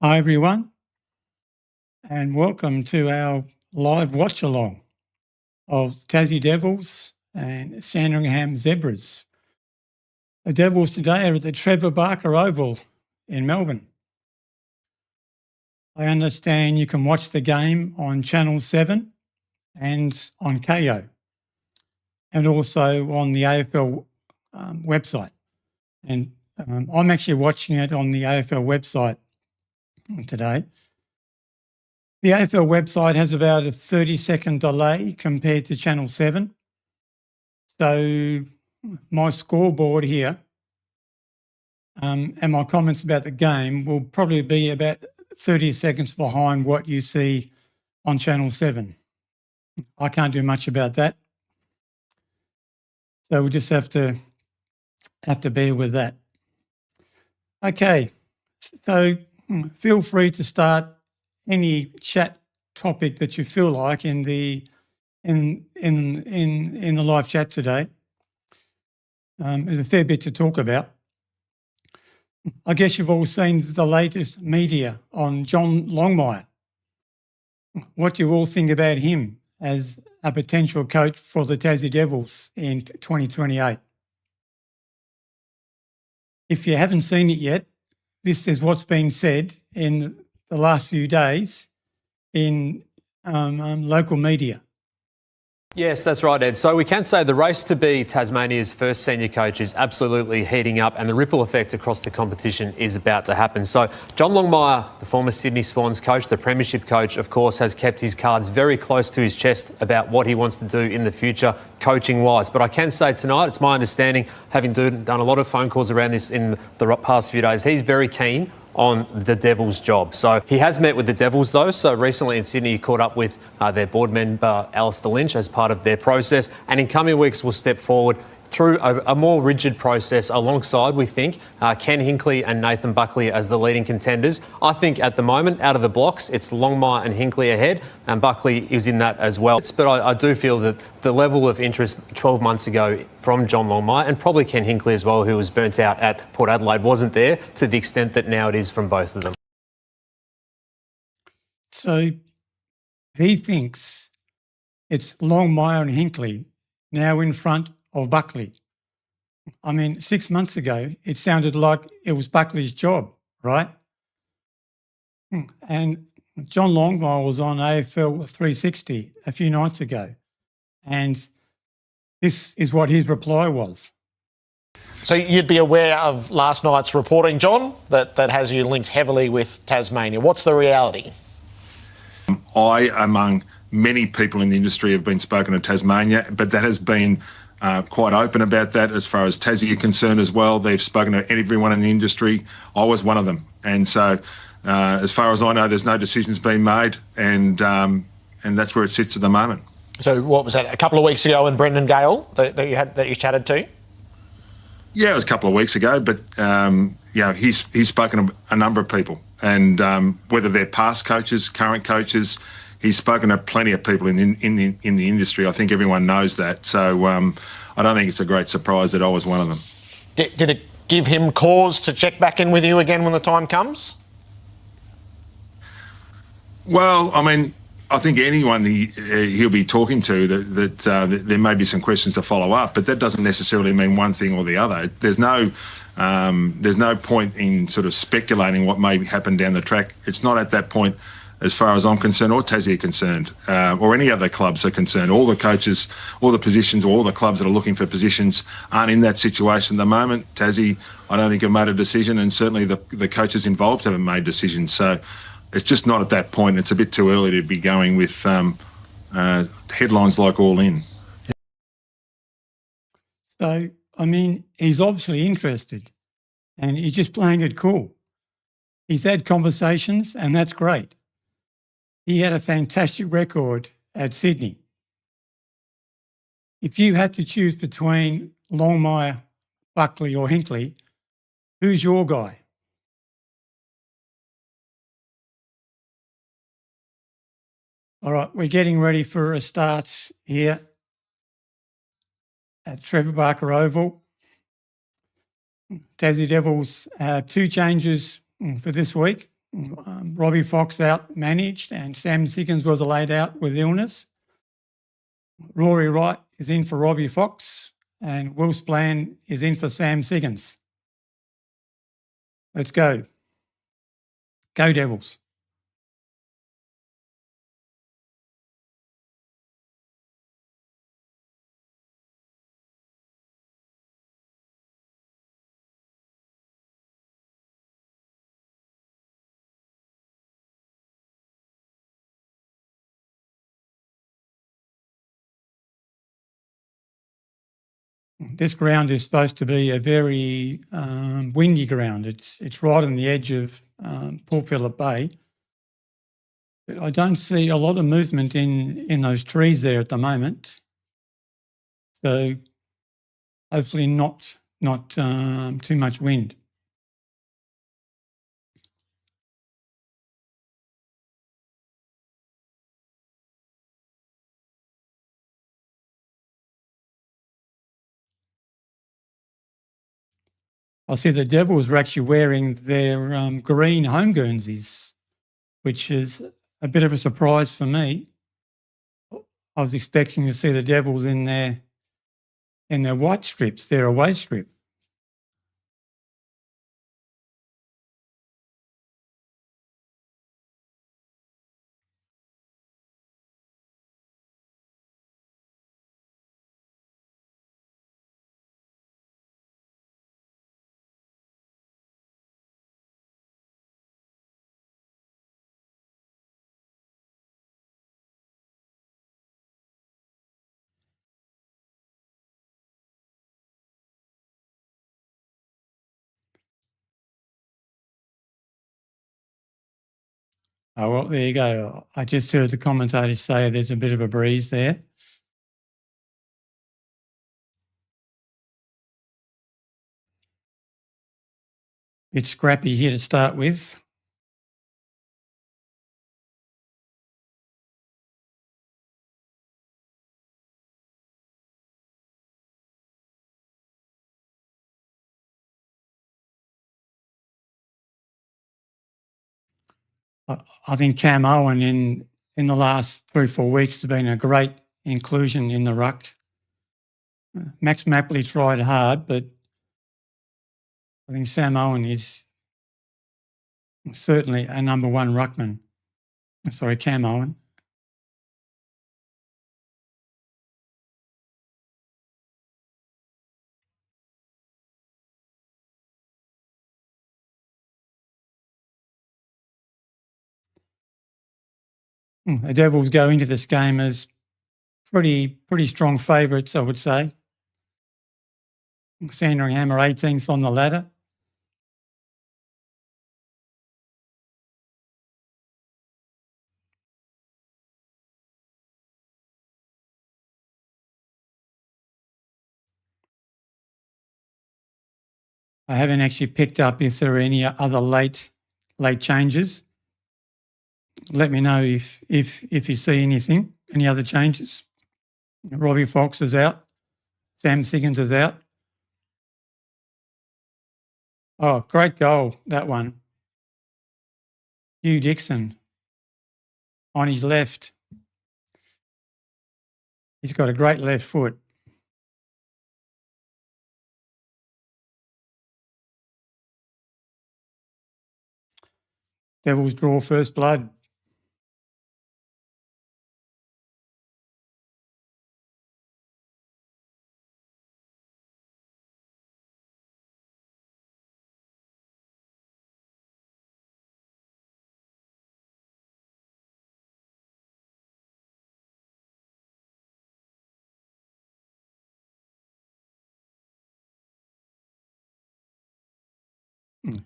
Hi everyone, and welcome to our live watch along of Tassie Devils and Sandringham Zebras. The Devils today are at the Trevor Oval in Melbourne. I understand you can watch the game on Channel 7 and on KO, and also on the AFL website. And I'm actually watching it on the AFL website today. The AFL website has about a 30-second delay compared to Channel 7. So my scoreboard here and my comments about the game will probably be about 30 seconds behind what you see on Channel 7. I can't do much about that. So we'll just have to bear with that. Okay, so feel free to start any chat topic that you feel like in the live chat today. There's a fair bit to talk about. I guess you've all seen the latest media on John Longmire. What do you all think about him as a potential coach for the Tassie Devils in 2028? If you haven't seen it yet, this is what's been said in the last few days in local media. Yes, that's right, Ed. So we can say the race to be Tasmania's first senior coach is absolutely heating up and the ripple effect across the competition is about to happen. So John Longmire, the former Sydney Swans coach, the premiership coach, of course, has kept his cards very close to his chest about what he wants to do in the future, coaching-wise. But I can say tonight, it's my understanding, having done a lot of phone calls around this in the past few days, he's very keen on the Devils' job. So he has met with the Devils, though. So recently in Sydney, he caught up with their board member, Alistair Lynch, as part of their process. And in coming weeks, will step forward through a more rigid process alongside, we think, Ken Hinkley and Nathan Buckley as the leading contenders. I think at the moment, out of the blocks, it's Longmire and Hinkley ahead, and Buckley is in that as well. But I do feel that the level of interest 12 months ago from John Longmire, and probably Ken Hinkley as well, who was burnt out at Port Adelaide, wasn't there to the extent that now it is from both of them. So he thinks it's Longmire and Hinkley now in front of Buckley. I mean, 6 months ago, it sounded like it was Buckley's job, right? And John Longmire was on AFL 360 a few nights ago, and this is what his reply was. So you'd be aware of last night's reporting, John, that has you linked heavily with Tasmania. What's the reality? I, among many people in the industry, have been spoken to Tasmania, but that has been quite open about that as far as Tassie are concerned as well. They've spoken to everyone in the industry. I was one of them. And so as far as I know, there's no decisions being made, and that's where it sits at the moment. So what was that, a couple of weeks ago in Brendan Gale that you chatted to? Yeah, it was a couple of weeks ago, but he's spoken to a number of people, and whether they're past coaches, current coaches, he's spoken to plenty of people in the industry. I think everyone knows that. So I don't think it's a great surprise that I was one of them. Did it give him cause to check back in with you again when the time comes? Well, I mean, I think anyone he'll be talking to that there may be some questions to follow up, but that doesn't necessarily mean one thing or the other. There's no point in sort of speculating what may happen down the track. It's not at that point, as far as I'm concerned, or Tassie are concerned, or any other clubs are concerned. All the coaches, all the positions, or all the clubs that are looking for positions aren't in that situation at the moment. Tassie, I don't think have made a decision, and certainly the coaches involved haven't made decisions. So it's just not at that point. It's a bit too early to be going with headlines like All In. So, I mean, he's obviously interested and he's just playing it cool. He's had conversations and that's great. He had a fantastic record at Sydney. If you had to choose between Longmire, Buckley or Hinkley, who's your guy? All right, we're getting ready for a start here at Trevor Oval. Tassie Devils, 2 changes for this week. Robbie Fox out managed, and Sam Siggins was laid out with illness. Rory Wright is in for Robbie Fox, and Will Splan is in for Sam Siggins. Let's go. Go Devils. This ground is supposed to be a very windy ground. It's right on the edge of Port Phillip Bay. But I don't see a lot of movement in those trees there at the moment. So hopefully not too much wind. I see the Devils were actually wearing their green home Guernseys, which is a bit of a surprise for me. I was expecting to see the Devils in their white strips, their away strip. Oh, well, there you go. I just heard the commentators say there's a bit of a breeze there. Bit scrappy here to start with. I think Cam Owen in the last 3 or 4 weeks has been a great inclusion in the ruck. Max Mapley tried hard, but I think Sam Owen is certainly a number one ruckman. Sorry, Cam Owen. The Devils go into this game as pretty strong favourites, I would say. Sandringham are 18th on the ladder. I haven't actually picked up if there are any other late changes. Let me know if you see anything, any other changes. Robbie Fox is out. Sam Siggins is out. Oh, great goal, that one. Hugh Dixon on his left. He's got a great left foot. Devils draw first blood.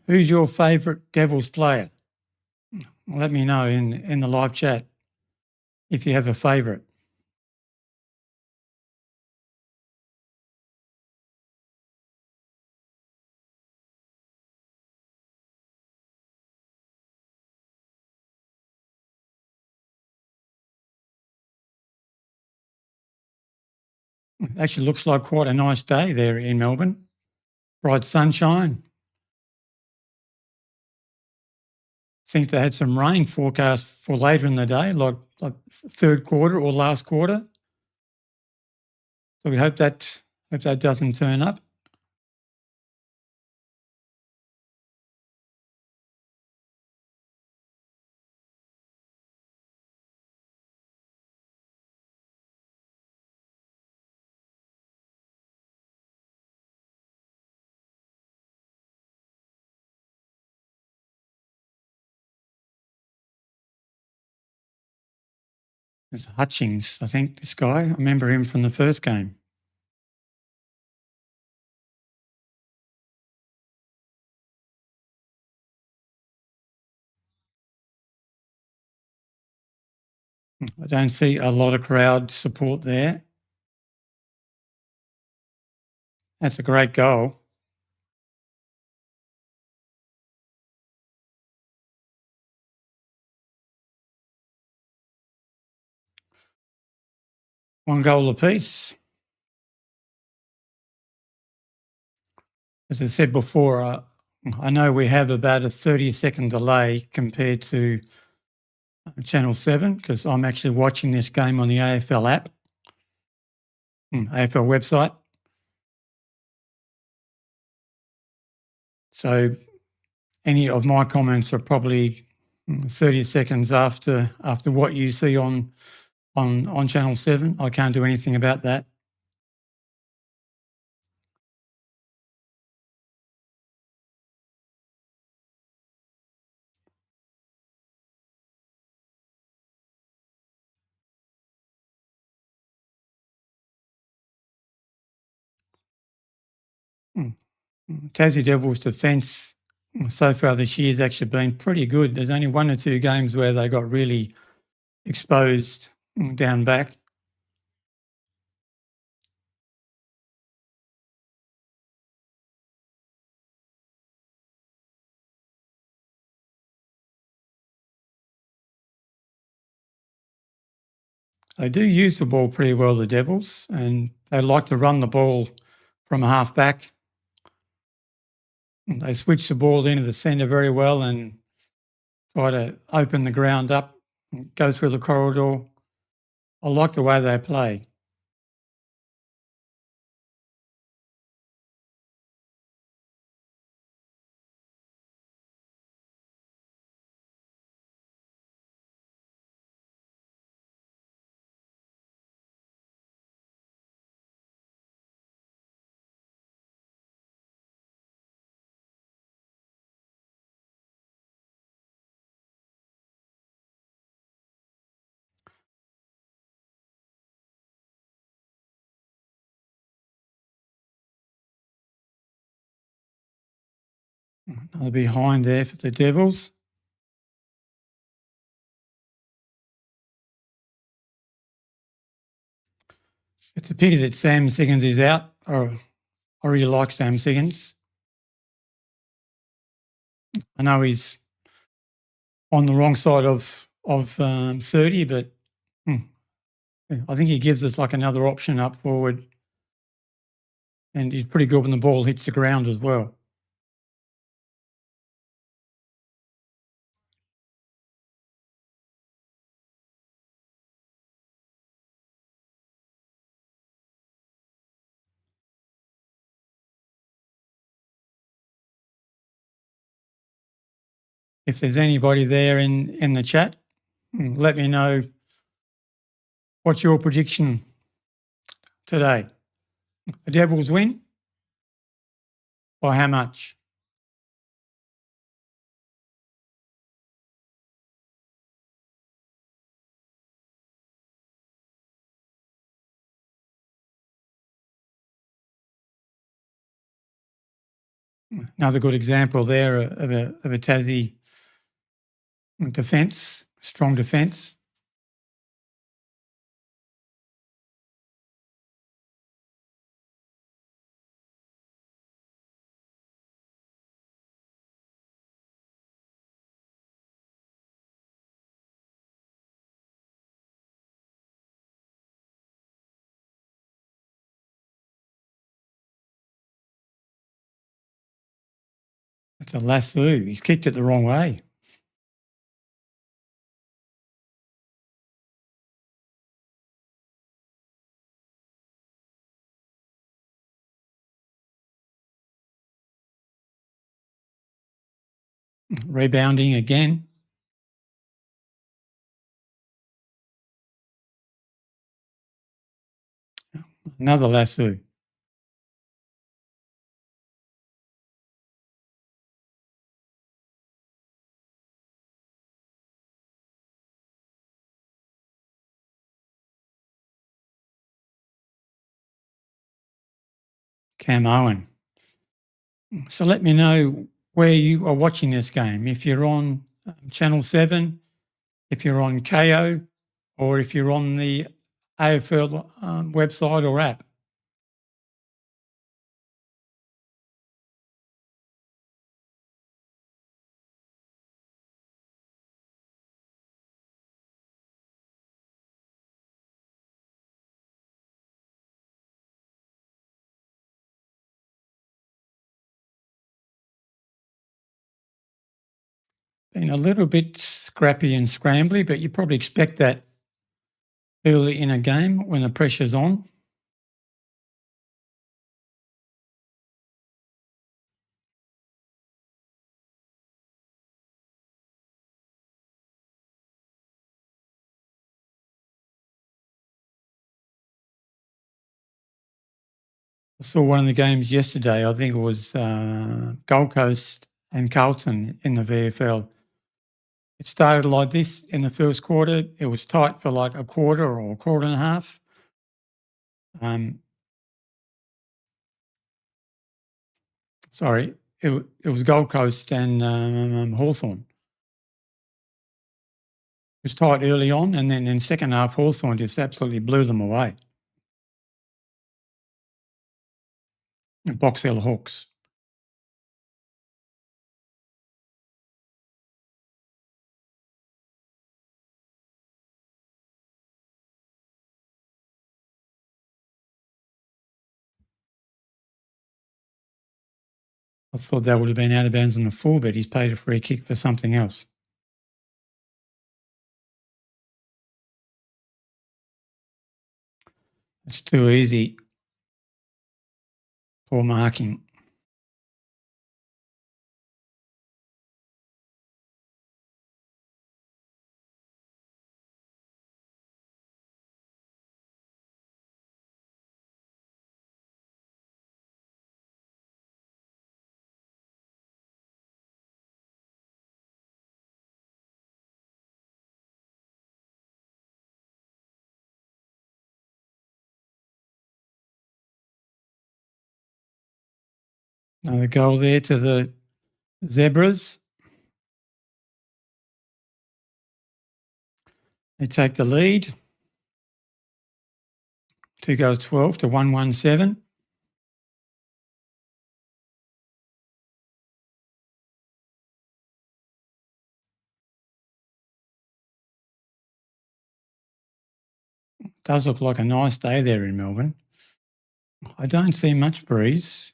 Who's your favourite Devils player? Let me know in the live chat if you have a favourite. Actually looks like quite a nice day there in Melbourne. Bright sunshine. think they had some rain forecast for later in the day, like third quarter or last quarter. So we hope that doesn't turn up. There's Hutchings, I think, this guy. I remember him from the first game. I don't see a lot of crowd support there. That's a great goal. One goal apiece. As I said before, I know we have about a 30-second delay compared to Channel 7 because I'm actually watching this game on the AFL app, AFL website. So any of my comments are probably 30 seconds after what you see on Channel 7. I can't do anything about that. Tassie Devils' defence so far this year has actually been pretty good. There's only one or two games where they got really exposed down back. They do use the ball pretty well, the Devils, and they like to run the ball from half back. They switch the ball into the centre very well and try to open the ground up, go through the corridor. I like the way they play. Another behind there for the Devils. It's a pity that Sam Siggins is out. I really like Sam Siggins. I know he's on the wrong side of 30, but I think he gives us like another option up forward, and he's pretty good when the ball hits the ground as well. If there's anybody there in the chat, let me know what's your prediction today. The Devils win? By how much? Another good example there of a Tassie defence, strong defence. It's a lasso. He's kicked it the wrong way. Rebounding again. Another lasso. Cam Owen. So let me know where you are watching this game. If you're on Channel 7, if you're on KO, or if you're on the AFL website or app. Been a little bit scrappy and scrambly, but you probably expect that early in a game when the pressure's on. I saw one of the games yesterday. I think it was Gold Coast and Carlton in the VFL. It started like this in the first quarter. It was tight for like a quarter or a quarter and a half. Sorry, it was Gold Coast and Hawthorn. It was tight early on, and then in second half, Hawthorn just absolutely blew them away. The Box Hill Hawks. I thought that would have been out of bounds on the full, but he's paid a free kick for something else. It's too easy. Poor marking. Another goal there to the Zebras. They take the lead. 2 goals 12 to 117. Does look like a nice day there in Melbourne. I don't see much breeze.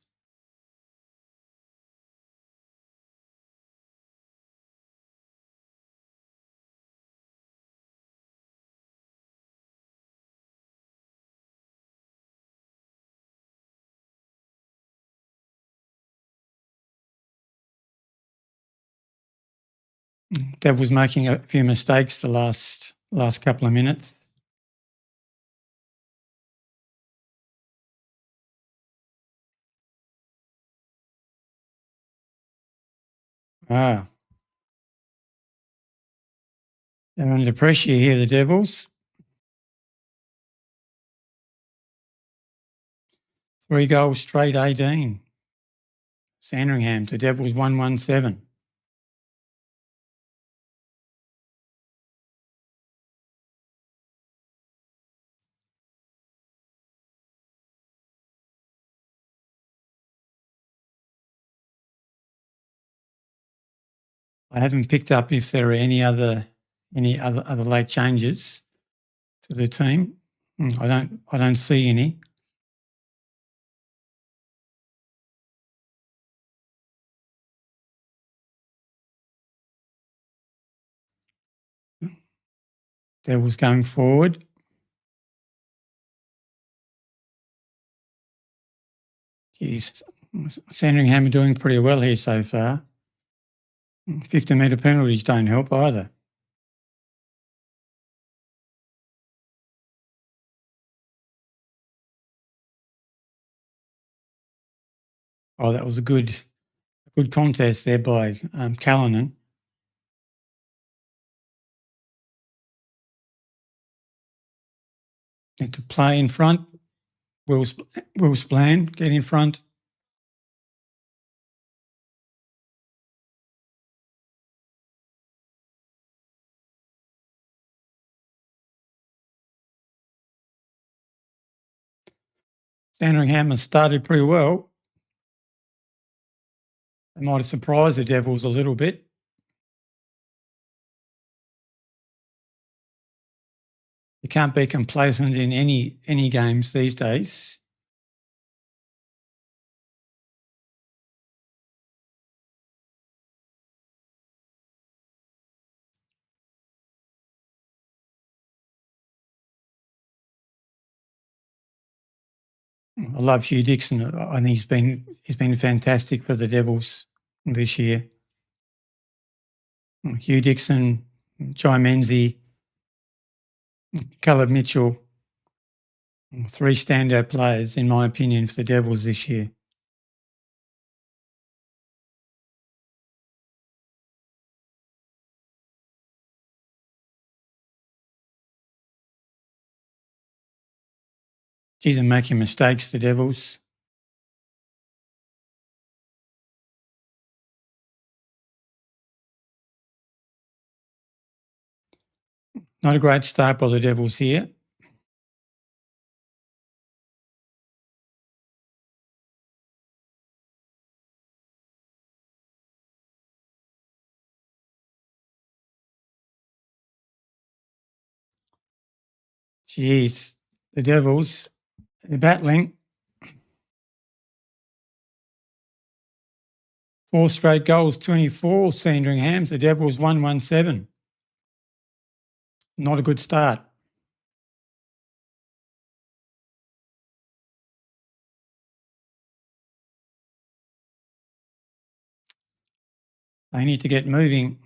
Dev was making a few mistakes the last couple of minutes. They're under pressure here, the Devils. 3 goals straight, 18. Sandringham to Devils 117. I haven't picked up if there are any other late changes to the team. I don't see any. Devils going forward. Geez, Sandringham are doing pretty well here so far. 50-metre penalties don't help either. Oh, that was a good contest there by Callanan. Had to play in front. Will Splan get in front. Sandringham has started pretty well. They might have surprised the Devils a little bit. You can't be complacent in any games these days. I love Hugh Dixon. I think he's been fantastic for the Devils this year. Hugh Dixon, Jai Menzies, Caleb Mitchell, 3 standout players, in my opinion, for the Devils this year. Geez, they're making mistakes, the Devils. Not a great start by the Devils here. Jeez, the Devils, they're battling. 4 straight goals, 24 Sandringhams. The Devils 117. Not a good start. They need to get moving.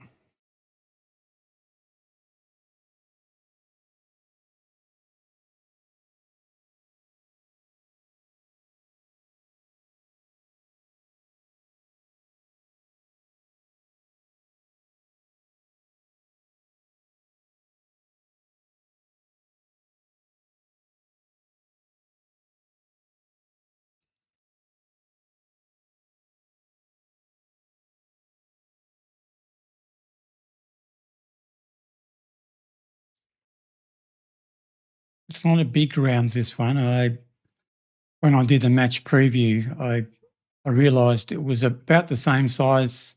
It's not a big ground, this one. When I did the match preview, I realised it was about the same size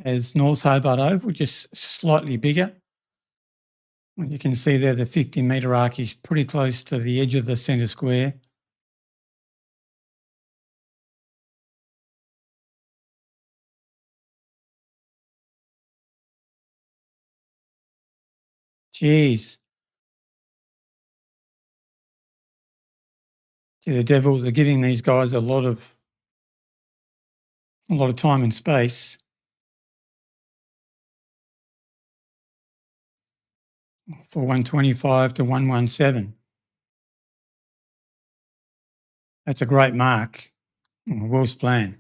as North Hobart Oval, just slightly bigger. You can see there the 50-metre arc is pretty close to the edge of the centre square. Jeez. The Devils are giving these guys a lot of time and space. For 125 to 117. That's a great mark. Well planned.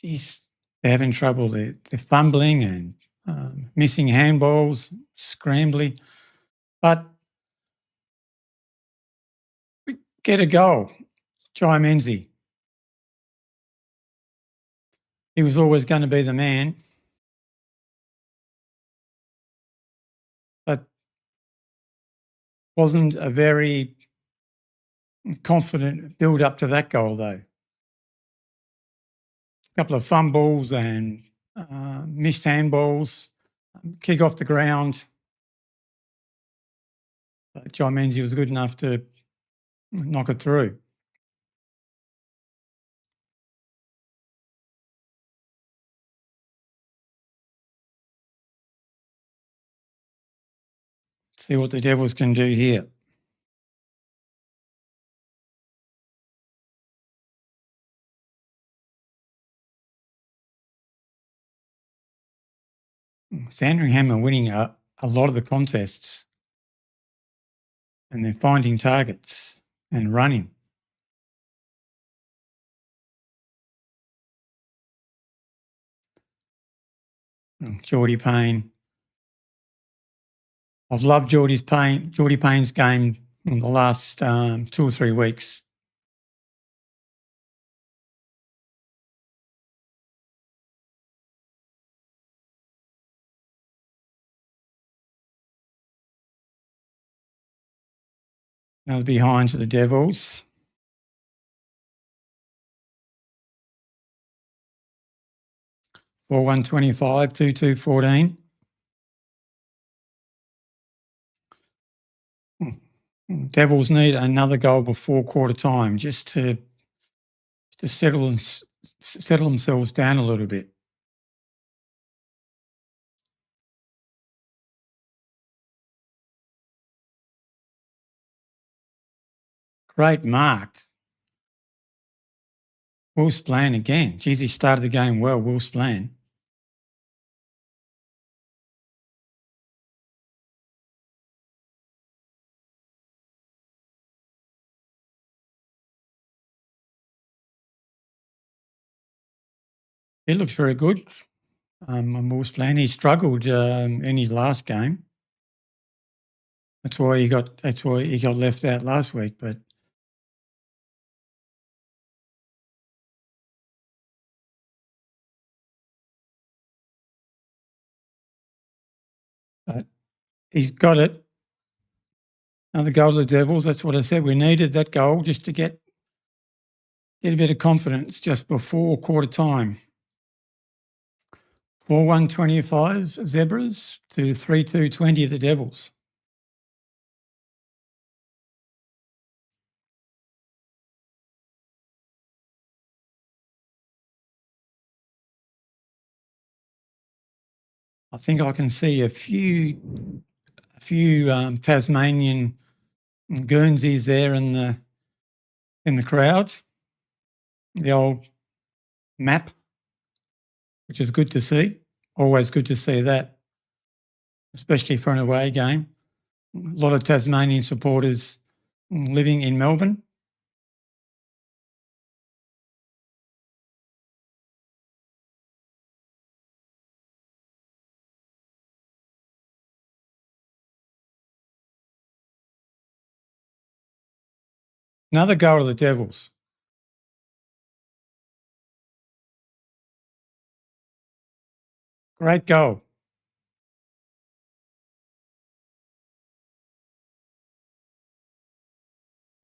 Geez, they're having trouble. They're fumbling and missing handballs, scrambling. But we get a goal. Jai Menzies. He was always going to be the man. But wasn't a very confident build up to that goal, though. A couple of fumbles and missed handballs, kick off the ground. But Jai Menzies was good enough to knock it through. See what the Devils can do here. Sandringham are winning a lot of the contests, and they're finding targets and running. Geordie Payne. I've loved Geordie Payne's game in the last 2 or 3 weeks. Another behind to the Devils. For 125, 2-2-14. Devils need another goal before quarter time just to settle themselves down a little bit. Great mark. Will Splan again. Geez, he started the game well, Will Splan. He looks very good. On Will Splan, he struggled in his last game. That's why he got left out last week. But he's got it. Another goal to the Devils. That's what I said. We needed that goal just to get a bit of confidence just before quarter time. 4-1-25 Zebras to 3-2-20 the Devils. I think I can see a few Tasmanian Guernseys there in the crowd. The old map, which is good to see. Always good to see that, especially for an away game. A lot of Tasmanian supporters living in Melbourne. Another goal to the Devils. Great goal.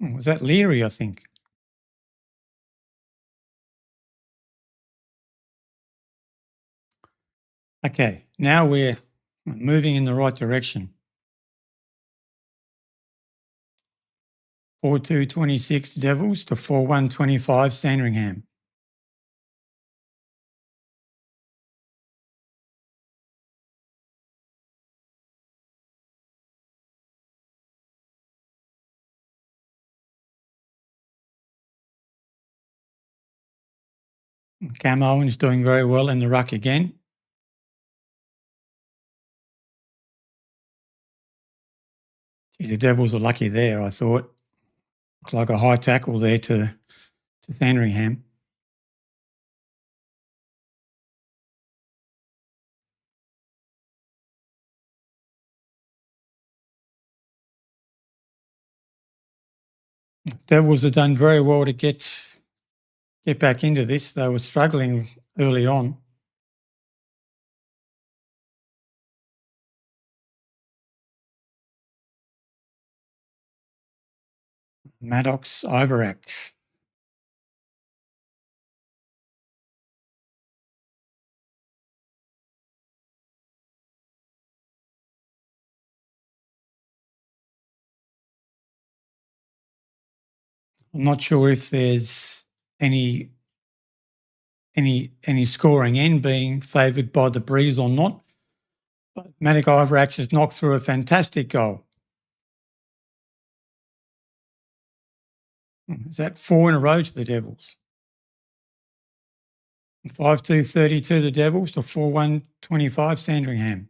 Was that Leary, I think? Okay, now we're moving in the right direction. 4-2-26 Devils to 4-1-25 Sandringham. Cam Owen's doing very well in the ruck again. Gee, the Devils are lucky there, I thought. Looks like a high tackle there to Sandringham. Devils have done very well to get back into this. They were struggling early on. Maddox, Iverack. I'm not sure if there's any scoring end being favoured by the breeze or not, but Maddox Iverack has knocked through a fantastic goal. Is that 4 in a row to the Devils? 5-2-32 the Devils to 4-1-25 Sandringham.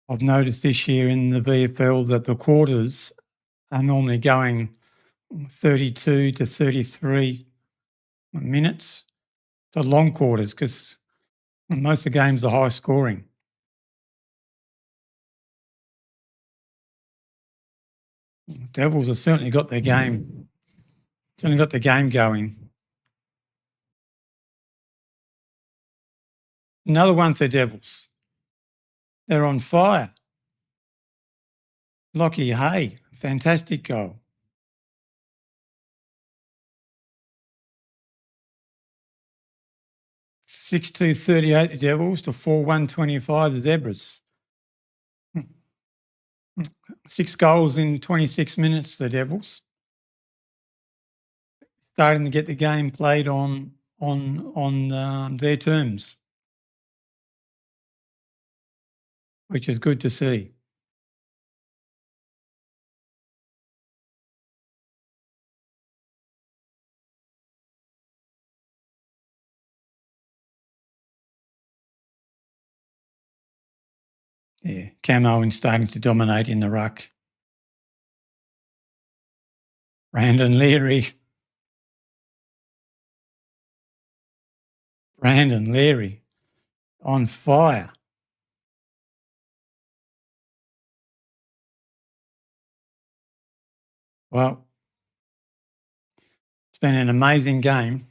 I've noticed this year in the VFL that the quarters are normally going 32 to 33 minutes. The long quarters, because most of the games are high scoring. Devils have certainly got their game, going. Another one for Devils. They're on fire. Lockie Hay, fantastic goal. 6-2-38 the Devils to 4-1-25 the Zebras. 6 goals in 26 minutes, the Devils. Starting to get the game played on their terms, which is good to see. Yeah, Cam Owen's starting to dominate in the ruck. Brandon Leary, on fire. Well, it's been an amazing game.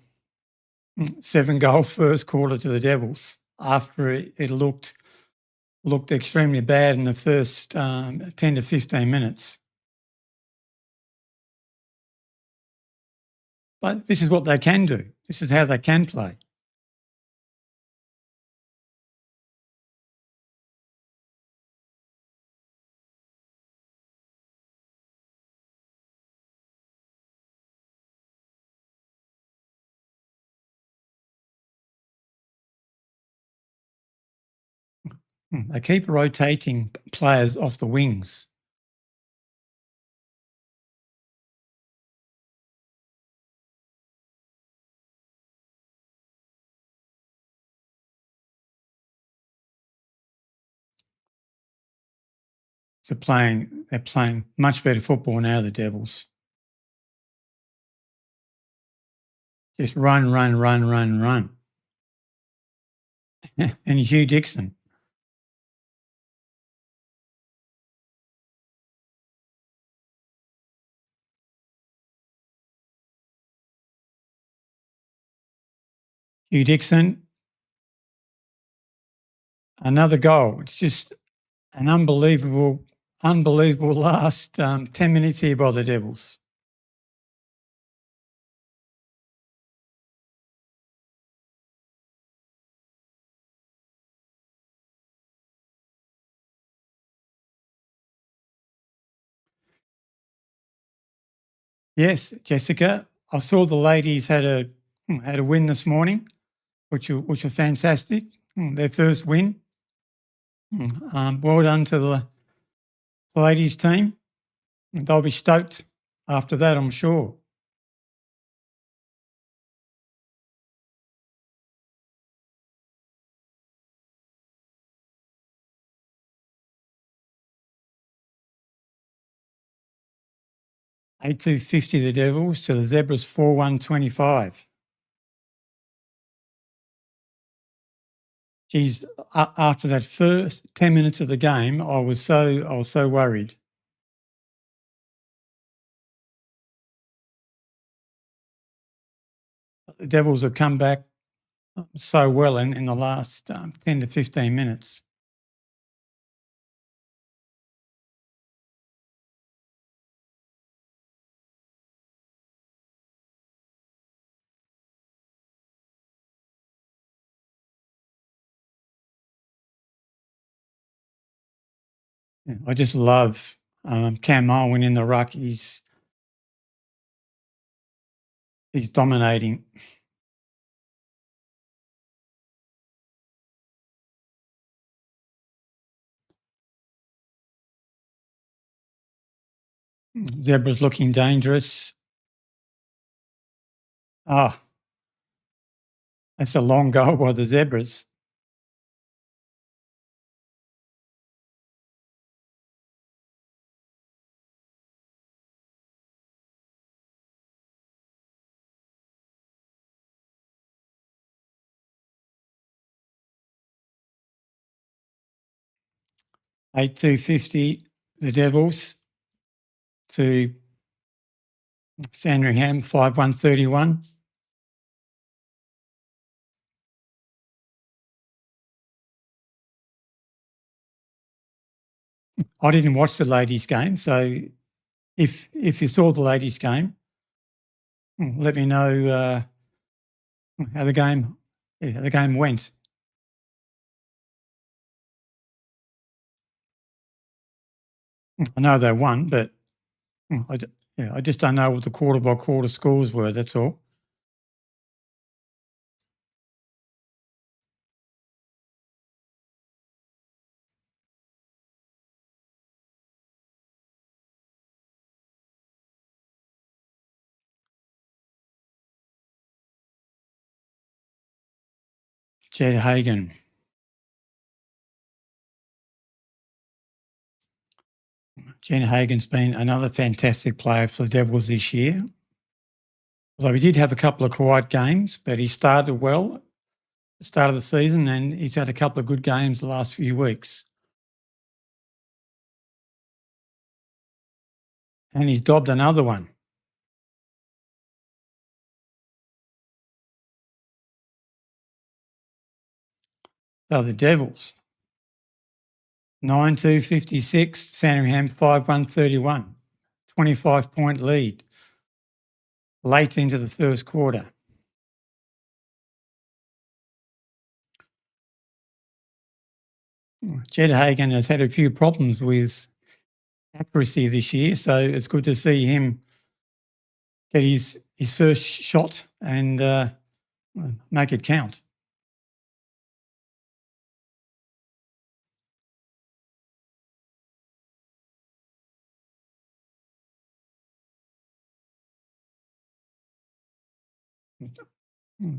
7-goal first quarter to the Devils after it looked extremely bad in the first 10 to 15 minutes. But this is what they can do. This is how they can play. They keep rotating players off the wings. So they're playing much better football now, the Devils. Just run. And Hugh Dixon. Hugh Dixon, another goal. It's just an unbelievable last 10 minutes here by the Devils. Yes, Jessica, I saw the ladies had a win this morning, which was fantastic. Their first win. Well done to the ladies team. They'll be stoked after that, I'm sure. $8-250 the Devils to the Zebras 4-1-25. Geez, after that first 10 minutes of the game, I was so worried. The Devils have come back so well in the last 10 to 15 minutes. Yeah, I just love Cam Owen in the ruck. He's dominating. Zebra's looking dangerous. Ah, that's a long goal by the Zebras. Eight 250, the Devils to Sandringham 5-1-31. I didn't watch the ladies' game, so if you saw the ladies' game, let me know how the game went. I know they won, but I just don't know what the quarter by quarter scores were. That's all. Jed Hagen. Jen Hagen's been another fantastic player for the Devils this year. Although he did have a couple of quiet games, but he started well at the start of the season and he's had a couple of good games the last few weeks. And he's dobbed another one. So the Devils, 9-2-56, Sandringham 5-1-31, 25-point lead late into the first quarter. Jed Hagen has had a few problems with accuracy this year, so it's good to see him get his first shot and make it count.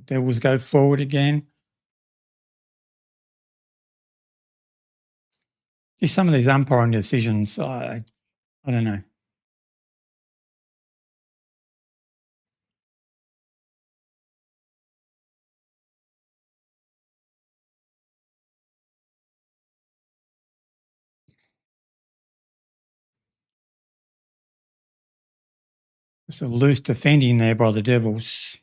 Devils go forward again. Just some of these umpiring decisions, I don't know. Some loose defending there by the Devils.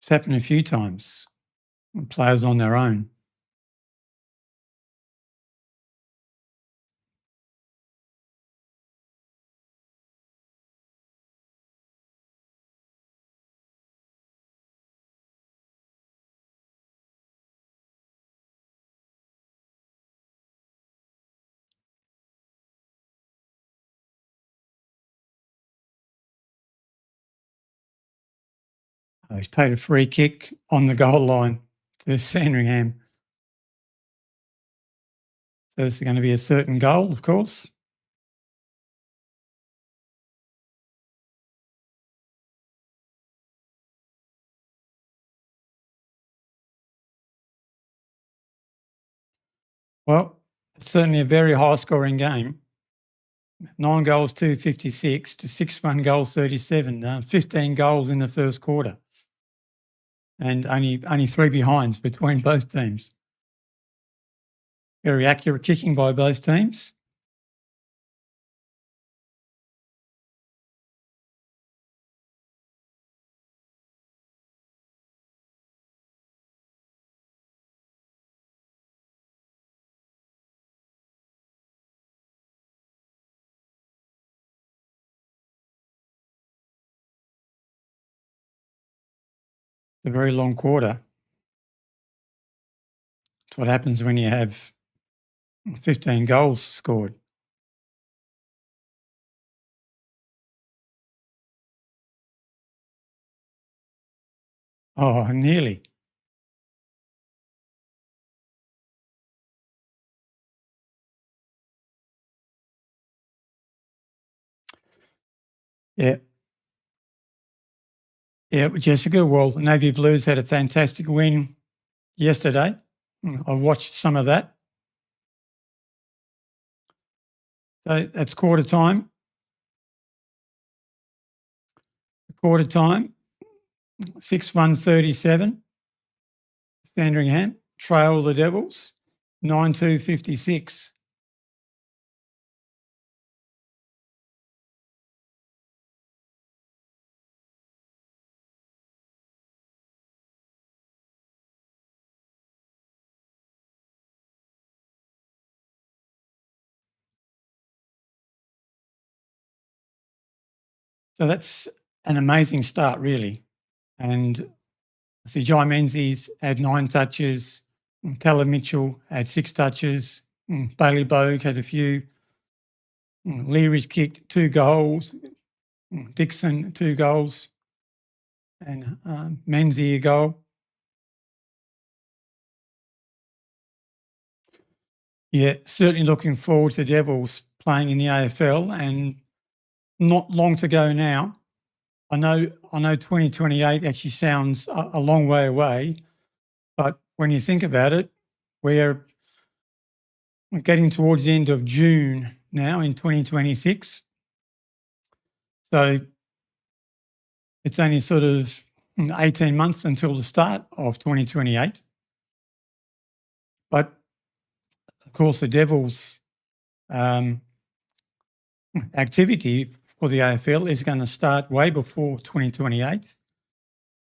It's happened a few times. Players on their own. He's paid a free kick on the goal line to Sandringham. So this is going to be a certain goal, of course. Well, it's certainly a very high-scoring game. 9 goals, 256 to 6-1 goals, 37. 15 goals in the first quarter. And only 3 behinds between both teams. Very accurate kicking by both teams. A very long quarter. It's what happens when you have 15 goals scored. Oh, nearly. Yeah. Yeah, Jessica, well, Navy Blues had a fantastic win yesterday. I watched some of that. So that's quarter time. Quarter time, 6-1-37. Sandringham trail the Devils, 9-2-56. So that's an amazing start, really. And I see Jai Menzies had 9 touches, Callum Mitchell had 6 touches, Bailey Bogue had a few, Leary's kicked 2 goals, Dixon 2 goals, and Menzies a goal. Yeah, certainly looking forward to Devils playing in the AFL, and not long to go now. I know 2028 actually sounds a long way away, but when you think about it, we're getting towards the end of June now in 2026. So it's only sort of 18 months until the start of 2028. But of course, the Devils' activity for the AFL is going to start way before 2028.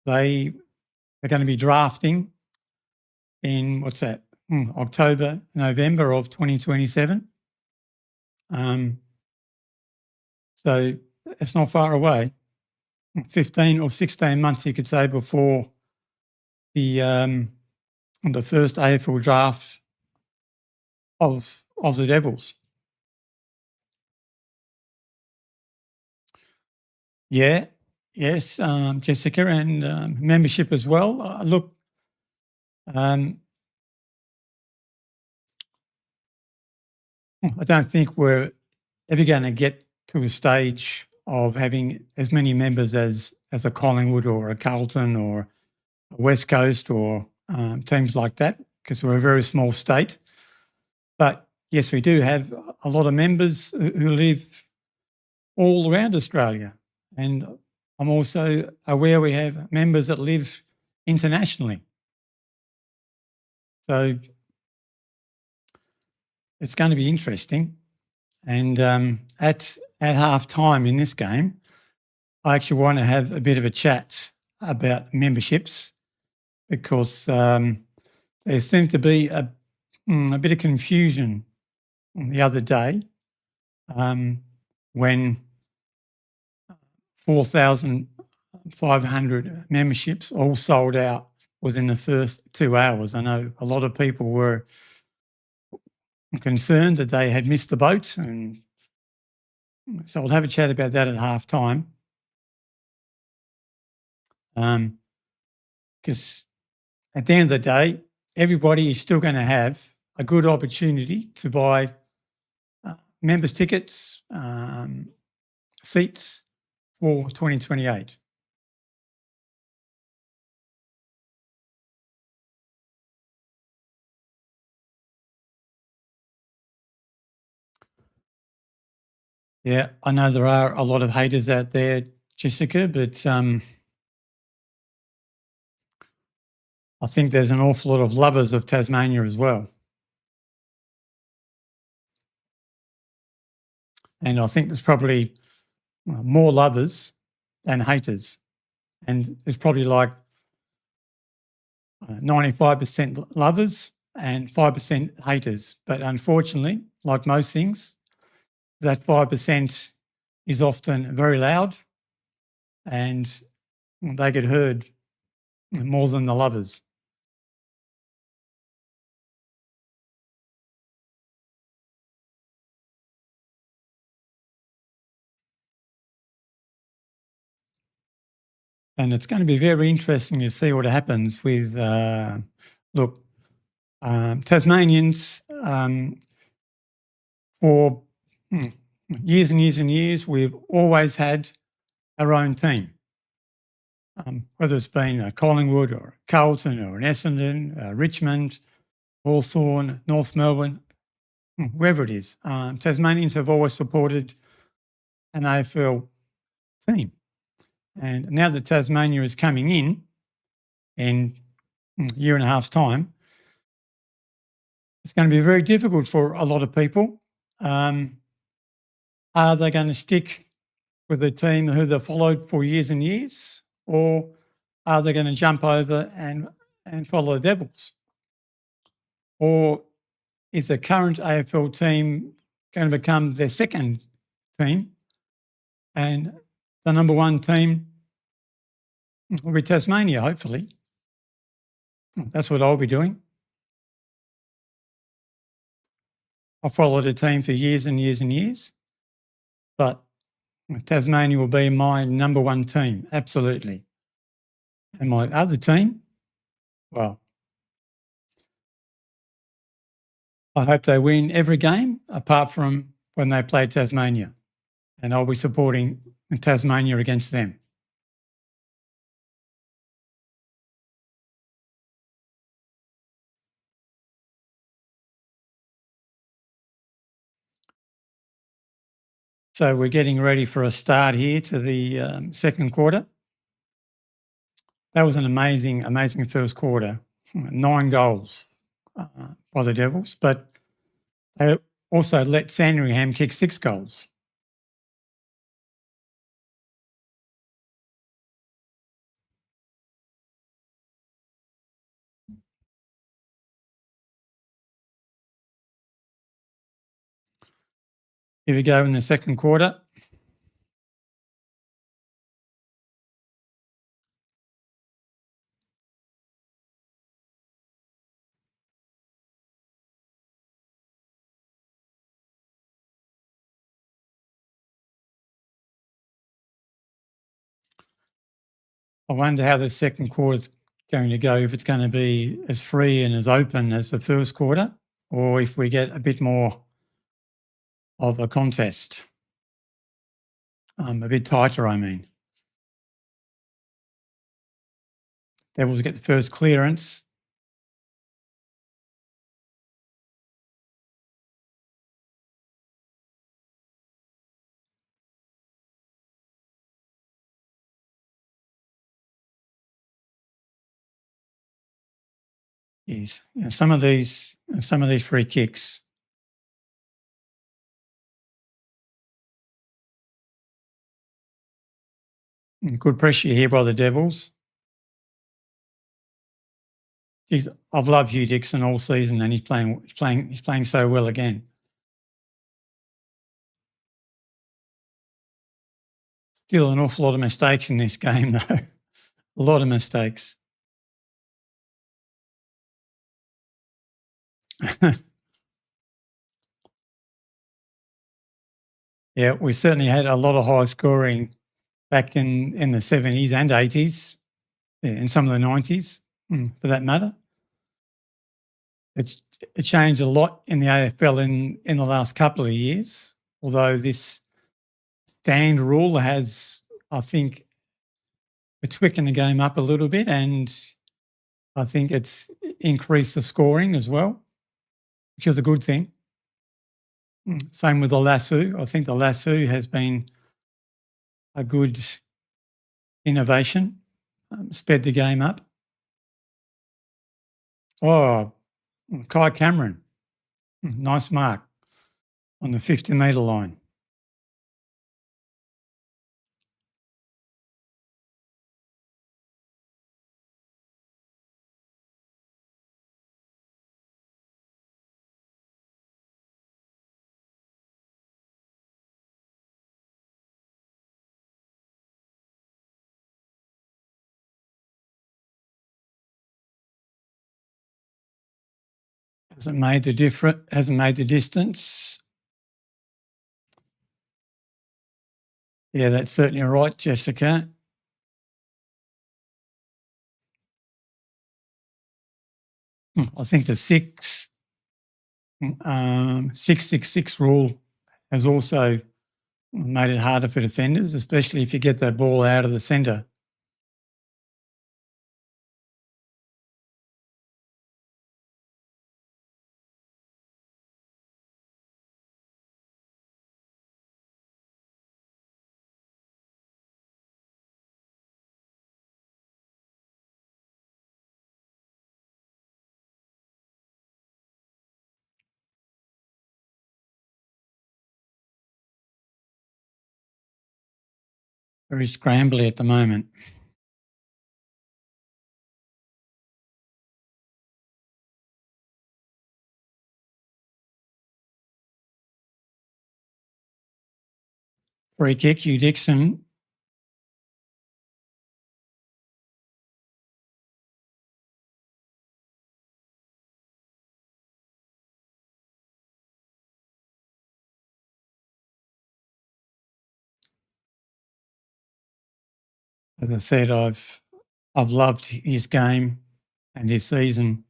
They're going to be drafting in, October, November of 2027. So it's not far away. 15 or 16 months, you could say, before the first AFL draft of the Devils. Yeah, yes, Jessica, and membership as well. Look, I don't think we're ever going to get to a stage of having as many members as a Collingwood or a Carlton or a West Coast or teams like that, because we're a very small state. But yes, we do have a lot of members who live all around Australia. And I'm also aware we have members that live internationally. So it's going to be interesting. And at half time in this game, I actually want to have a bit of a chat about memberships, because there seemed to be a bit of confusion the other day when 4,500 memberships all sold out within the first 2 hours. I know a lot of people were concerned that they had missed the boat, and so I'll have a chat about that at half time. Because at the end of the day, everybody is still going to have a good opportunity to buy members' tickets, seats for 2028. Yeah, I know there are a lot of haters out there, Jessica, but I think there's an awful lot of lovers of Tasmania as well. And I think there's probably more lovers than haters. And there's probably like 95% lovers and 5% haters. But unfortunately, like most things, that 5% is often very loud and they get heard more than the lovers. And it's going to be very interesting to see what happens with, Tasmanians, for years and years and years, we've always had our own team. Whether it's been a Collingwood or a Carlton or an Essendon, Richmond, Hawthorn, North Melbourne, wherever it is, Tasmanians have always supported an AFL team. And now that Tasmania is coming in a year and a half's time, it's going to be very difficult for a lot of people. Are they going to stick with the team who they've followed for years and years, or are they going to jump over and follow the Devils? Or is the current AFL team going to become their second team, and the number one team will be Tasmania, hopefully? That's what I'll be doing. I've followed a team for years and years and years, but Tasmania will be my number one team, absolutely. And my other team, well, I hope they win every game apart from when they play Tasmania, and I'll be supporting Tasmania against them. So we're getting ready for a start here to the second quarter. That was an amazing, amazing first quarter. 9 goals by the Devils, but they also let Sandringham kick 6 goals. Here we go in the second quarter. I wonder how the second quarter is going to go, if it's going to be as free and as open as the first quarter, or if we get a bit more of a contest. A bit tighter, I mean. Devils get the first clearance. Yes, some of these free kicks. Good pressure here by the Devils. Geez, I've loved Hugh Dixon all season, and he's playing so well again. Still an awful lot of mistakes in this game, though. A lot of mistakes. Yeah, we certainly had a lot of high scoring back in the 70s and 80s, and some of the 90s, for that matter. It changed a lot in the AFL in the last couple of years, although this stand rule has, I think, it's quickened the game up a little bit, and I think it's increased the scoring as well, which is a good thing. Same with the lasso. I think the lasso has been a good innovation, sped the game up. Oh, Kai Cameron, nice mark on the 50-metre line. Hasn't made the distance. Yeah, that's certainly right, Jessica. I think the 666 rule has also made it harder for defenders, especially if you get that ball out of the centre. Very scrambly at the moment. Free kick, Hugh Dixon. As I said, I've loved his game and his season.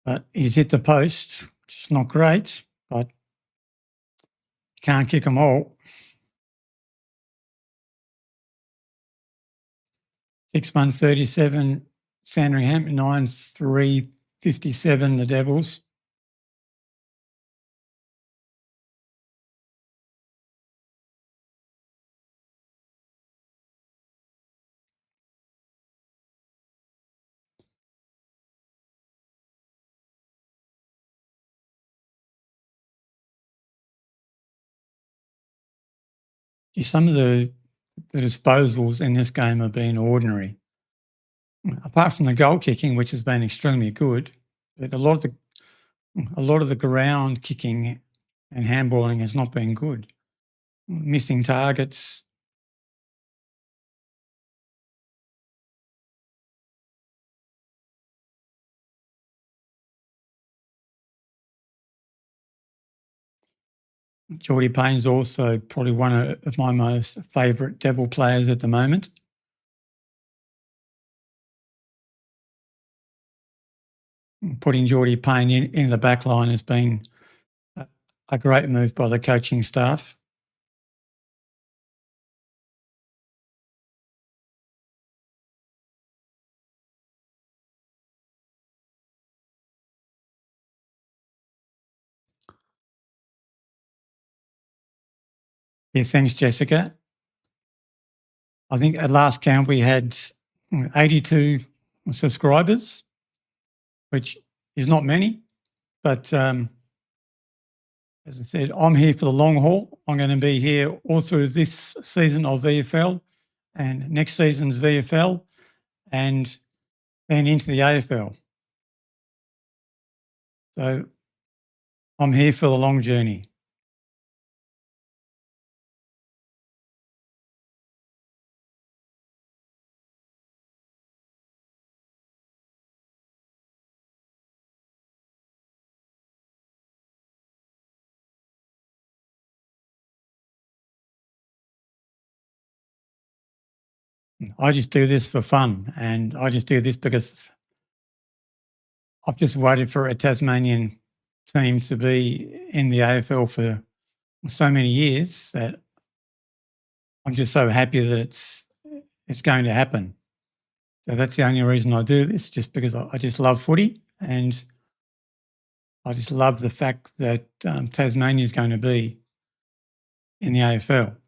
But he's hit the post, which is not great, but you can't kick them all. 6-1-37, Sandringham, 9-3-57, the Devils. Some of the disposals in this game have been ordinary. Apart from the goal kicking, which has been extremely good, but a lot of the ground kicking and handballing has not been good. Missing targets. Geordie Payne's also probably one of my most favourite Devil players at the moment. Putting Geordie Payne in the back line has been a great move by the coaching staff. Yeah, thanks, Jessica. I think at last count we had 82 subscribers, which is not many, but as I said, I'm here for the long haul. I'm going to be here all through this season of VFL and next season's VFL and then into the AFL. So I'm here for the long journey. I just do this for fun, and I just do this because I've just waited for a Tasmanian team to be in the AFL for so many years that I'm just so happy that it's going to happen. So that's the only reason I do this, just because I just love footy, and I just love the fact that Tasmania is going to be in the AFL.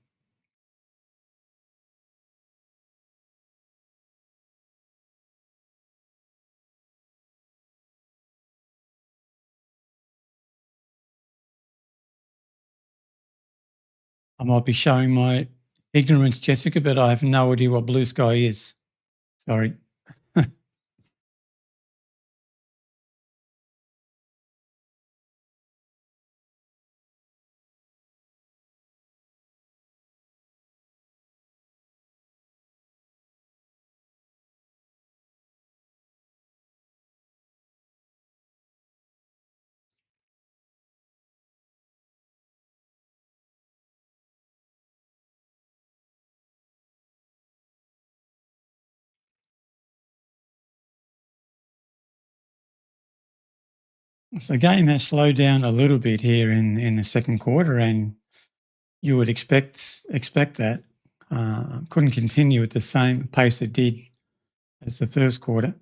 I might be showing my ignorance, Jessica, but I have no idea what blue sky is. Sorry. So the game has slowed down a little bit here in the second quarter, and you would expect that. Couldn't continue at the same pace it did as the first quarter.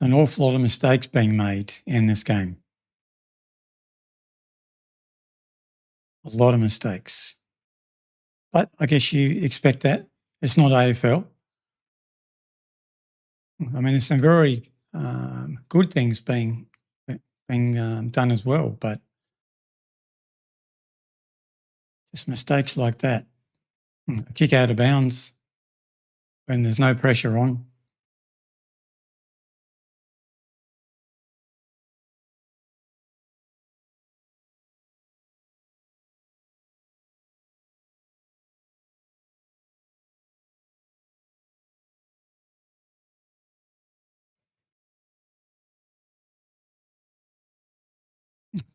An awful lot of mistakes being made in this game. A lot of mistakes. But I guess you expect that. It's not AFL. I mean, there's some very good things being done as well, but just mistakes like that. A kick out of bounds when there's no pressure on.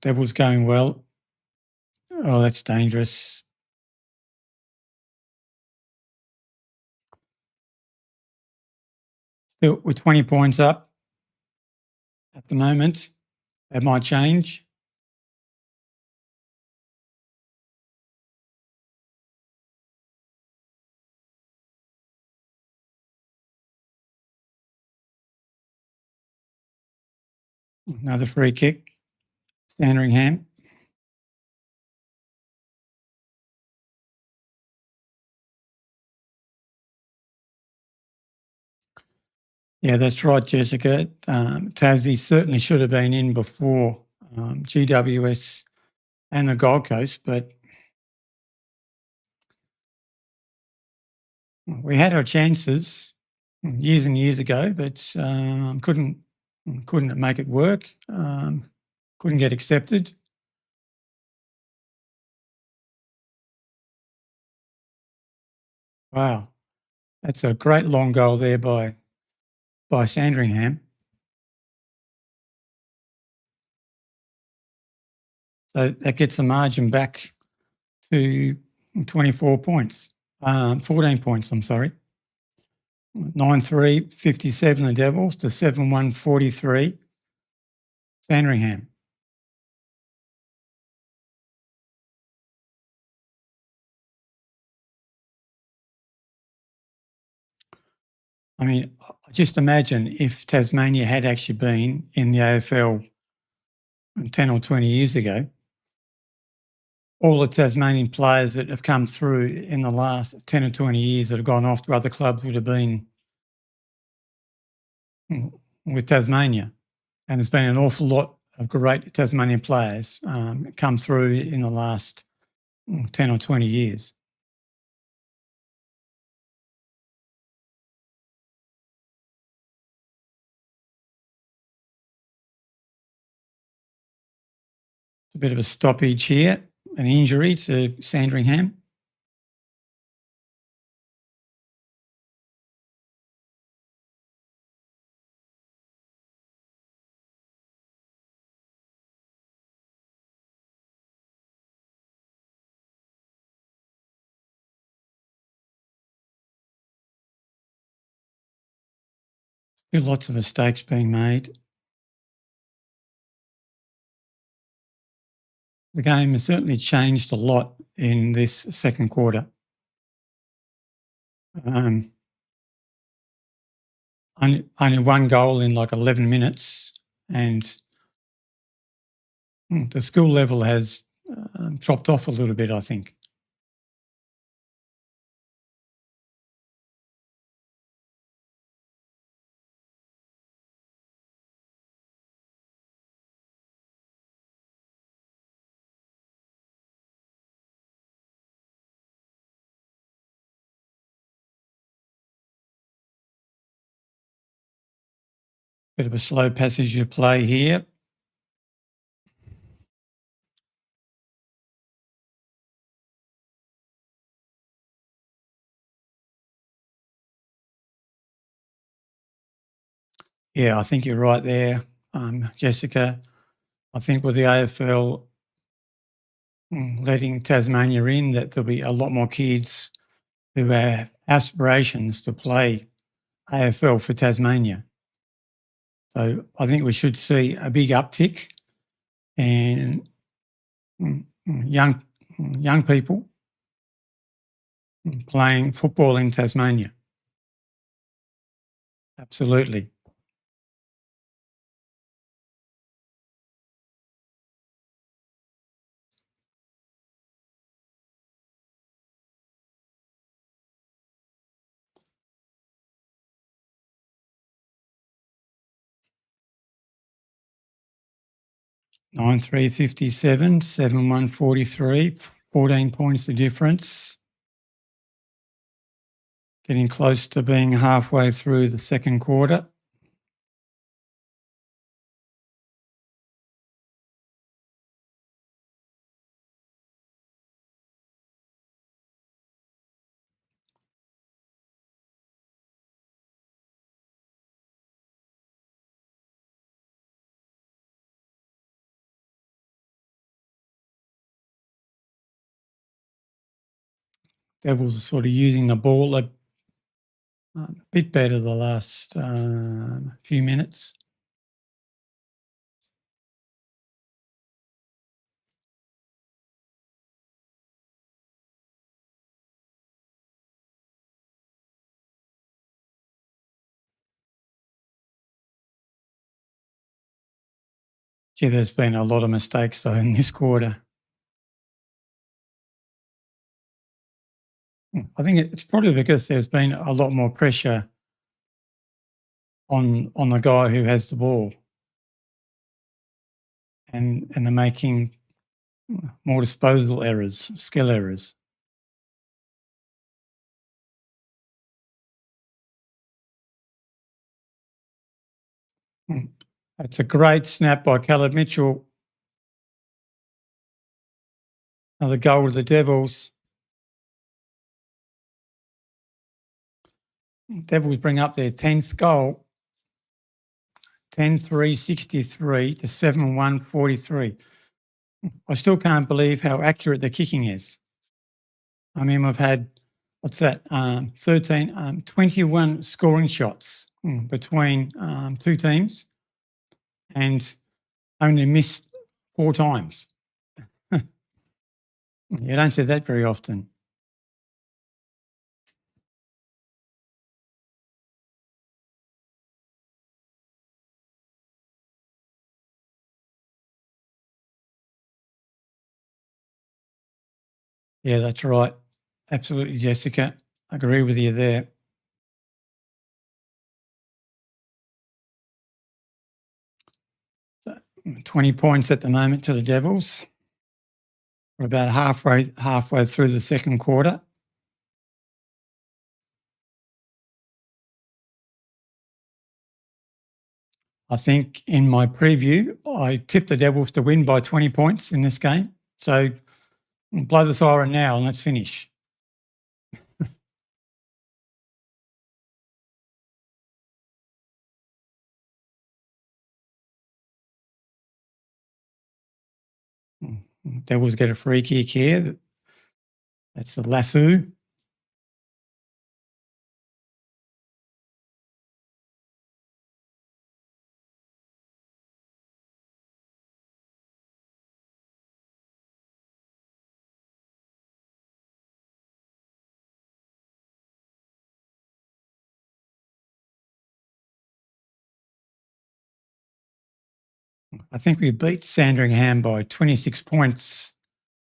Devil's going well. Oh, that's dangerous. Still, with 20 points up at the moment, that might change. Another free kick. Sandringham. Yeah, that's right, Jessica. Tassie certainly should have been in before GWS and the Gold Coast, but we had our chances years and years ago, but couldn't make it work. Couldn't get accepted. Wow, that's a great long goal there by Sandringham. So that gets the margin back to 24 points, 14 points, I'm sorry. 9-3, 57 the Devils to 7-1, 43 Sandringham. I mean, just imagine if Tasmania had actually been in the AFL 10 or 20 years ago, all the Tasmanian players that have come through in the last 10 or 20 years that have gone off to other clubs would have been with Tasmania. And there's been an awful lot of great Tasmanian players come through in the last 10 or 20 years. It's a bit of a stoppage here, an injury to Sandringham. Still lots of mistakes being made. The game has certainly changed a lot in this second quarter. Only one goal in like 11 minutes, and the skill level has dropped off a little bit, I think. Bit of a slow passage of play here. Yeah, I think you're right there, Jessica. I think with the AFL letting Tasmania in, that there'll be a lot more kids who have aspirations to play AFL for Tasmania. So I think we should see a big uptick and young people playing football in Tasmania. Absolutely. Nine 357, 7 143, 14 points the difference. Getting close to being halfway through the second quarter. Devils are sort of using the ball a bit better the last few minutes. Gee, there's been a lot of mistakes though in this quarter. I think it's probably because there's been a lot more pressure on the guy who has the ball, and they're making more disposal errors, skill errors. That's a great snap by Caleb Mitchell. Another goal to the Devils. Devils bring up their 10th goal, 10-3-63 to 7-1-43. I still can't believe how accurate the kicking is. I mean, we've had, 21 scoring shots between two teams and only missed 4 times. You don't see that very often. Yeah, that's right. Absolutely, Jessica. I agree with you there. So, 20 points at the moment to the Devils. We're about halfway through the second quarter. I think in my preview, I tipped the Devils to win by 20 points in this game. So blow the siren now and let's finish. Devils get a free kick here. That's the lasso. I think we beat Sandringham by 26 points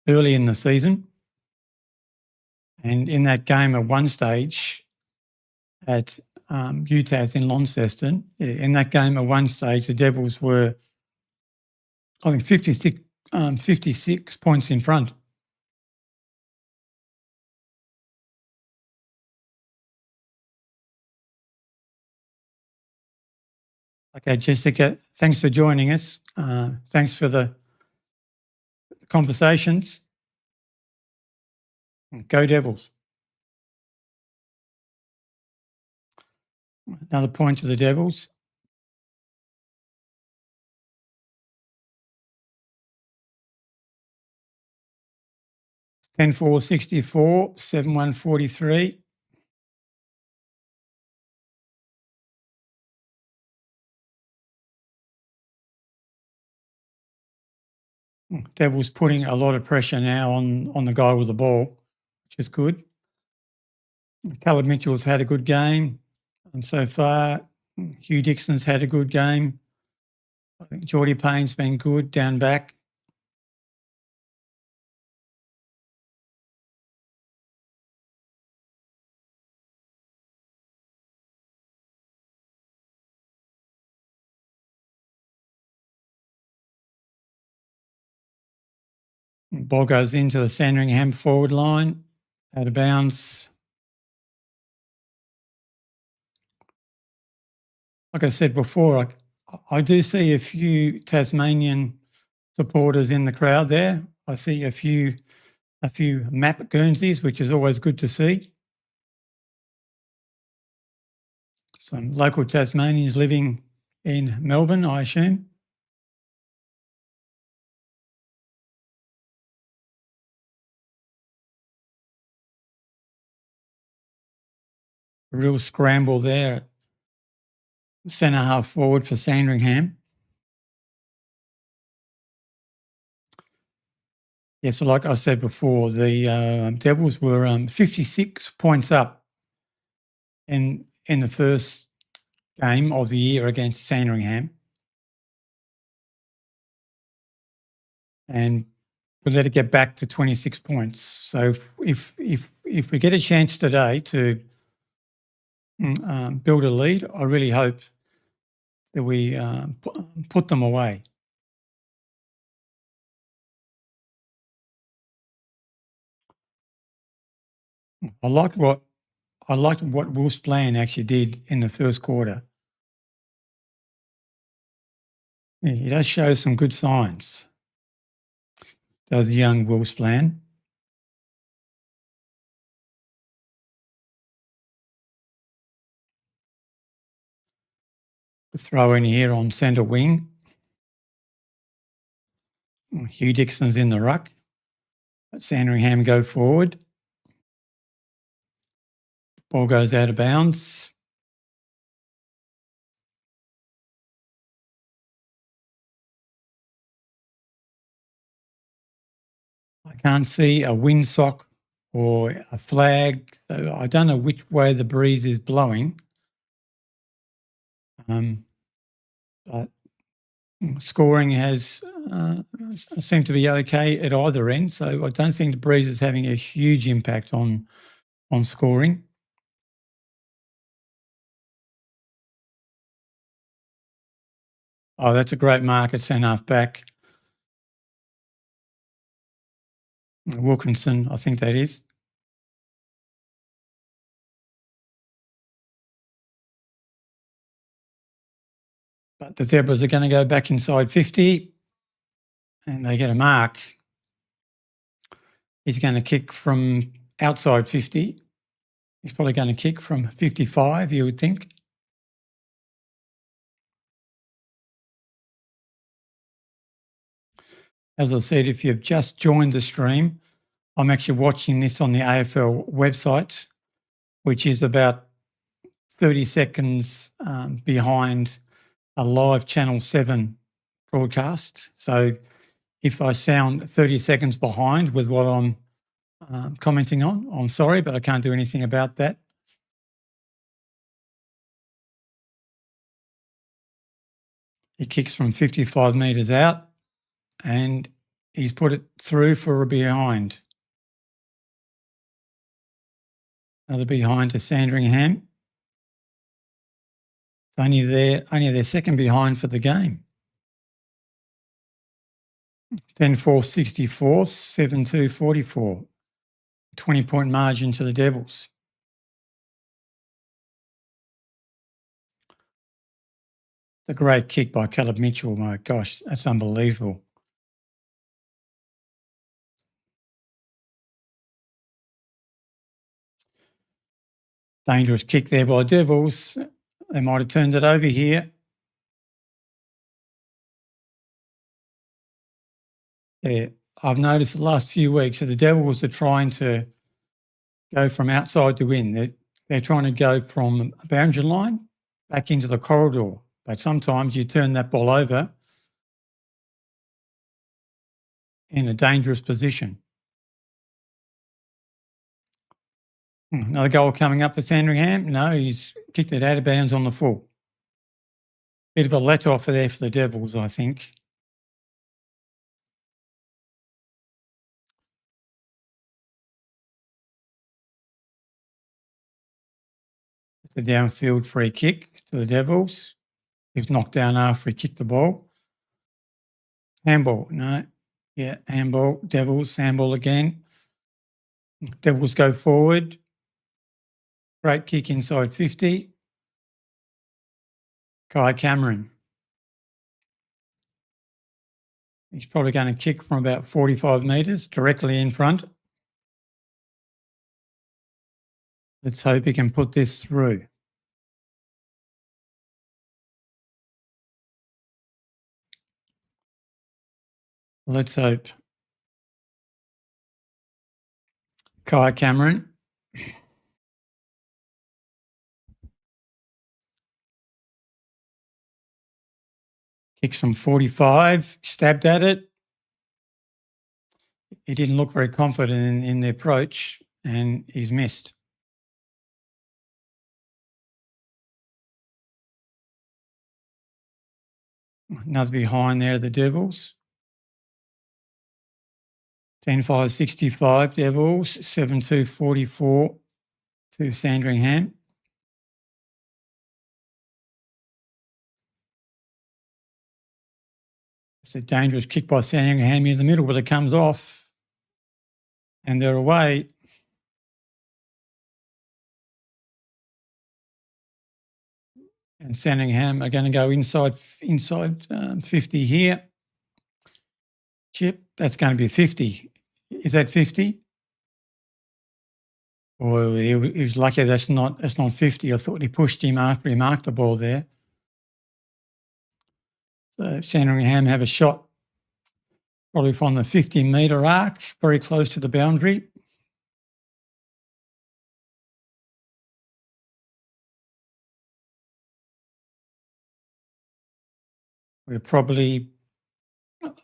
early in the season. And in that game at one stage at UTAS in Launceston, in that game at one stage, the Devils were, I think, 56 points in front. Okay, Jessica, thanks for joining us. Thanks for the conversations. Go Devils. Another point to the Devils. 10-4, 64, 7-1, 43. Devils putting a lot of pressure now on the guy with the ball, which is good. Caleb Mitchell's had a good game so far. Hugh Dixon's had a good game. I think Geordie Payne's been good down back. Ball goes into the Sandringham forward line, out of bounds. Like I said before, I do see a few Tasmanian supporters in the crowd there. I see a few map Guernseys, which is always good to see. Some local Tasmanians living in Melbourne, I assume. A real scramble there. Centre half forward for Sandringham. Yeah, so like I said before, the Devils were 56 points up in the first game of the year against Sandringham. And we let it get back to 26 points. So if we get a chance today to build a lead, I really hope that we put them away. I liked what Wolf's plan actually did in the first quarter. Yeah, he does show some good signs. Does the young Wolf's plan. The throw in here on centre wing. Hugh Dixon's in the ruck. Let Sandringham go forward. Ball goes out of bounds. I can't see a windsock or a flag, so I don't know which way the breeze is blowing. But scoring has seemed to be okay at either end, so I don't think the breeze is having a huge impact on scoring. Oh, that's a great mark at centre half back. Wilkinson, I think that is. But the Zebras are going to go back inside 50 and they get a mark. He's going to kick from outside 50. He's probably going to kick from 55, you would think. As I said, if you've just joined the stream, I'm actually watching this on the AFL website, which is about 30 seconds behind a live Channel 7 broadcast. So if I sound 30 seconds behind with what I'm commenting on, I'm sorry, but I can't do anything about that. He kicks from 55 metres out and he's put it through for a behind. Another behind to Sandringham. It's only their second behind for the game. 10-4, 64, 7-2, 44. 20-point margin to the Devils. A great kick by Caleb Mitchell. My gosh, that's unbelievable. Dangerous kick there by Devils. They might have turned it over here. Yeah, I've noticed the last few weeks that the Devils are trying to go from outside to in. They're trying to go from a boundary line back into the corridor. But sometimes you turn that ball over in a dangerous position. Another goal coming up for Sandringham. No, he's kicked it out of bounds on the full. Bit of a let-off there for the Devils, I think. The downfield free kick to the Devils. He was knocked down after he kicked the ball. Handball, no. Yeah, handball. Devils, handball again. Devils go forward. Great kick inside 50. Kai Cameron. He's probably going to kick from about 45 metres directly in front. Let's hope he can put this through. Let's hope. Kai Cameron. Kicks from 45, stabbed at it. He didn't look very confident in the approach and he's missed. Another behind there, the Devils. 10-5-65 Devils, 7-2-44 to Sandringham. It's a dangerous kick by Sandringham in the middle, but it comes off and they're away. And Sandringham are going to go inside 50 here. Chip, that's going to be 50. Is that 50? Or he was lucky that's not 50. I thought he pushed him after he marked the ball there. So Sandringham have a shot probably from the 50-metre arc, very close to the boundary. We're probably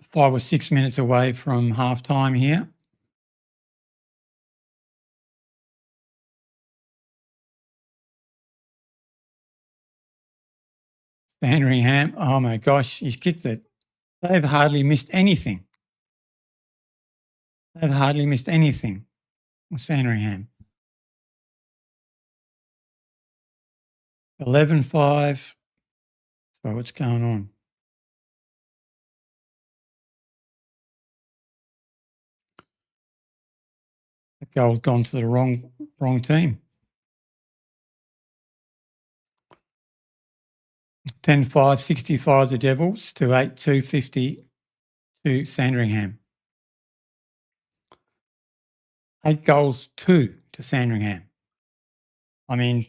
5 or 6 minutes away from half-time here. Sandringham, oh my gosh, he's kicked it. They've hardly missed anything. Sandringham. 11-5. So what's going on? The goal's gone to the wrong team. 10-5-65 the Devils to 8-2-50 to Sandringham. 8 goals, 2 to Sandringham. I mean,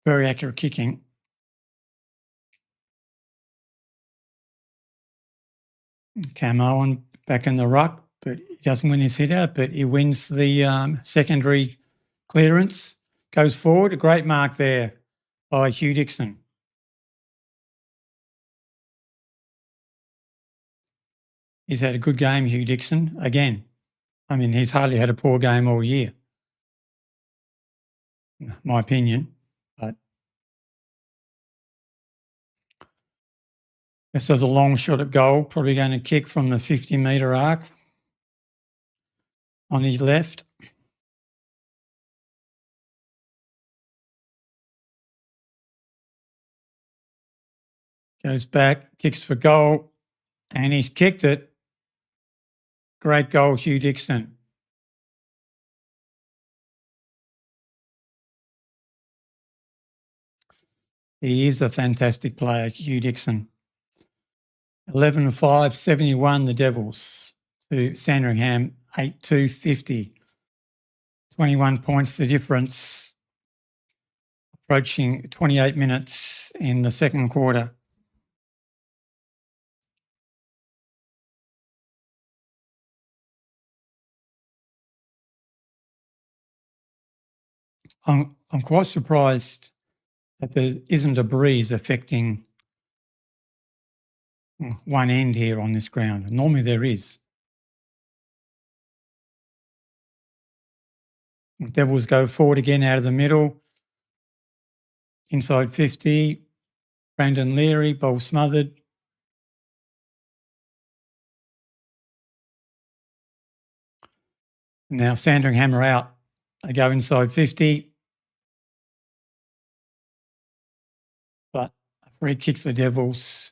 very accurate kicking. Cam Owen back in the ruck, but he doesn't win his hit out, but he wins the secondary clearance. Goes forward, a great mark there by Hugh Dixon. He's had a good game, Hugh Dixon, again. I mean, he's hardly had a poor game all year, my opinion. But this is a long shot at goal, probably going to kick from the 50-metre arc on his left. Goes back, kicks for goal, and he's kicked it. Great goal, Hugh Dixon. He is a fantastic player, Hugh Dixon. 11-5-71 the Devils to Sandringham, 8-2-50. 21 points the difference, approaching 28 minutes in the second quarter. I'm quite surprised that there isn't a breeze affecting one end here on this ground. Normally there is. Devils go forward again out of the middle. Inside 50. Brandon Leary, ball smothered. Now Sandringham are out. They go inside 50. But a free kicks the Devils.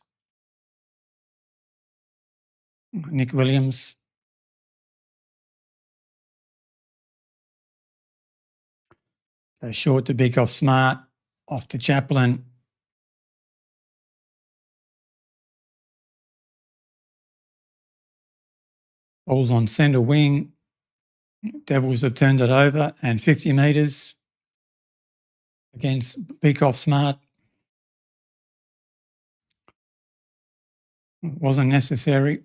Nick Williams. Goes short to Beakoff Smart. Off to Chaplin. Ball's on centre wing. Devils have turned it over and 50 metres against Beakoff Smart. Wasn't necessary.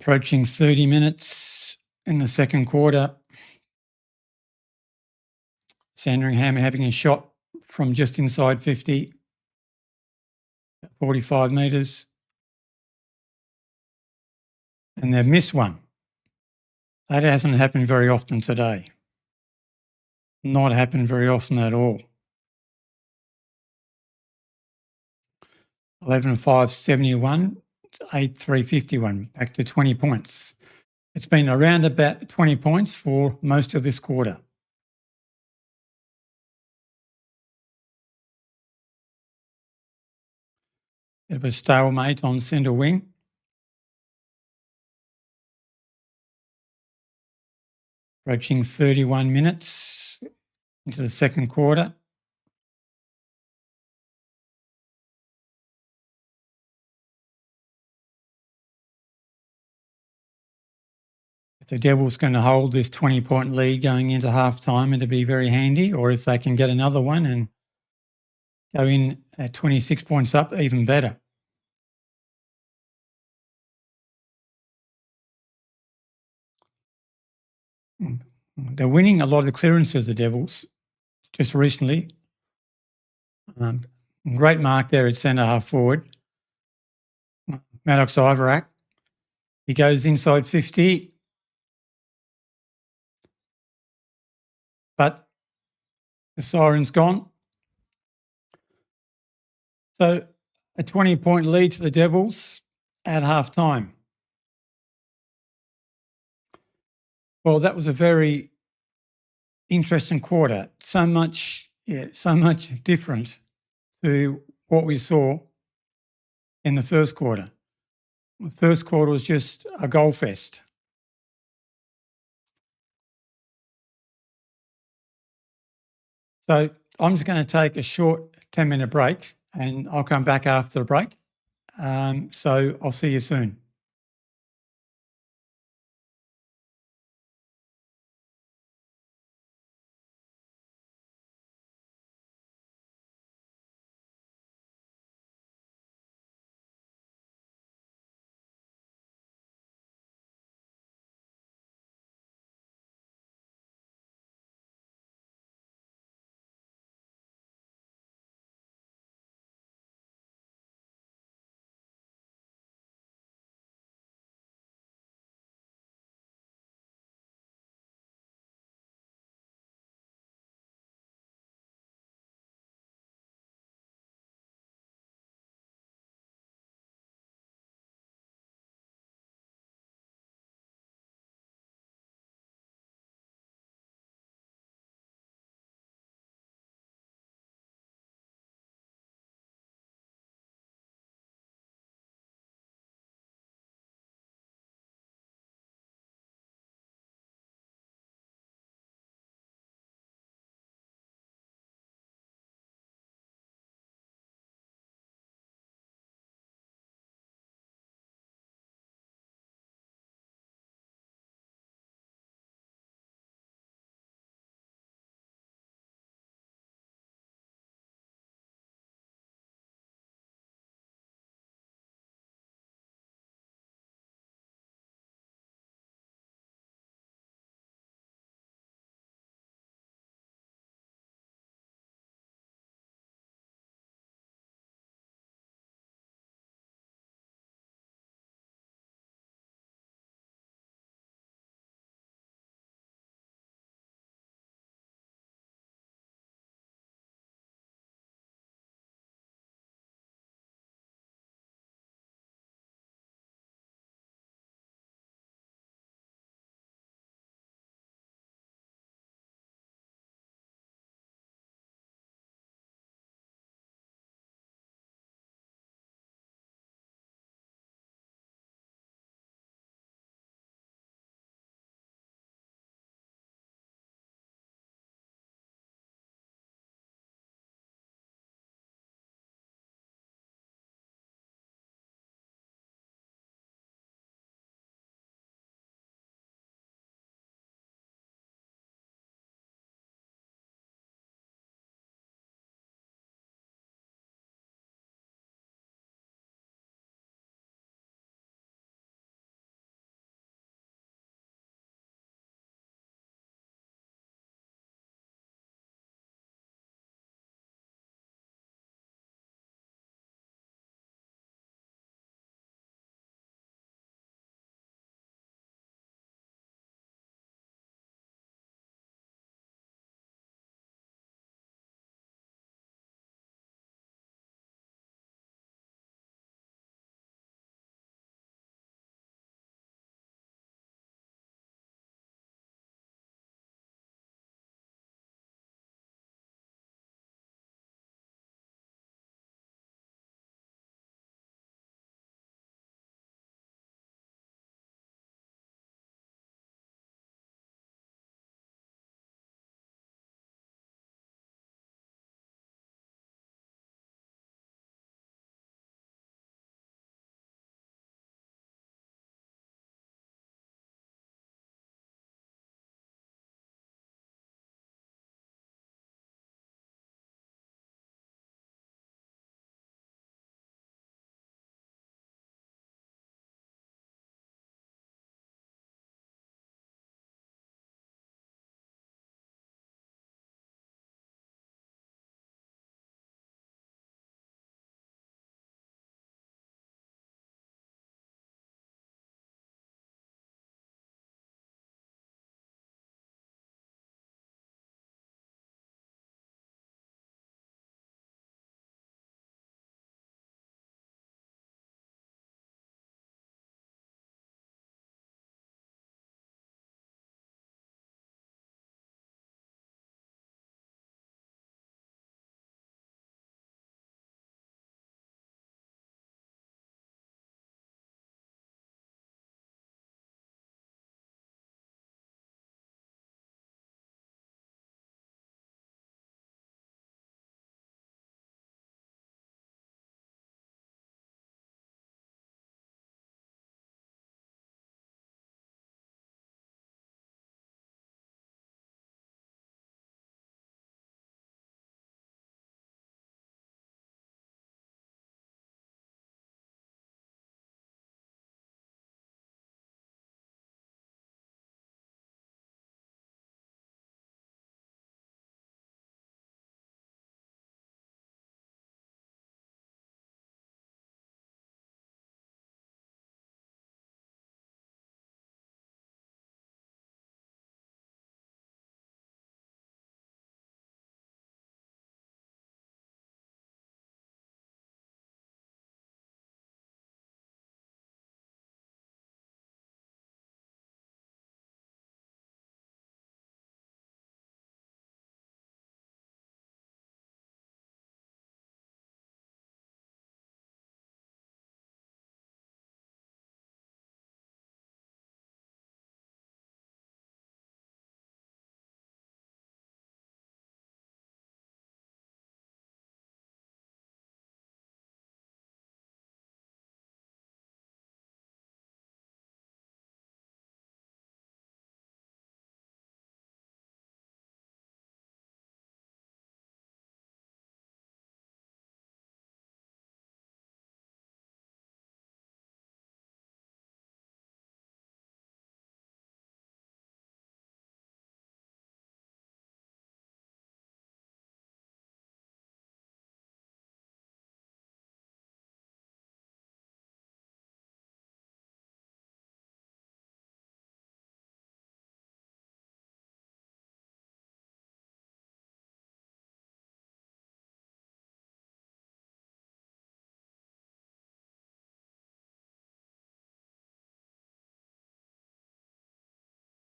Approaching 30 minutes in the second quarter. Sandringham having a shot from just inside 50, 45 metres. And they've missed one. That hasn't happened very often today. Not happened very often at all. 11-5, 71, 8-3, 51, back to 20 points. It's been around about 20 points for most of this quarter. Bit of a stalemate on centre wing. Approaching 31 minutes into the second quarter. If the Devils going to hold this 20-point lead going into half-time, it'd be very handy, or if they can get another one and go in at 26 points up, even better. They're winning a lot of the clearances, the Devils, just recently. Great mark there at centre half forward. Maddox Ivarak. He goes inside 50. But the siren's gone. So a 20-point lead to the Devils at half-time. Well, that was a very interesting quarter. So much different to what we saw in the first quarter. The first quarter was just a goal fest. So I'm just going to take a short 10-minute break and I'll come back after the break. So I'll see you soon.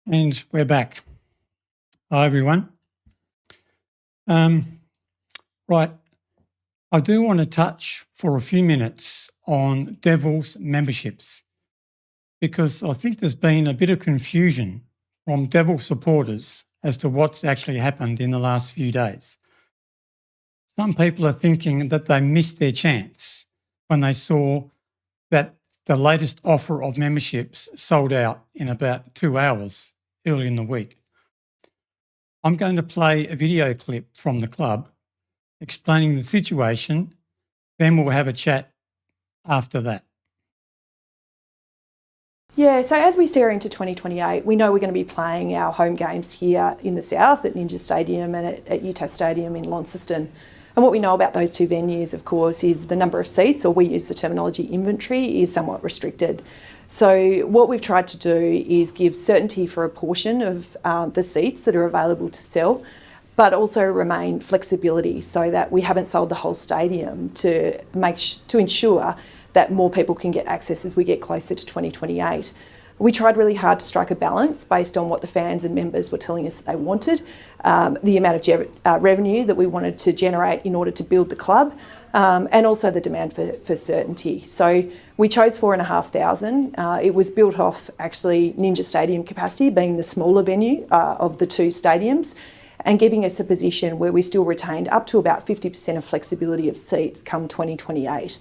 And we're back. Hi, everyone. Right, I do want to touch for a few minutes on Devils memberships, because I think there's been a bit of confusion from Devil supporters as to what's actually happened in the last few days. Some people are thinking that they missed their chance when they saw that the latest offer of memberships sold out in about 2 hours early in the week. I'm going to play a video clip from the club explaining the situation, then we'll have a chat after that. Yeah, so as we stare into 2028, we know we're going to be playing our home games here in the south at Ninja Stadium and at UTAS Stadium in Launceston. And what we know about those two venues, of course, is the number of seats, or we use the terminology inventory, is somewhat restricted. So what we've tried to do is give certainty for a portion of the seats that are available to sell, but also remain flexibility so that we haven't sold the whole stadium to ensure that more people can get access as we get closer to 2028. We tried really hard to strike a balance based on what the fans and members were telling us they wanted, the amount of revenue that we wanted to generate in order to build the club, and also the demand for certainty. So we chose 4,500. It was built off actually Ninja Stadium capacity being the smaller venue of the two stadiums, and giving us a position where we still retained up to about 50% of flexibility of seats come 2028.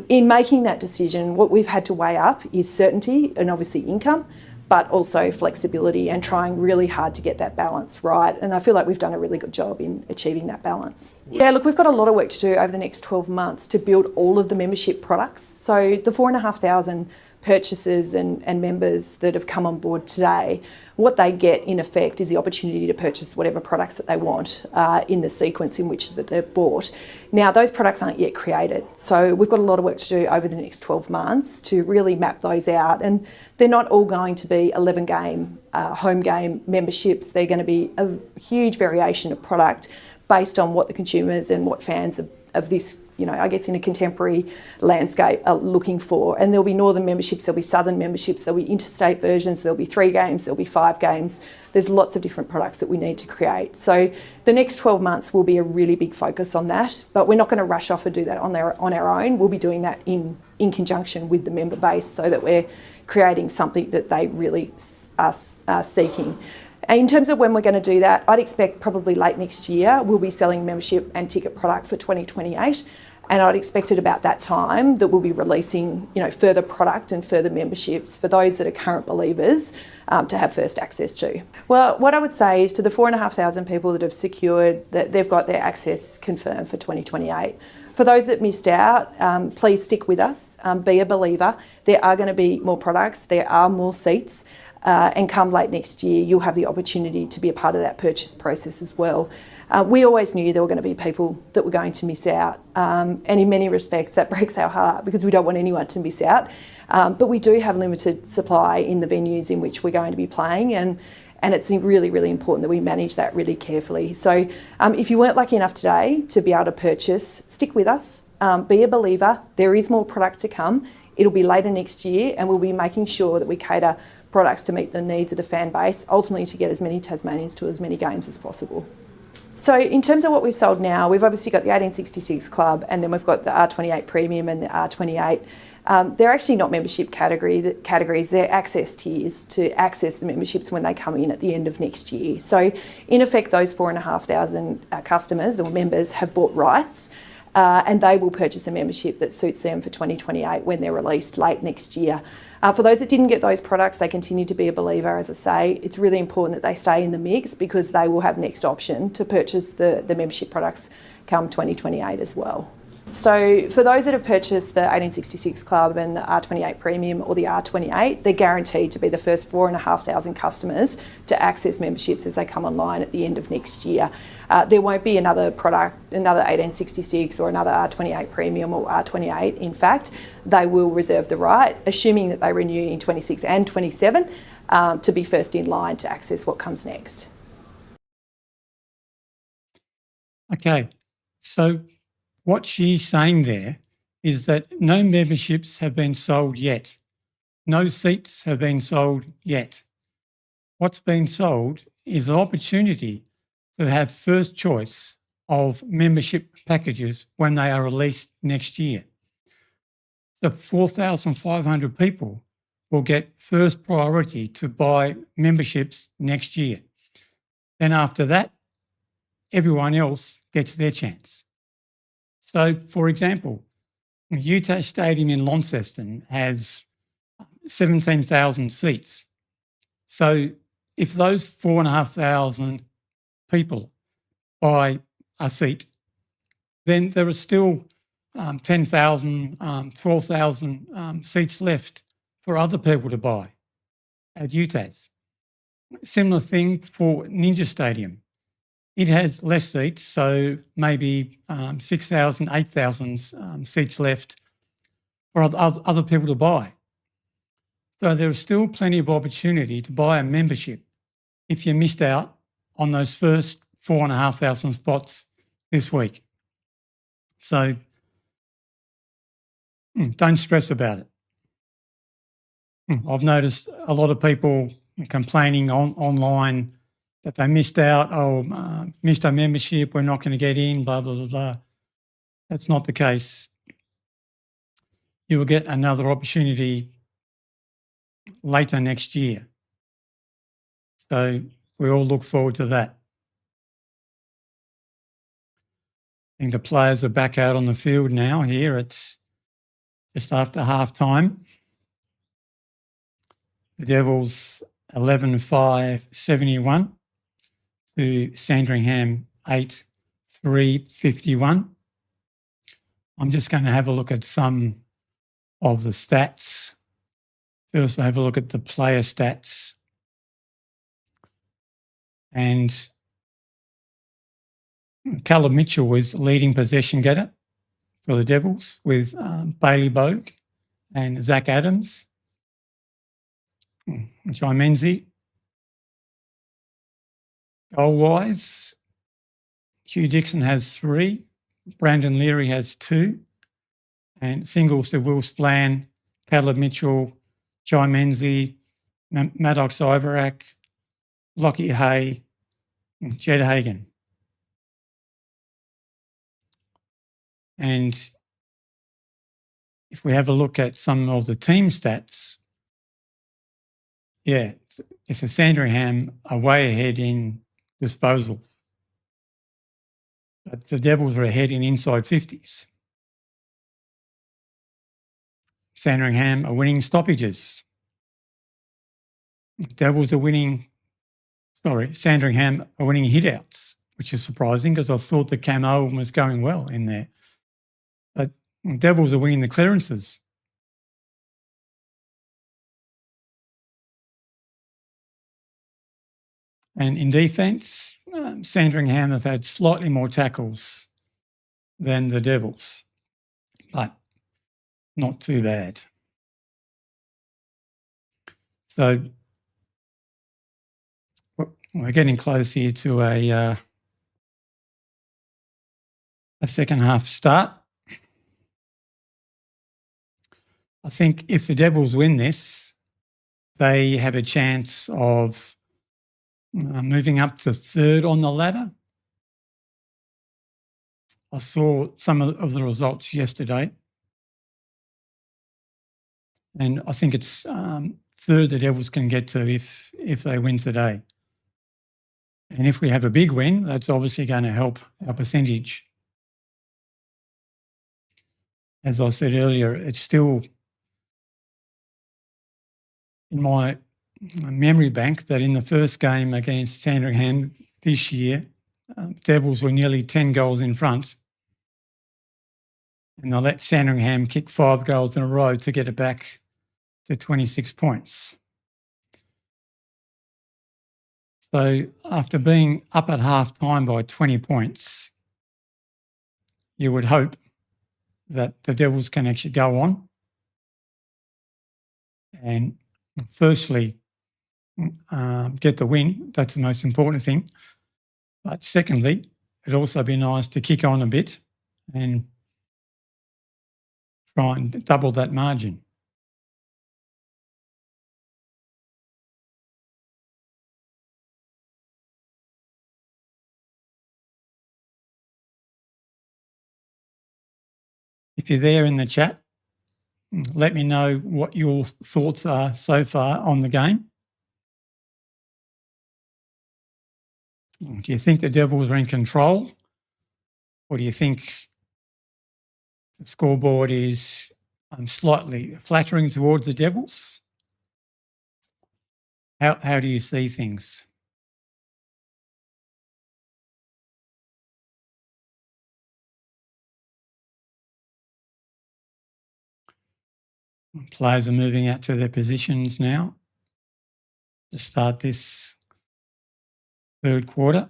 In making that decision, what we've had to weigh up is certainty and obviously income, but also flexibility, and trying really hard to get that balance right. And I feel like we've done a really good job in achieving that balance. Yeah, look, we've got a lot of work to do over the next 12 months to build all of the membership products. So the 4,500 purchasers and members that have come on board today, what they get in effect is the opportunity to purchase whatever products that they want in the sequence in which that they're bought. Now, those products aren't yet created, so we've got a lot of work to do over the next 12 months to really map those out, and they're not all going to be 11 game home game memberships. They're going to be a huge variation of product based on what the consumers and what fans of this, I guess in a contemporary landscape, are looking for. And there'll be northern memberships, there'll be southern memberships, there'll be interstate versions, there'll be 3 games, there'll be 5 games. There's lots of different products that we need to create. So the next 12 months will be a really big focus on that, but we're not going to rush off and do that on our own. We'll be doing that in conjunction with the member base so that we're creating something that they really are seeking. In terms of when we're going to do that, I'd expect probably late next year we'll be selling membership and ticket product for 2028, and I'd expect at about that time that we'll be releasing further product and further memberships for those that are current believers to have first access to. Well, what I would say is to the 4,500 people that have secured that they've got their access confirmed for 2028. For those that missed out, please stick with us, be a believer. There are going to be more products, there are more seats. And come late next year, you'll have the opportunity to be a part of that purchase process as well. We always knew there were going to be people that were going to miss out, and in many respects that breaks our heart because we don't want anyone to miss out. But we do have limited supply in the venues in which we're going to be playing, and it's really, really important that we manage that really carefully. So if you weren't lucky enough today to be able to purchase, stick with us, be a believer. There is more product to come. It'll be later next year, and we'll be making sure that we cater products to meet the needs of the fan base, ultimately to get as many Tasmanians to as many games as possible. So in terms of what we've sold now, we've obviously got the 1866 Club, and then we've got the R28 Premium and the R28. They're actually not membership categories, they're access tiers to access the memberships when they come in at the end of next year. So in effect, those 4,500 customers or members have bought rights, and they will purchase a membership that suits them for 2028 when they're released late next year. For those that didn't get those products, they continue to be a believer. As I say, it's really important that they stay in the mix because they will have next option to purchase the membership products come 2028 as well. So for those that have purchased the 1866 Club and the R28 Premium or the R28, they're guaranteed to be the first 4,500 customers to access memberships as they come online at the end of next year. There won't be another product, another 1866 or another R28 Premium or R28. In fact, they will reserve the right, assuming that they renew in 26 and 27, to be first in line to access what comes next. Okay, so what she's saying there is that no memberships have been sold yet. No seats have been sold yet. what's been sold is an opportunity to have first choice of membership packages when they are released next year. So 4,500 people will get first priority to buy memberships next year. Then after that, everyone else gets their chance. So, for example, Utah Stadium in Launceston has 17,000 seats. So if those 4,500 people buy a seat, then there are still 10,000, 12,000 seats left for other people to buy at Utah's. Similar thing for Ninja Stadium. It has less seats, so maybe 6,000, 8,000 seats left for other people to buy. So there is still plenty of opportunity to buy a membership if you missed out on those first 4,500 spots this week. So don't stress about it. I've noticed a lot of people complaining online that they missed out, missed our membership, we're not going to get in, blah, blah, blah, blah. That's not the case. You will get another opportunity later next year. So we all look forward to that. I think the players are back out on the field now. Here it's just after half time. The Devils 11-5-71 to Sandringham 8-3-51. I'm just going to have a look at some of the stats. First, we'll have a look at the player stats. And Caleb Mitchell was leading possession getter for the Devils with Bailey Bogue and Zach Adams. Jai Menzie. Goal-wise, Hugh Dixon has 3, Brandon Leary has 2, and singles to Will Splan, Caleb Mitchell, Jai Menzie, Maddox Ivorak, Lockie Hay, and Jed Hagan. And if we have a look at some of the team stats, yeah, it's a Sandringham are way ahead in disposal. But the Devils are ahead in inside 50s. Sandringham are winning stoppages. Sandringham are winning hit-outs, which is surprising because I thought the Cam Owen was going well in there. But Devils are winning the clearances. And in defence, Sandringham have had slightly more tackles than the Devils, but not too bad. So we're getting close here to a second half start. I think if the Devils win this, they have a chance of moving up to 3rd on the ladder. I saw some of the results yesterday, and I think it's 3rd the Devils can get to if they win today. And if we have a big win, that's obviously going to help our percentage. As I said earlier, it's still in my memory bank that in the first game against Sandringham this year, Devils were nearly 10 goals in front, and they let Sandringham kick 5 goals in a row to get it back to 26 points. So after being up at half time by 20 points, you would hope that the Devils can actually go on and firstly get the win. That's the most important thing. But secondly, it'd also be nice to kick on a bit and try and double that margin. if you're there in the chat, let me know what your thoughts are so far on the game. Do you think the Devils are in control? Or do you think the scoreboard is slightly flattering towards the Devils? How do you see things? Players are moving out to their positions now to start this third quarter.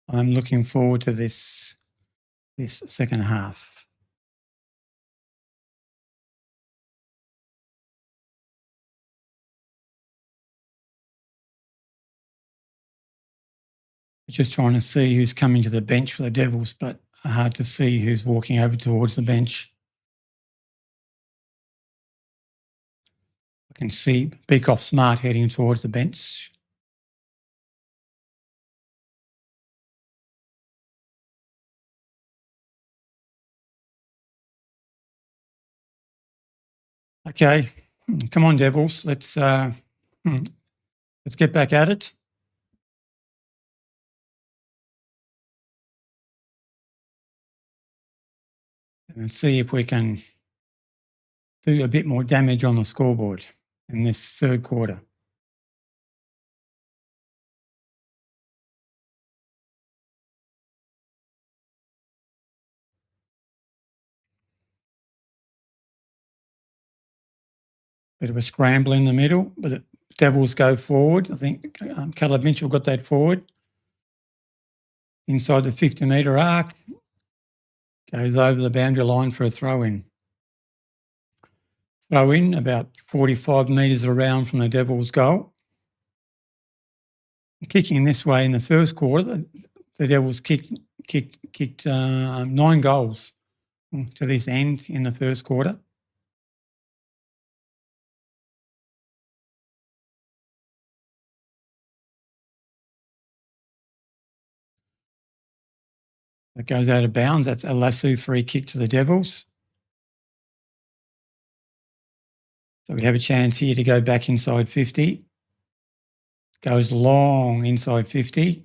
I'm looking forward to this second half. Just trying to see who's coming to the bench for the Devils, but hard to see who's walking over towards the bench. I can see Beakoff Smart heading towards the bench. Okay, come on, Devils. Let's get back at it. And see if we can do a bit more damage on the scoreboard in this third quarter. Bit of a scramble in the middle, but the Devils go forward. I think Caleb Mitchell got that forward. Inside the 50-metre arc. Goes over the boundary line for a throw-in. Throw-in about 45 metres around from the Devils' goal. Kicking this way in the first quarter, the Devils kicked 9 goals to this end in the first quarter. It goes out of bounds. That's a lasso free kick to the Devils. So we have a chance here to go back inside 50. Goes long inside 50.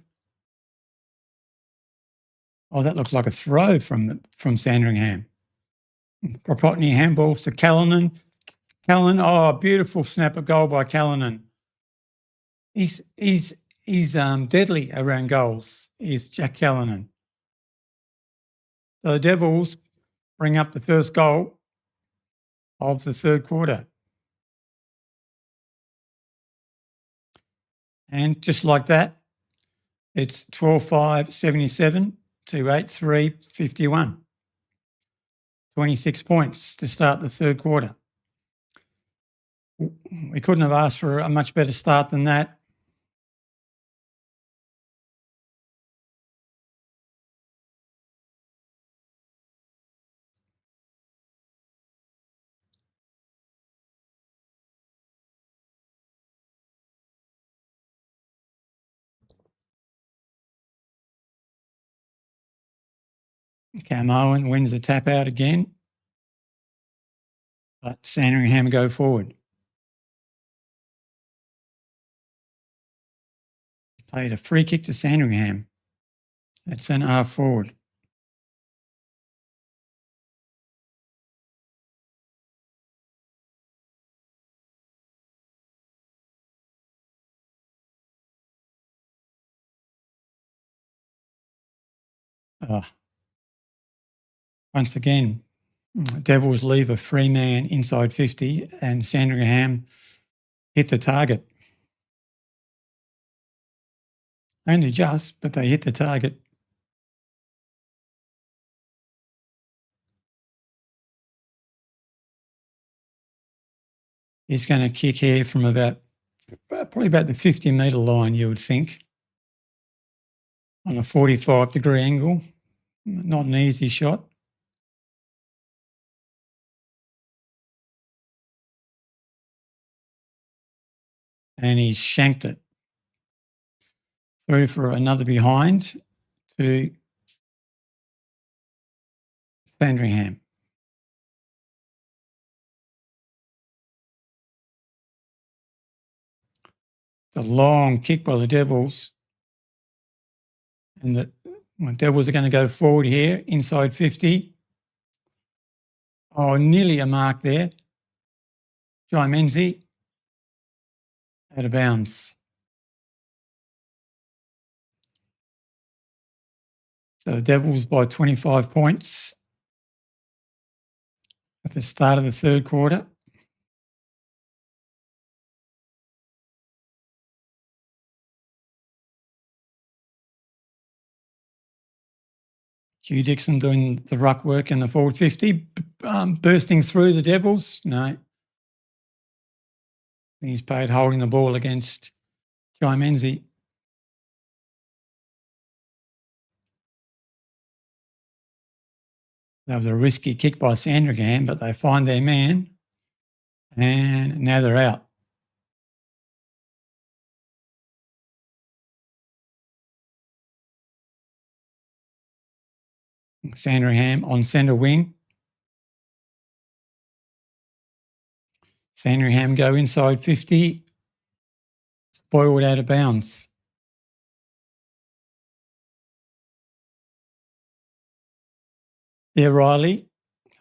Oh, that looks like a throw from Sandringham. Propotny handballs to Callanan. Oh, beautiful snap of goal by Callanan. He's deadly around goals. Is Jack Callanan. So the Devils bring up the first goal of the third quarter. And just like that, it's 12-5-77 to 8-3-51. 26 points to start the third quarter. We couldn't have asked for a much better start than that. Cam Owen wins the tap out again. But Sandringham go forward. Played a free kick to Sandringham at centre half forward. Once again, Devils leave a free man inside 50 and Sandringham hit the target. Only just, but they hit the target. He's going to kick here from probably about the 50-metre line, you would think, on a 45-degree angle. Not an easy shot. and he's shanked it. Through for another behind to Sandringham. It's a long kick by the Devils. And the Devils are going to go forward here, inside 50. Oh, nearly a mark there. Jai Menzies out of bounds. So the Devils by 25 points at the start of the third quarter. Hugh Dixon doing the ruck work in the forward 50, bursting through the Devils. No. He's paid holding the ball against Jai Menzies. That was a risky kick by Sandringham, but they find their man and now they're out. Sandringham on centre wing. Sandringham go inside 50. Spoiled out of bounds. Yeah, Riley.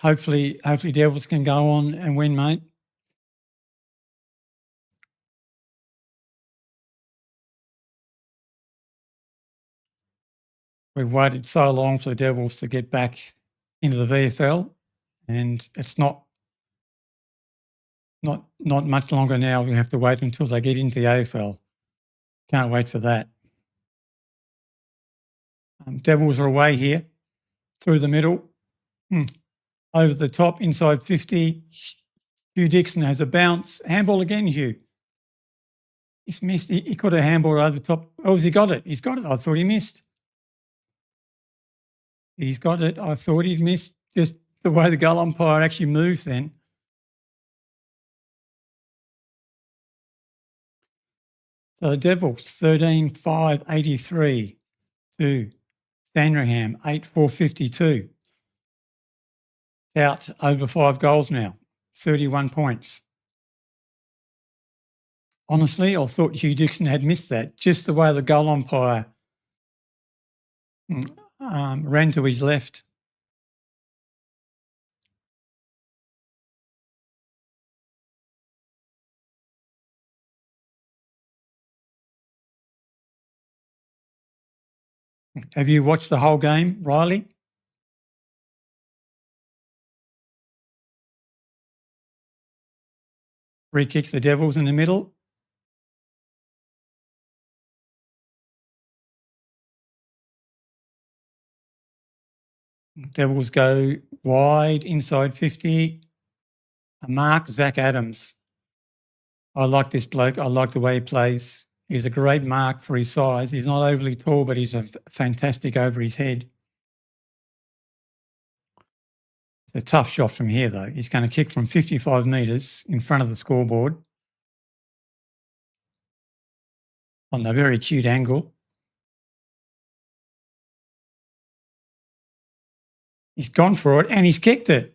Hopefully Devils can go on and win, mate. We've waited so long for the Devils to get back into the VFL, and it's not much longer now. We have to wait until they get into the AFL. Can't wait for that. Devils are away here, through the middle, over the top, inside 50. Hugh Dixon has a bounce. Handball again, Hugh. He's missed. He could have handballed over the top. Oh, has he got it? He's got it. I thought he missed. He's got it. I thought he'd missed, just the way the goal umpire actually moves then. So the Devils, 13-5-83 to Sandringham, 8-4-52. Out over 5 goals now, 31 points. Honestly, I thought Hugh Dixon had missed that, just the way the goal umpire ran to his left. Have you watched the whole game, Riley? Free kick the Devils in the middle. Devils go wide, inside 50. A mark, Zach Adams. I like this bloke. I like the way he plays. He's a great mark for his size. He's not overly tall, but he's a fantastic over his head. It's a tough shot from here, though. He's going to kick from 55 metres in front of the scoreboard on a very acute angle. He's gone for it and he's kicked it.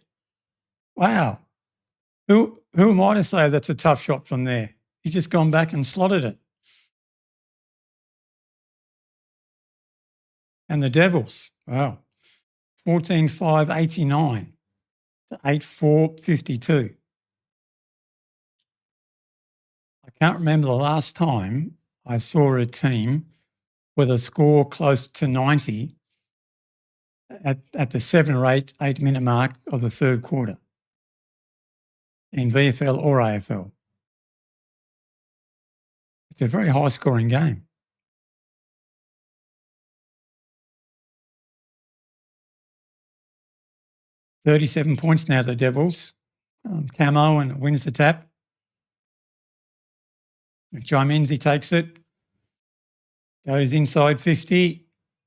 Wow. Who am I to say that's a tough shot from there? He's just gone back and slotted it. And the Devils, wow, 14-5-89 to 8-4-52. I can't remember the last time I saw a team with a score close to 90 at the 7 or 8 minute mark of the third quarter in VFL or AFL. It's a very high scoring game. $37 points now, the Devils. Camo and wins the tap. Jai Menzies takes it. Goes inside 50.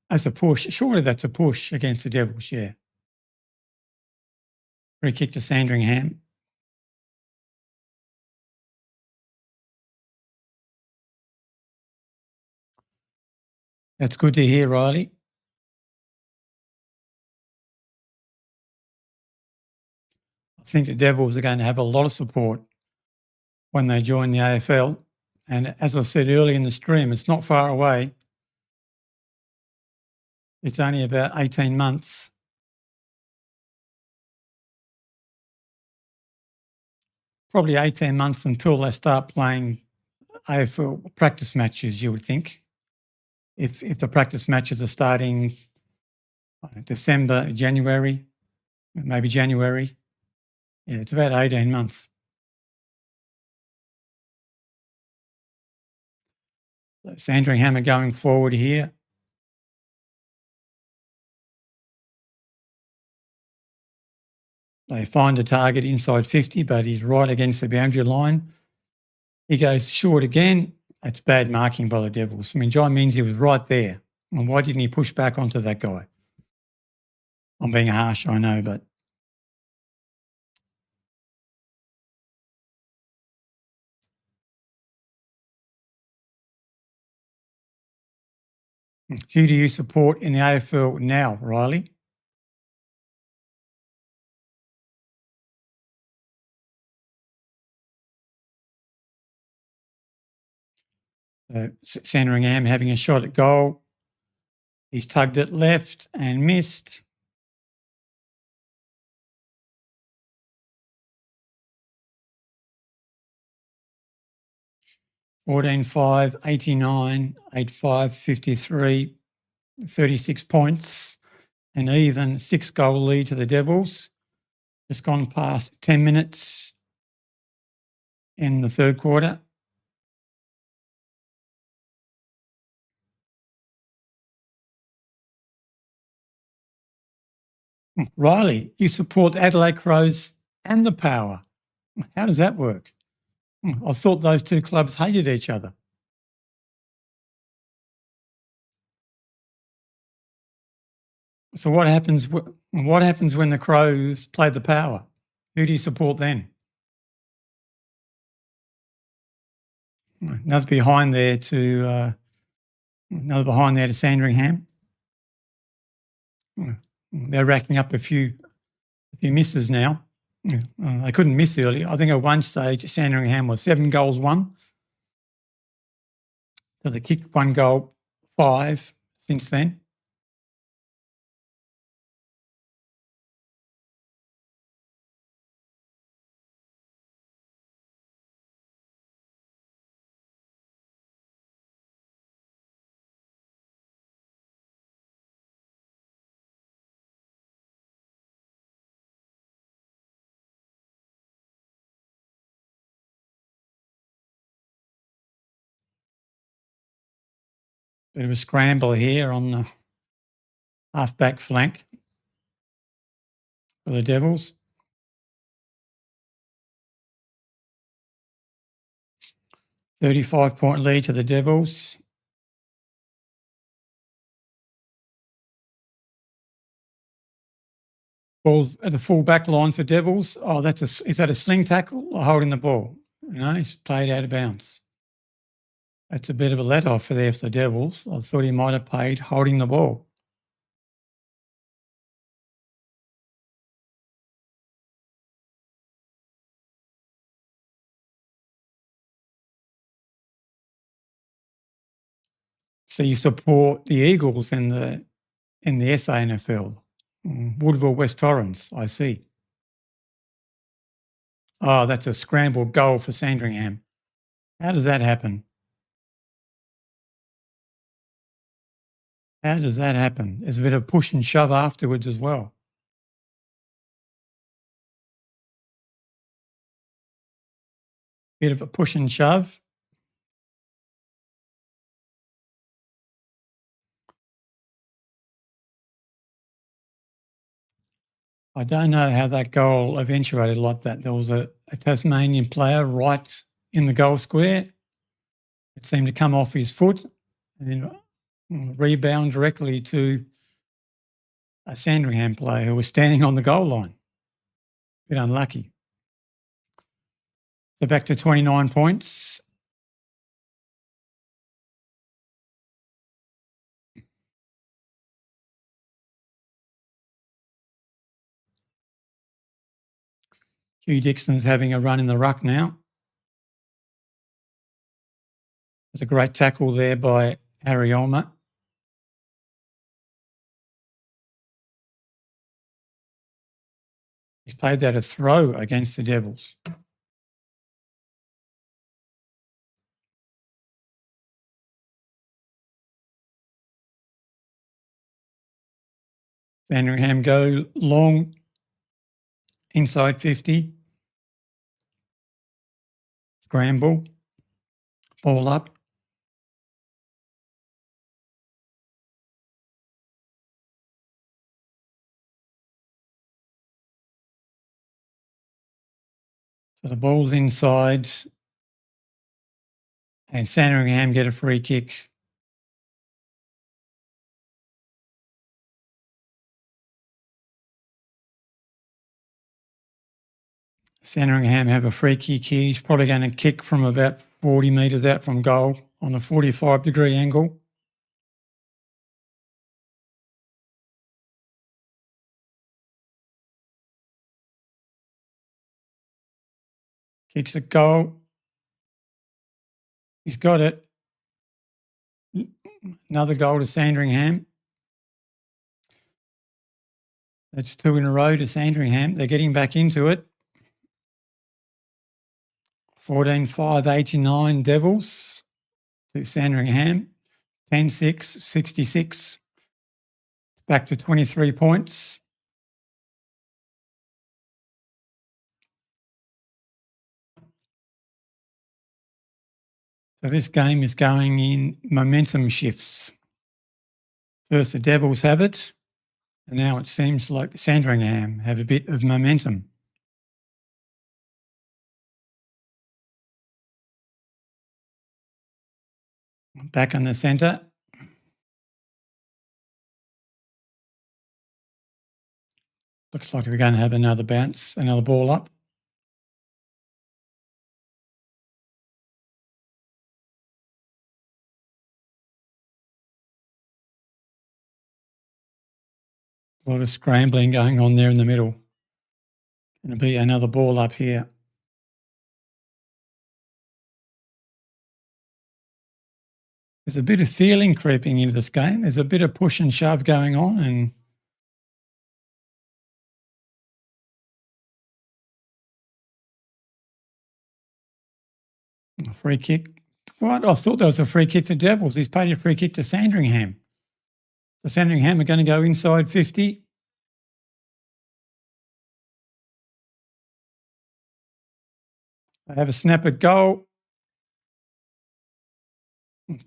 That's a push. Surely that's a push against the Devils, yeah. Free kick to Sandringham. That's good to hear, Riley. I think the Devils are going to have a lot of support when they join the AFL. And as I said earlier in the stream, it's not far away. It's only about 18 months. Probably 18 months until they start playing AFL practice matches, you would think. If the practice matches are starting December, January, maybe January. Yeah, it's about 18 months. So Sandringham are going forward here. They find a target inside 50, but he's right against the boundary line. He goes short again. It's bad marking by the Devils. I mean, John Minzy was right there. And why didn't he push back onto that guy? I'm being harsh, I know, but who do you support in the AFL now, Riley? Sandringham having a shot at goal. He's tugged it left and missed. $14.5, 89, 8.5, 53, 36 points, and even 6-goal lead to the Devils. Just gone past 10 minutes in the third quarter. Riley, you support Adelaide Crows and the Power. How does that work? I thought those two clubs hated each other. So what happens when the Crows play the Power? Who do you support then? Another behind there to Sandringham. They're racking up a few misses now. They couldn't miss early. I think at one stage Sandringham was 7 goals won. So they kicked 1 goal, 5 since then. Bit of a scramble here on the half-back flank for the Devils. $35-point lead to the Devils. Ball's at the full back line for Devils. Oh, is that a sling tackle or holding the ball? No, he's played out of bounds. That's a bit of a let-off for the Devils. I thought he might have played holding the ball. So you support the Eagles in the SANFL, Woodville West Torrens, I see. Oh, that's a scrambled goal for Sandringham. How does that happen? How does that happen? There's a bit of push and shove afterwards as well. Bit of a push and shove. I don't know how that goal eventuated like that. There was a Tasmanian player right in the goal square. It seemed to come off his foot and rebound directly to a Sandringham player who was standing on the goal line. Bit unlucky. So back to 29 points. Hugh Dixon's having a run in the ruck now. There's a great tackle there by Harry Ulmer. He's played that a throw against the Devils. Sandringham go long, inside 50. Scramble, ball up. So the ball's inside and Sandringham get a free kick. Sandringham have a free kick here. He's probably going to kick from about 40 metres out from goal on a 45-degree angle. Kicks a goal. He's got it. Another goal to Sandringham. That's 2 in a row to Sandringham. They're getting back into it. 14-5-89 Devils to Sandringham. 10-6, 66. Back to 23 points. So this game is going in momentum shifts. First the Devils have it, and now it seems like Sandringham have a bit of momentum. Back in the centre. Looks like we're going to have another bounce, another ball up. A lot of scrambling going on there in the middle. Going to be another ball up here. There's a bit of feeling creeping into this game. There's a bit of push and shove going on, and a free kick. What? I thought that was a free kick to Devils. He's paid a free kick to Sandringham. So Sandringham are going to go inside 50. They have a snap at goal.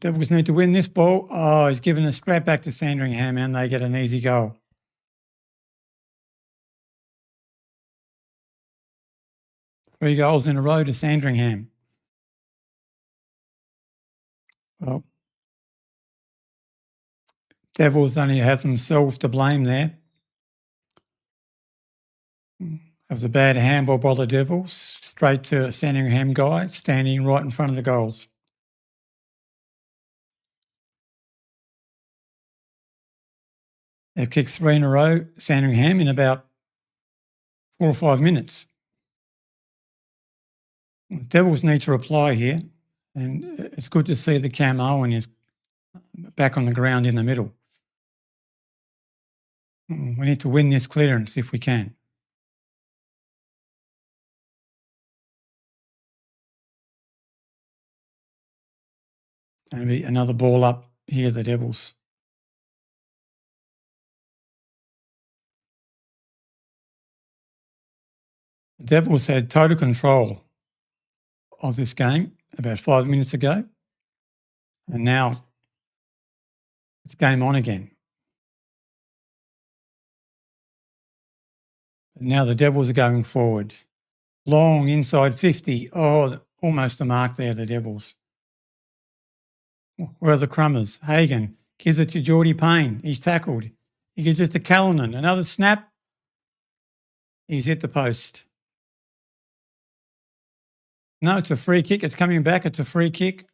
Devils need to win this ball. Oh, he's given a straight back to Sandringham and they get an easy goal. Three goals in a row to Sandringham. Well, Devils only have themselves to blame there. That was a bad handball by the Devils, straight to a Sandringham guy standing right in front of the goals. They've kicked 3 in a row, Sandringham, in about 4 or 5 minutes. The Devils need to reply here, and it's good to see the Cam Owen is back on the ground in the middle. We need to win this clearance if we can. Going to be another ball up here, the Devils. The Devils had total control of this game about 5 minutes ago, and now it's game on again. But now the Devils are going forward. Long inside 50. Oh, almost a mark there, the Devils. Where are the Crummers? Hagan gives it to Geordie Payne. He's tackled. He gives it to Callanan. Another snap. He's hit the post. No, it's a free kick. It's coming back. It's a free kick.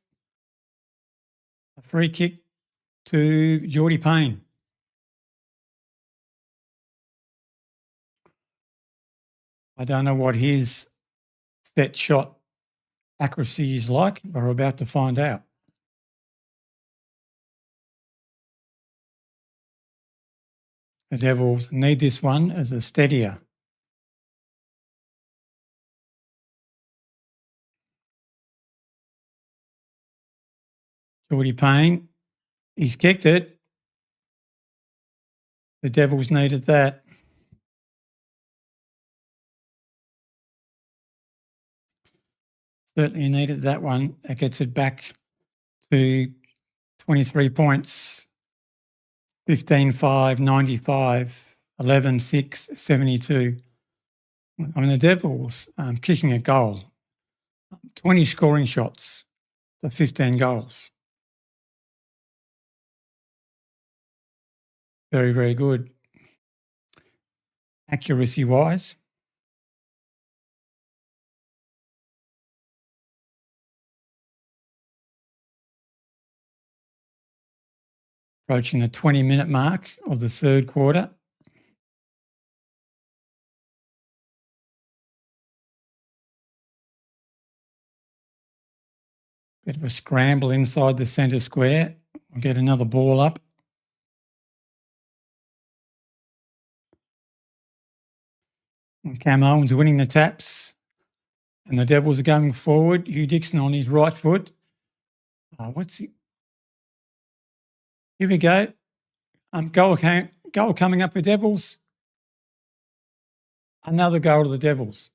A free kick to Geordie Payne. I don't know what his set shot accuracy is like, but we're about to find out. The Devils need this one as a steadier. Geordie Payne, he's kicked it. The Devils needed that. Certainly needed that one. That gets it back to 23 points, 15-5, 95, 11-6, 72. I mean, the Devils kicking a goal, 20 scoring shots for 15 goals. Very, very good. Accuracy-wise, approaching the 20-minute mark of the third quarter. Bit of a scramble inside the centre square. We'll get another ball up. And Cam Owens winning the taps. And the Devils are going forward. Hugh Dixon on his right foot. Here we go. Goal coming up for Devils. Another goal to the Devils.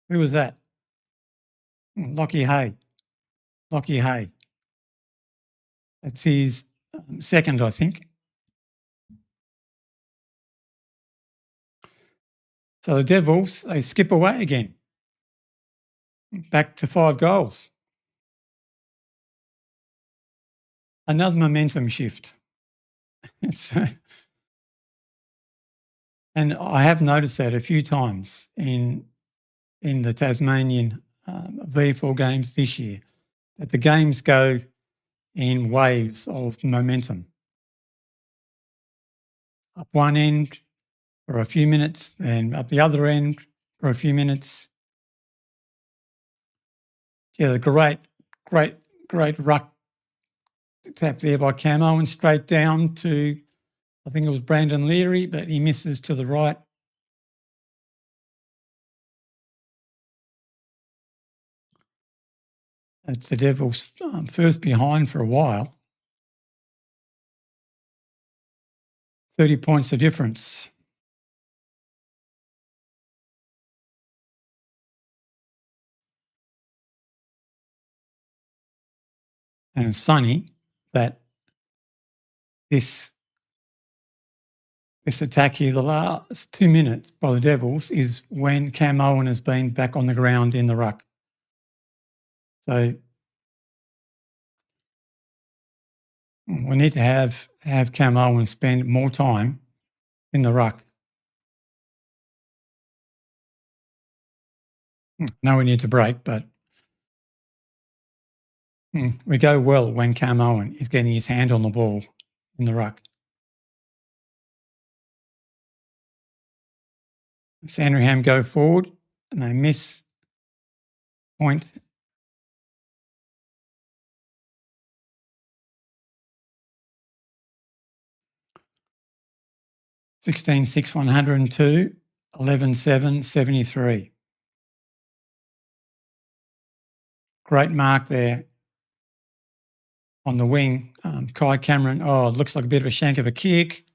Who was that? Lockie Hay. Lockie Hay. That's his second, I think. So the Devils, they skip away again. Back to 5 goals. Another momentum shift. And I have noticed that a few times in the Tasmanian V4 games this year, that the games go in waves of momentum. Up one end for a few minutes, and up the other end for a few minutes. Yeah, the great ruck tap there by Camo and straight down to, I think it was Brandon Leary, but he misses to the right. It's the Devils' first behind for a while. 30 points of difference. And it's funny that this attack here, the last 2 minutes by the Devils, is when Cam Owen has been back on the ground in the ruck. So we need to have Cam Owen spend more time in the ruck. No, we need to break, but we go well when Cam Owen is getting his hand on the ball in the ruck. Sandringham go forward and they miss point. (16-6, 102, 11-7, 73). Great mark there on the wing. Kai Cameron, it looks like a bit of a shank of a kick.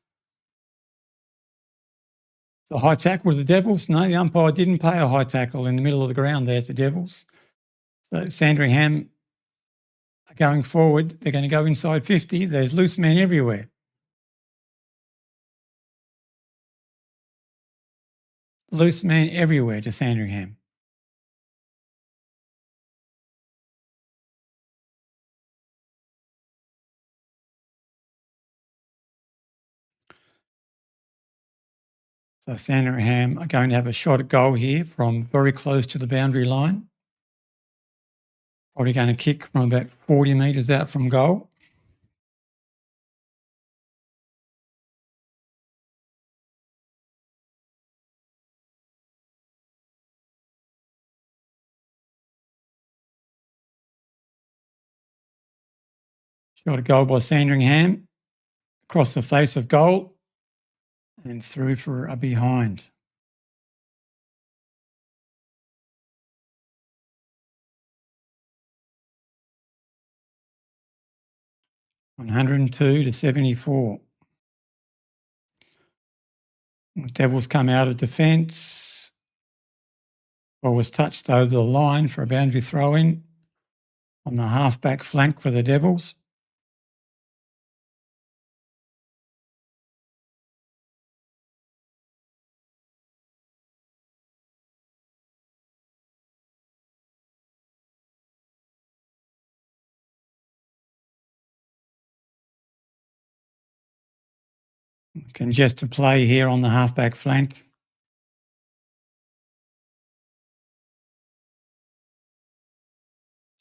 The high tackle with the Devils? No, the umpire didn't pay a high tackle in the middle of the ground there at the Devils. So Sandringham are going forward. They're going to go inside 50. There's loose men everywhere. Loose men everywhere to Sandringham. So Sandringham are going to have a shot at goal here from very close to the boundary line. Probably going to kick from about 40 metres out from goal. Got a goal by Sandringham, across the face of goal and through for a behind. (102-74). The Devils come out of defence. Ball was touched over the line for a boundary throw-in on the half-back flank for the Devils. Congested play here on the half-back flank.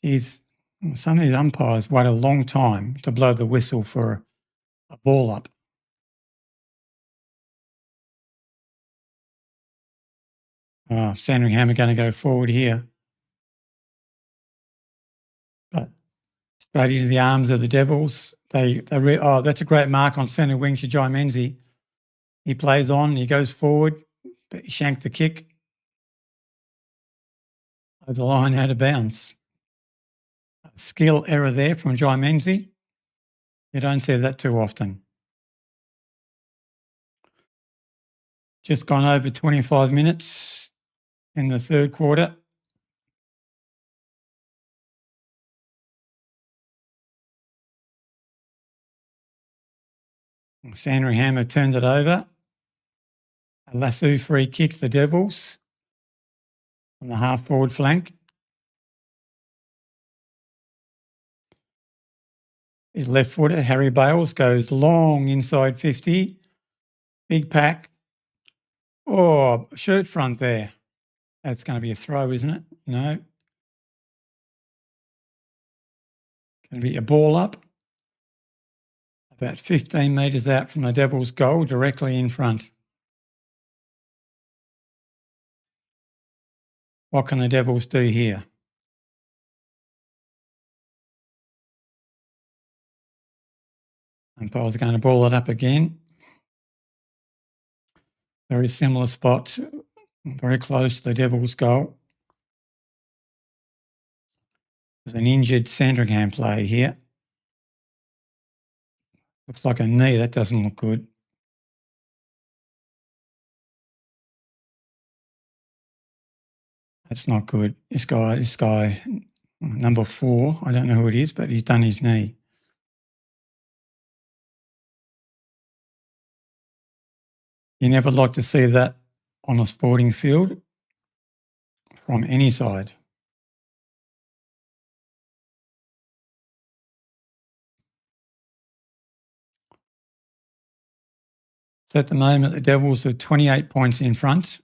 Some of these umpires wait a long time to blow the whistle for a ball up. Sandringham are going to go forward here. But straight into the arms of the Devils. That's a great mark on centre wing to Jai Menzies. He plays on, he goes forward, but he shanked the kick over the line out of bounds. A skill error there from Jai Menzies. You don't see that too often. Just gone over 25 minutes in the third quarter. Sandringham have turned it over. A lasso free kick, the Devils, on the half-forward flank. His left footer, Harry Bales, goes long inside 50. Big pack. Oh, shirt front there. That's going to be a throw, isn't it? No. Going to be a ball up. About 15 metres out from the Devils' goal, directly in front. What can the Devils do here? Umpire's going to ball it up again. Very similar spot, very close to the Devils' goal. There's an injured Sandringham player here. Looks like a knee. That doesn't look good. That's not good. This guy, number 4, I don't know who it is, but he's done his knee. You never like to see that on a sporting field from any side. So at the moment, the Devils are 28 points in front.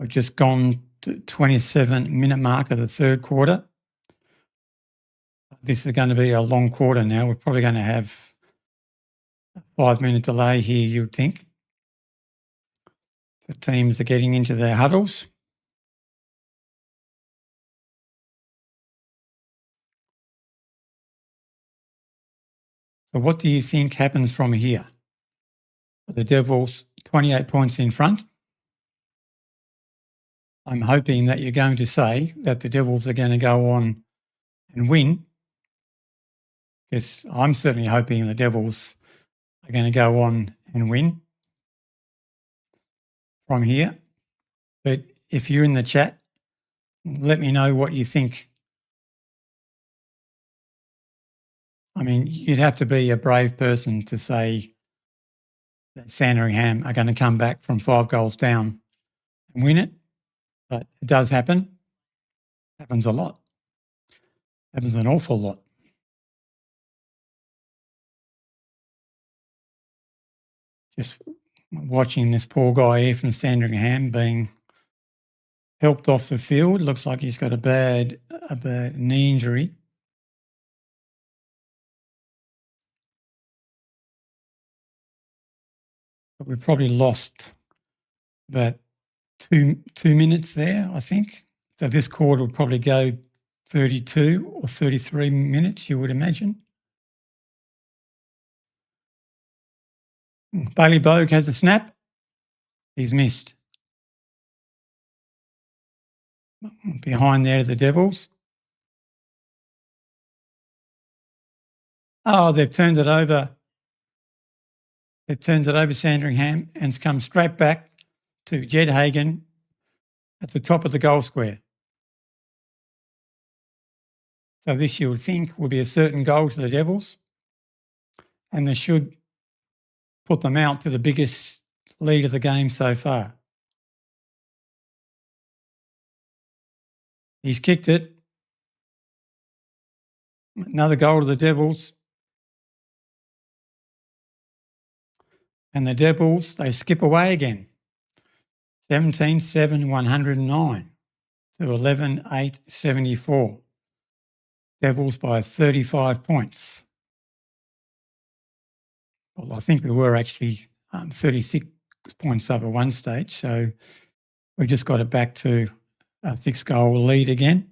We've just gone to 27-minute mark of the third quarter. This is going to be a long quarter now. We're probably going to have a 5-minute delay here, you would think. The teams are getting into their huddles. So what do you think happens from here? The Devils 28 points in front. I'm hoping that you're going to say that the Devils are going to go on and win, because I'm certainly hoping the Devils are going to go on and win from here. But if you're in the chat, let me know what you think. I mean, you'd have to be a brave person to say that Sandringham are going to come back from 5 goals down and win it. But it does happen. Happens a lot. Happens an awful lot. Just watching this poor guy here from Sandringham being helped off the field. Looks like he's got a bad knee injury. But we've probably lost about two minutes there, I think. So this quarter will probably go 32 or 33 minutes, you would imagine. Bailey Bogue has a snap. He's missed. Behind there, the Devils. Oh, they've turned it over. They've turned it over Sandringham, and it's come straight back to Jed Hagan at the top of the goal square. So this, you would think, will be a certain goal to the Devils, and they should put them out to the biggest lead of the game so far. He's kicked it. Another goal to the Devils. And the Devils, they skip away again. 17-7, 109 to 11-8, 74. Devils by 35 points. Well, I think we were actually 36 points up at one stage, so we just got it back to a 6-goal lead again.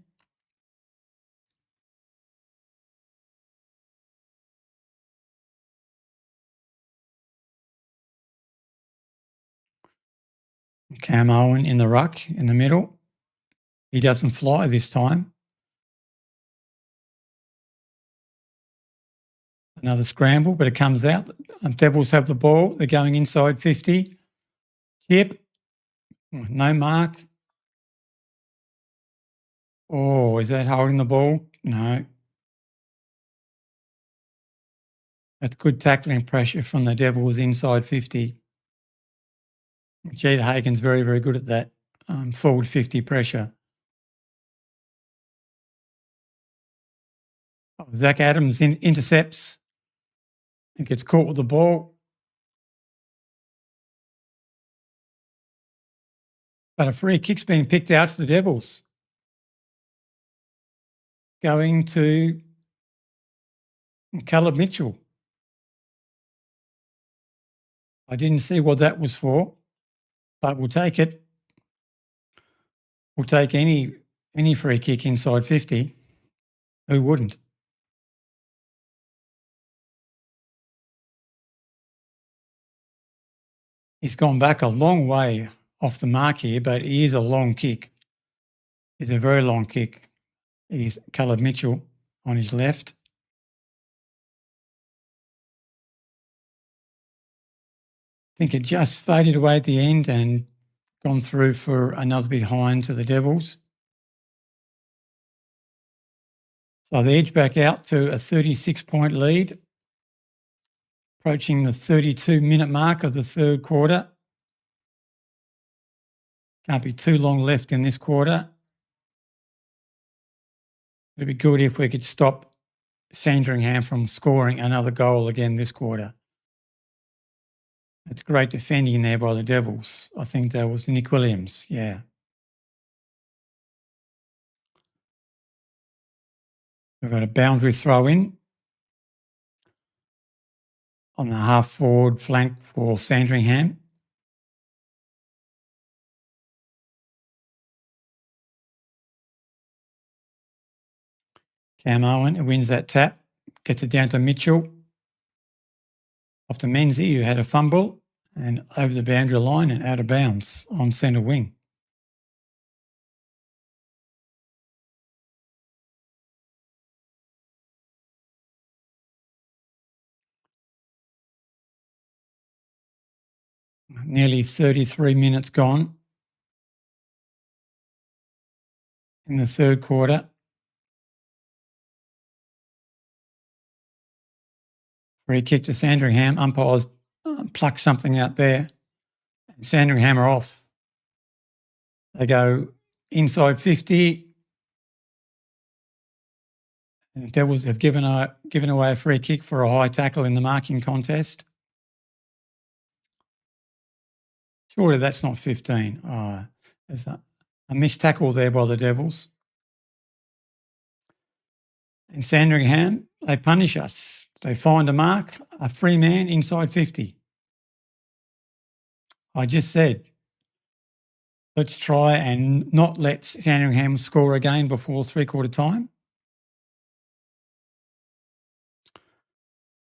Cam Owen in the ruck in the middle. He doesn't fly this time. Another scramble, but it comes out. Devils have the ball. They're going inside 50. Chip. No mark. Oh, is that holding the ball? No. That's good tackling pressure from the Devils inside 50. Jed Hagan's very, very good at that forward 50 pressure. Zach Adams intercepts and gets caught with the ball. But a free kick's being picked out to the Devils. Going to Caleb Mitchell. I didn't see what that was for, but we'll take it. We'll take any free kick inside 50. Who wouldn't? He's gone back a long way off the mark here, but he is a long kick. It's a very long kick. He's Caleb Mitchell on his left. I think it just faded away at the end and gone through for another behind to the Devils. So they edge back out to a 36-point lead, approaching the 32-minute mark of the third quarter. Can't be too long left in this quarter. It'd be good if we could stop Sandringham from scoring another goal again this quarter. It's great defending there by the Devils. I think that was Nick Williams, yeah. We've got a boundary throw in on the half-forward flank for Sandringham. Cam Owen wins that tap, gets it down to Mitchell. Off to Menzies, who had a fumble, and over the boundary line and out of bounds on centre wing. Nearly 33 minutes gone in the third quarter. Free kick to Sandringham. Umpires pluck something out there. Sandringham are off. They go inside 50. And the Devils have given away a free kick for a high tackle in the marking contest. Surely that's not 15. Oh, there's a missed tackle there by the Devils. And Sandringham, they punish us. They find a mark, a free man inside 50. I just said, let's try and not let Sandringham score again before three-quarter time.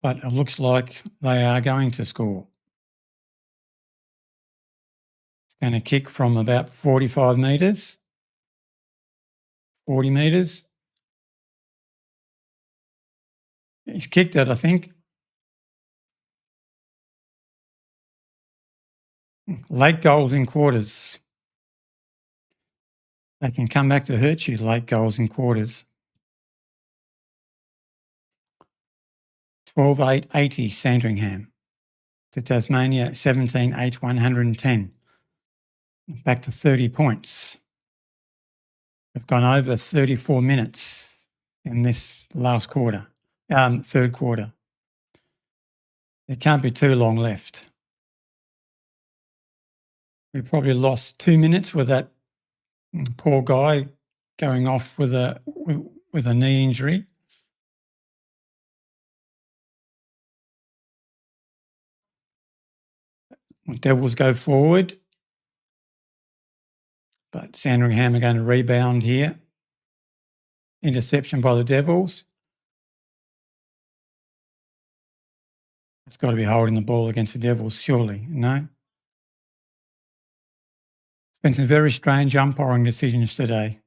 But it looks like they are going to score. Going to kick from about 45 metres, 40 metres. He's kicked it, I think. Late goals in quarters. They can come back to hurt you, late goals in quarters. 12.880 Sandringham to Tasmania 17.8 110. Back to 30 points. We've gone over 34 minutes in this last quarter, third quarter. There can't be too long left. We probably lost 2 minutes with that poor guy going off with a knee injury. Devils go forward, but Sandringham are going to rebound here. Interception by the Devils. It's got to be holding the ball against the Devils, surely, no? It's been some very strange umpiring decisions today.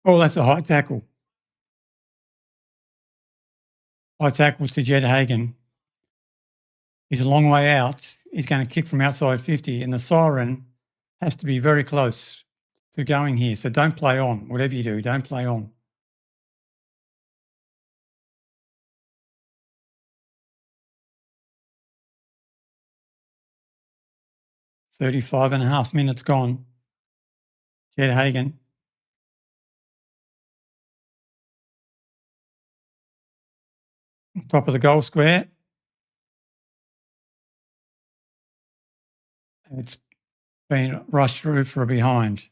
Oh, that's a high tackle. High tackles to Jed Hagan. He's a long way out. He's going to kick from outside 50, and the siren has to be very close to going here. So don't play on. Whatever you do, don't play on. "35.5 minutes gone." Jed Hagan. Top of the goal square. It's been rushed through for a behind.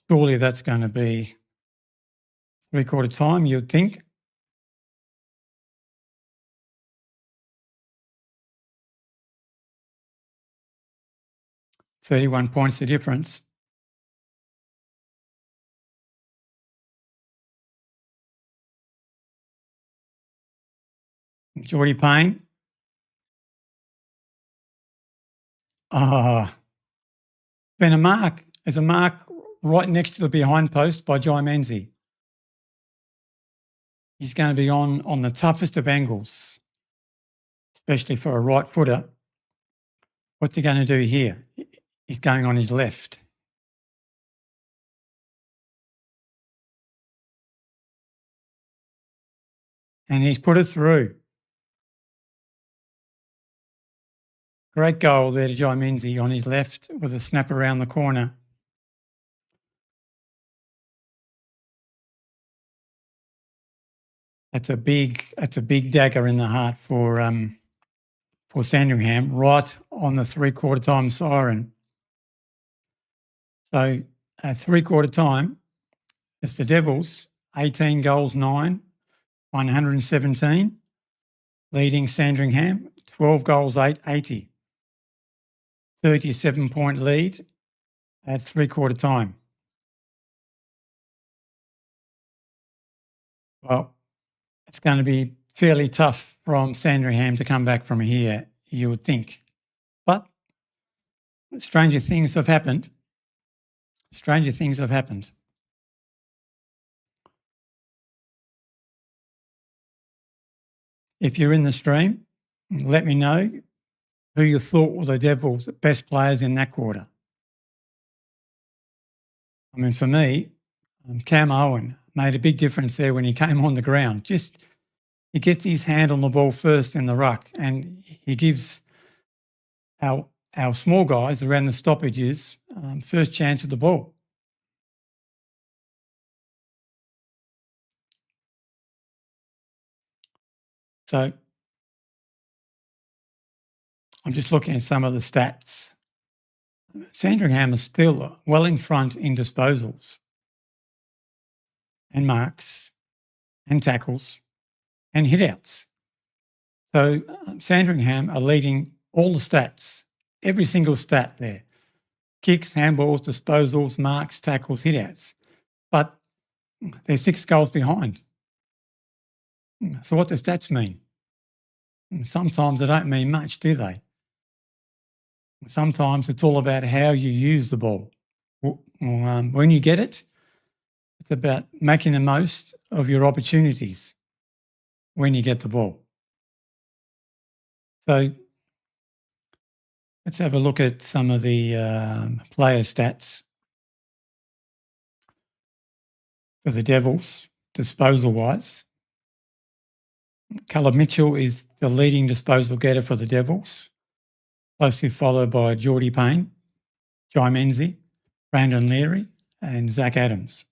Surely that's going to be three-quarter time, you'd think. "31 points the difference." Geordie Payne. Been a mark. There's a mark right next to the behind post by Jai Menzies. He's going to be on the toughest of angles, especially for a right footer. What's he going to do here? He's going on his left. And he's put it through. Great goal there to Jai Menzies on his left with a snap around the corner. That's a big dagger in the heart for Sandringham, right on the three-quarter time siren. So at three-quarter time, it's the Devils, 18 goals, 9, 117, leading Sandringham, 12 goals, 8, 80. 37-point lead at three-quarter time. Well, it's going to be fairly tough from Sandringham to come back from here, you would think. But stranger things have happened. Stranger things have happened. If you're in the stream, let me know who you thought were the Devils' best players in that quarter. I mean, for me, Cam Owen made a big difference there when he came on the ground. He gets his hand on the ball first in the ruck, and he gives our small guys around the stoppages first chance of the ball. So I'm just looking at some of the stats. Sandringham is still well in front in disposals and marks and tackles and hitouts. So Sandringham are leading all the stats, every single stat there. Kicks, handballs, disposals, marks, tackles, hitouts. But they're 6 goals behind. So what do stats mean? Sometimes they don't mean much, do they? Sometimes it's all about how you use the ball. When you get it, it's about making the most of your opportunities when you get the ball. So let's have a look at some of the player stats for the Devils, disposal-wise. Caleb Mitchell is the leading disposal getter for the Devils, closely followed by Geordie Payne, Jai Menzies, Brandon Leary and Zach Adams.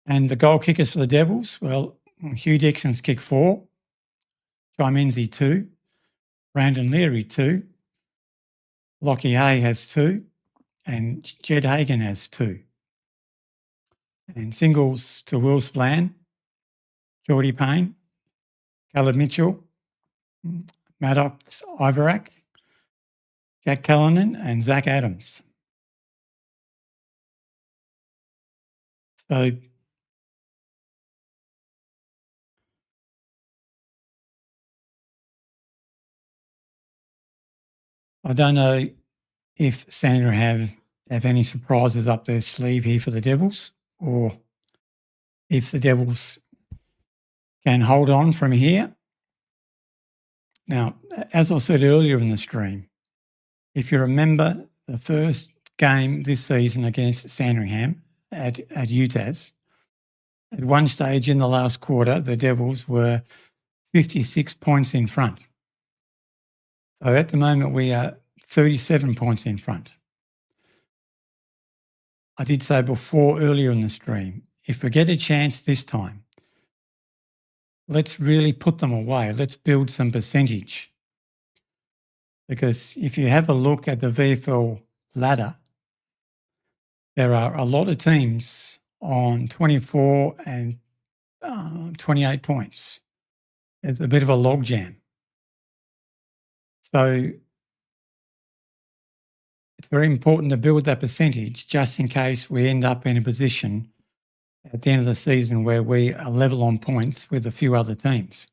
And the goal kickers for the Devils, well, Hugh Dixon's kicked 4, Jai Menzies 2, Brandon Leary 2, Lockie Hay has 2, and Jed Hagan has 2. And singles to Will Splan, Geordie Payne, Caleb Mitchell, Maddox Ivarak, Jack Callanan and Zach Adams. So I don't know if Sandringham have any surprises up their sleeve here for the Devils, or if the Devils can hold on from here. Now, as I said earlier in the stream, if you remember the first game this season against Sandringham at UTAS, at one stage in the last quarter, the Devils were 56 points in front. So at the moment, we are 37 points in front. I did say before earlier in the stream, if we get a chance this time, let's really put them away. Let's build some percentage. Because if you have a look at the VFL ladder, there are a lot of teams on 24 and 28 points. It's a bit of a logjam. So it's very important to build that percentage just in case we end up in a position at the end of the season where we are level on points with a few other teams.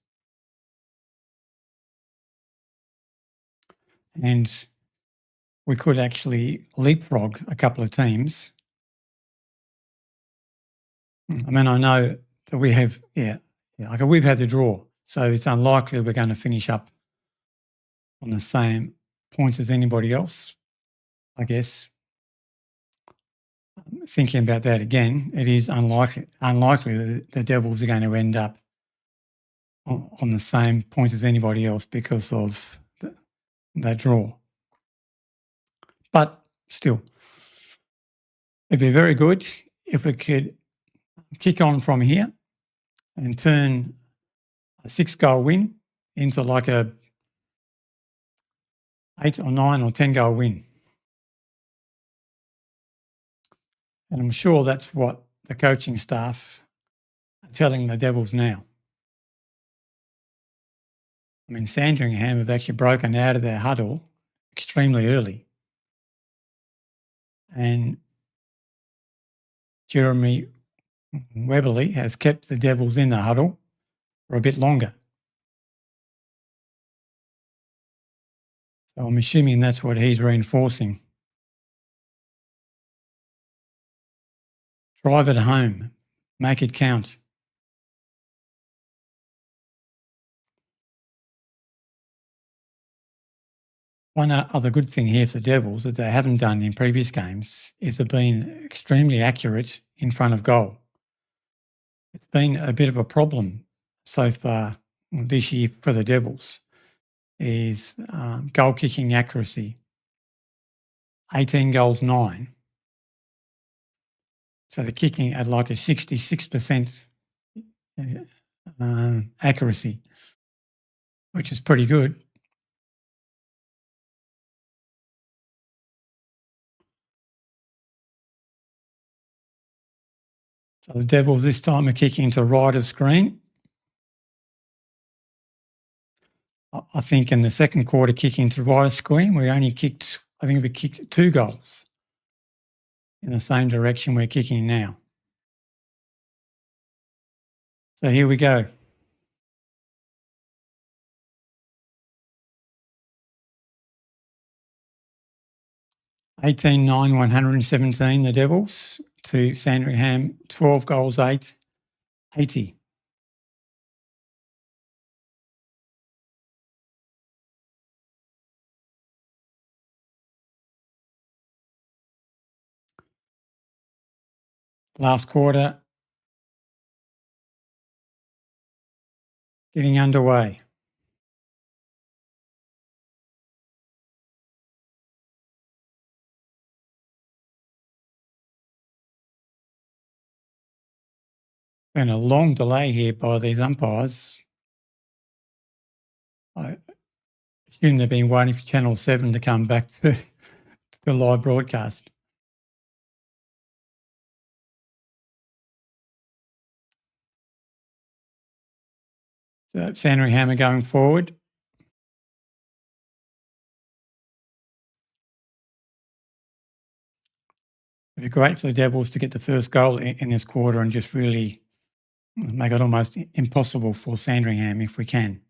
And we could actually leapfrog a couple of teams. I mean, I know that we have, like we've had the draw, so it's unlikely we're going to finish up on the same points as anybody else, I guess. Thinking about that again, it is unlikely that the Devils are going to end up on the same point as anybody else because of that draw. But still, it'd be very good if we could kick on from here and turn a 6-goal win into like a 8 or 9 or 10 goal win. And I'm sure that's what the coaching staff are telling the Devils now. I mean, Sandringham have actually broken out of their huddle extremely early. And Jeremy Webberley has kept the Devils in the huddle for a bit longer. So I'm assuming that's what he's reinforcing. Drive it home. Make it count. One other good thing here for the Devils that they haven't done in previous games is they've been extremely accurate in front of goal. It's been a bit of a problem so far this year for the Devils is goal kicking accuracy. 18 goals, 9. So they're kicking at like a 66% accuracy, which is pretty good. So the Devils this time are kicking to right of screen. I think in the second quarter kicking to right of screen, we only kicked, I think we kicked 2 goals in the same direction we're kicking now. So here we go. 18-9, 117, the Devils, to Sandringham, 12 goals, 8, 80. Last quarter getting underway. Been a long delay here by these umpires. I assume they've been waiting for Channel 7 to come back to the live broadcast. So Sandringham are going forward. It'd be great for the Devils to get the first goal in this quarter and just really make it almost impossible for Sandringham if we can.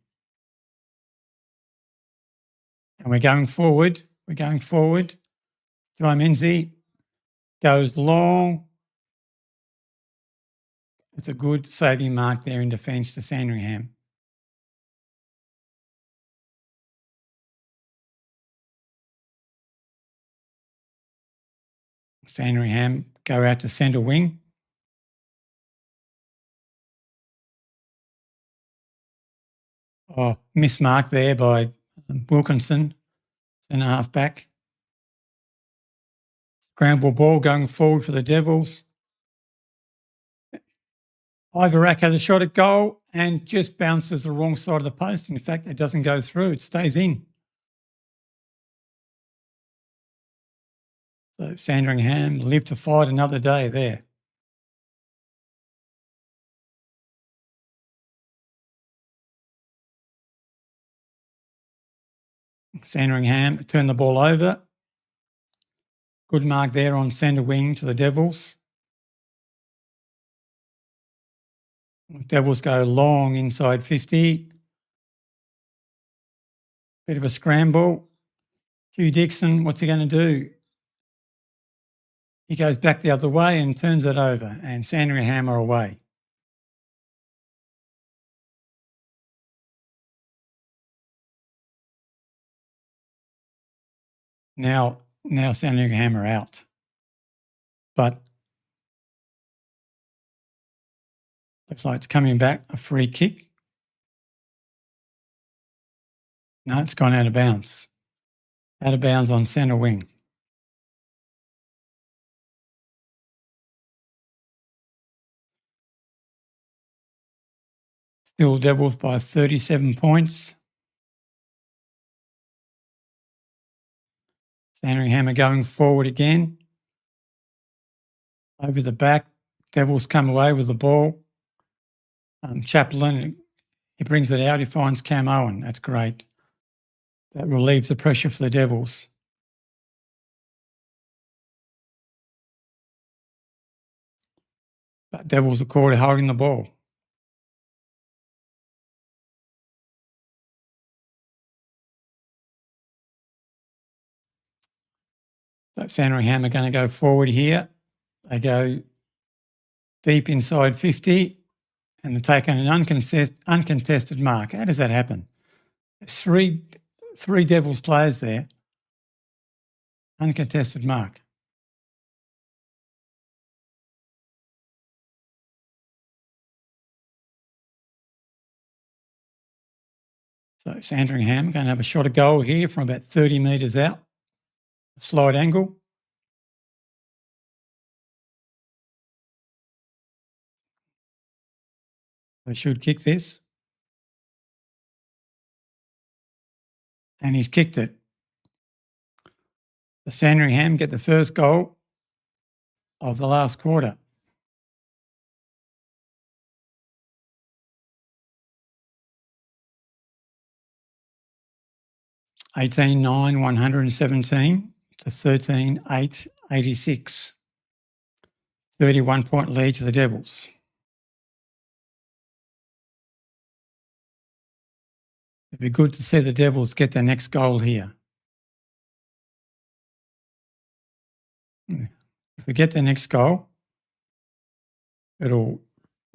And we're going forward. We're going forward. Dry Menzies goes long. It's a good saving mark there in defence to Sandringham. Sandringham go out to centre wing. Oh, mismarked there by Wilkinson, centre half back. Scramble ball going forward for the Devils. Ivarak has a shot at goal and just bounces the wrong side of the post. In fact, it doesn't go through, it stays in. So Sandringham live to fight another day there. Sandringham turn the ball over. Good mark there on centre wing to the Devils. Devils go long inside 50. Bit of a scramble. Hugh Dixon, what's he going to do? He goes back the other way and turns it over, and Sandringham are away. Now Sandringham are out. But looks like it's coming back, a free kick. No, it's gone out of bounds. Out of bounds on centre wing. Still Devils by 37 points. Sandringham are going forward again. Over the back, Devils come away with the ball. Chaplin, he brings it out, he finds Cam Owen. That's great. That relieves the pressure for the Devils. But Devils are caught holding the ball. So Sandringham are going to go forward here. They go deep inside 50 and they're taking an uncontested mark. How does that happen? There's three Devils players there. Uncontested mark. So Sandringham are going to have a shot at goal here from about 30 metres out. A slight angle. They should kick this. And he's kicked it. The Sandringham get the first goal of the last quarter. (18-9, 117 to 13-8, 86. 31-point lead to the Devils. It'd be good to see the Devils get their next goal here. If we get the next goal, it'll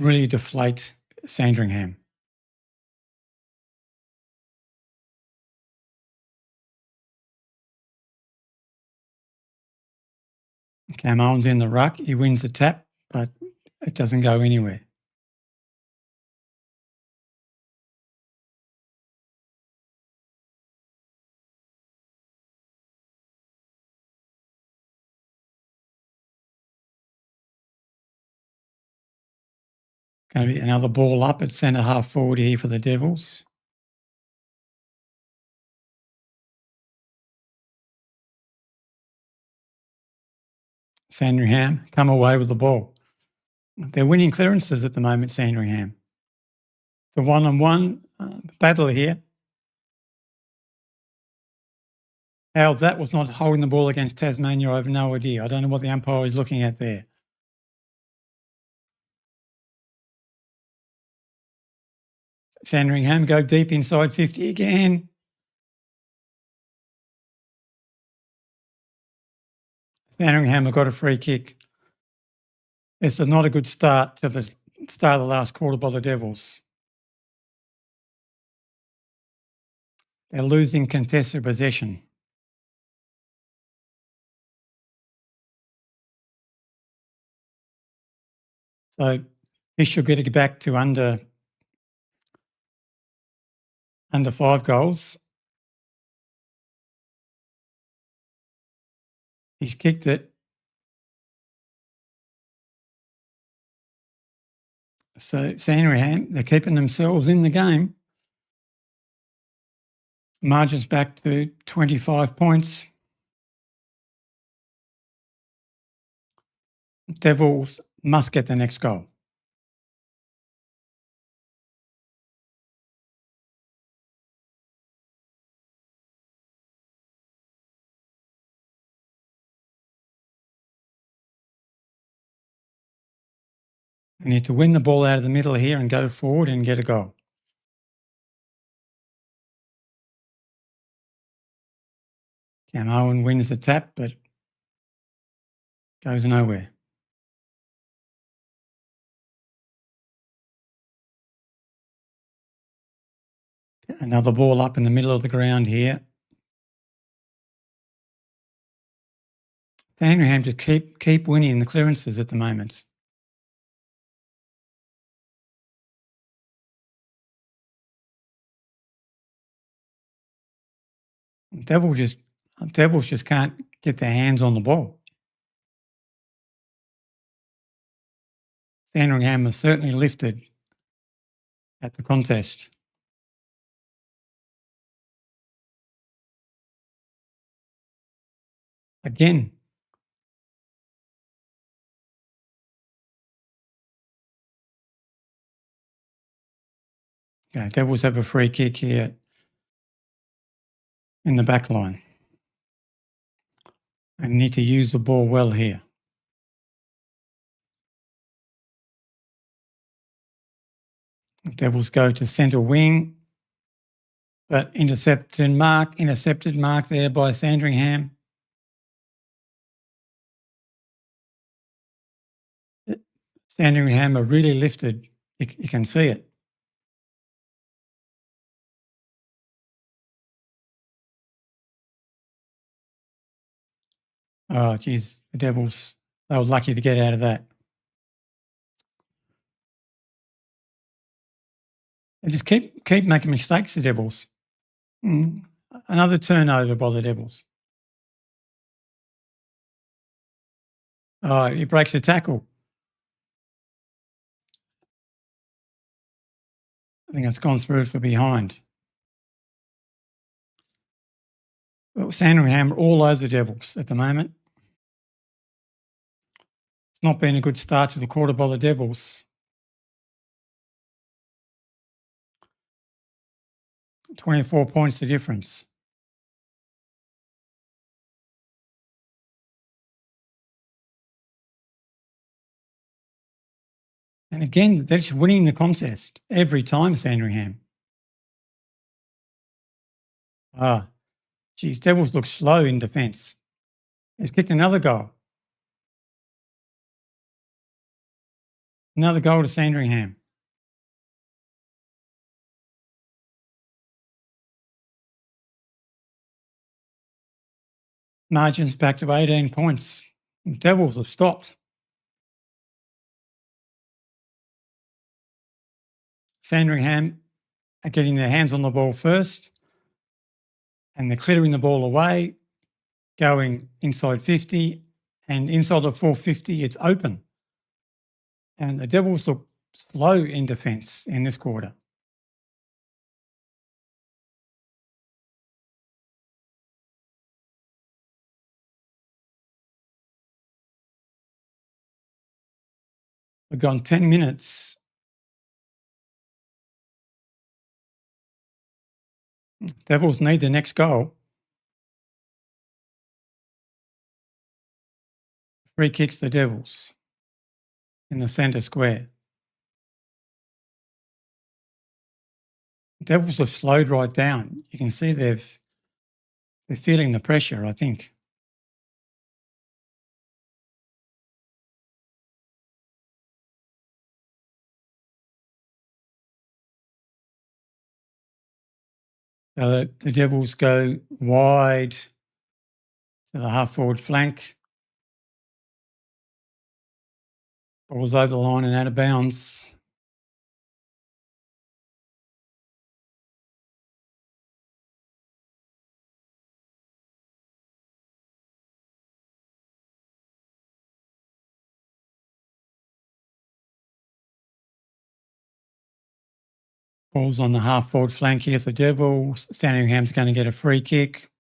really deflate Sandringham. Cam Owen's in the ruck. He wins the tap, but it doesn't go anywhere. Going to be another ball up at centre half forward here for the Devils. Sandringham come away with the ball. They're winning clearances at the moment, Sandringham. The one-on-one battle here. How that was not holding the ball against Tasmania, I have no idea. I don't know what the umpire is looking at there. Sandringham go deep inside 50 again. Sandringham have got a free kick. This is not a good start to the start of the last quarter by the Devils. They're losing contested possession. So this should get it back to under 5 goals. He's kicked it. So Sandringham, they're keeping themselves in the game. Margins back to 25 points. Devils must get the next goal. They need to win the ball out of the middle here and go forward and get a goal. Cam Owen wins the tap, but goes nowhere. Another ball up in the middle of the ground here. Sandringham to keep winning the clearances at the moment. Devils just can't get their hands on the ball. Sandringham was certainly lifted at the contest. Again. Okay, Devils have a free kick here in the back line. They need to use the ball well here. The Devils go to centre wing, but intercepted mark there by Sandringham. Sandringham are really lifted. You can see it. Oh, geez, the Devils, they were lucky to get out of that. They just keep making mistakes, the Devils. Another turnover by the Devils. Oh, he breaks a tackle. I think it's gone through for behind. Well, Sandringham are all over the Devils at the moment. It's not been a good start to the quarter by the Devils. 24 points the difference. And again, they're just winning the contest every time, Sandringham. Geez, Devils look slow in defence. He's kicked another goal. Another goal to Sandringham. Margins back to 18 points. The Devils have stopped. Sandringham are getting their hands on the ball first, and they're clearing the ball away, going inside 50, and inside the 450, it's open. And the Devils look slow in defence in this quarter. We've gone 10 minutes. Devils need the next goal. Free kicks the Devils in the centre square. Devils have slowed right down. You can see they're feeling the pressure, I think. So the Devils go wide to the half-forward flank. Ball's over the line and out of bounds. Ball's on the half-forward flank here for Devils. Sandringham's going to get a free kick.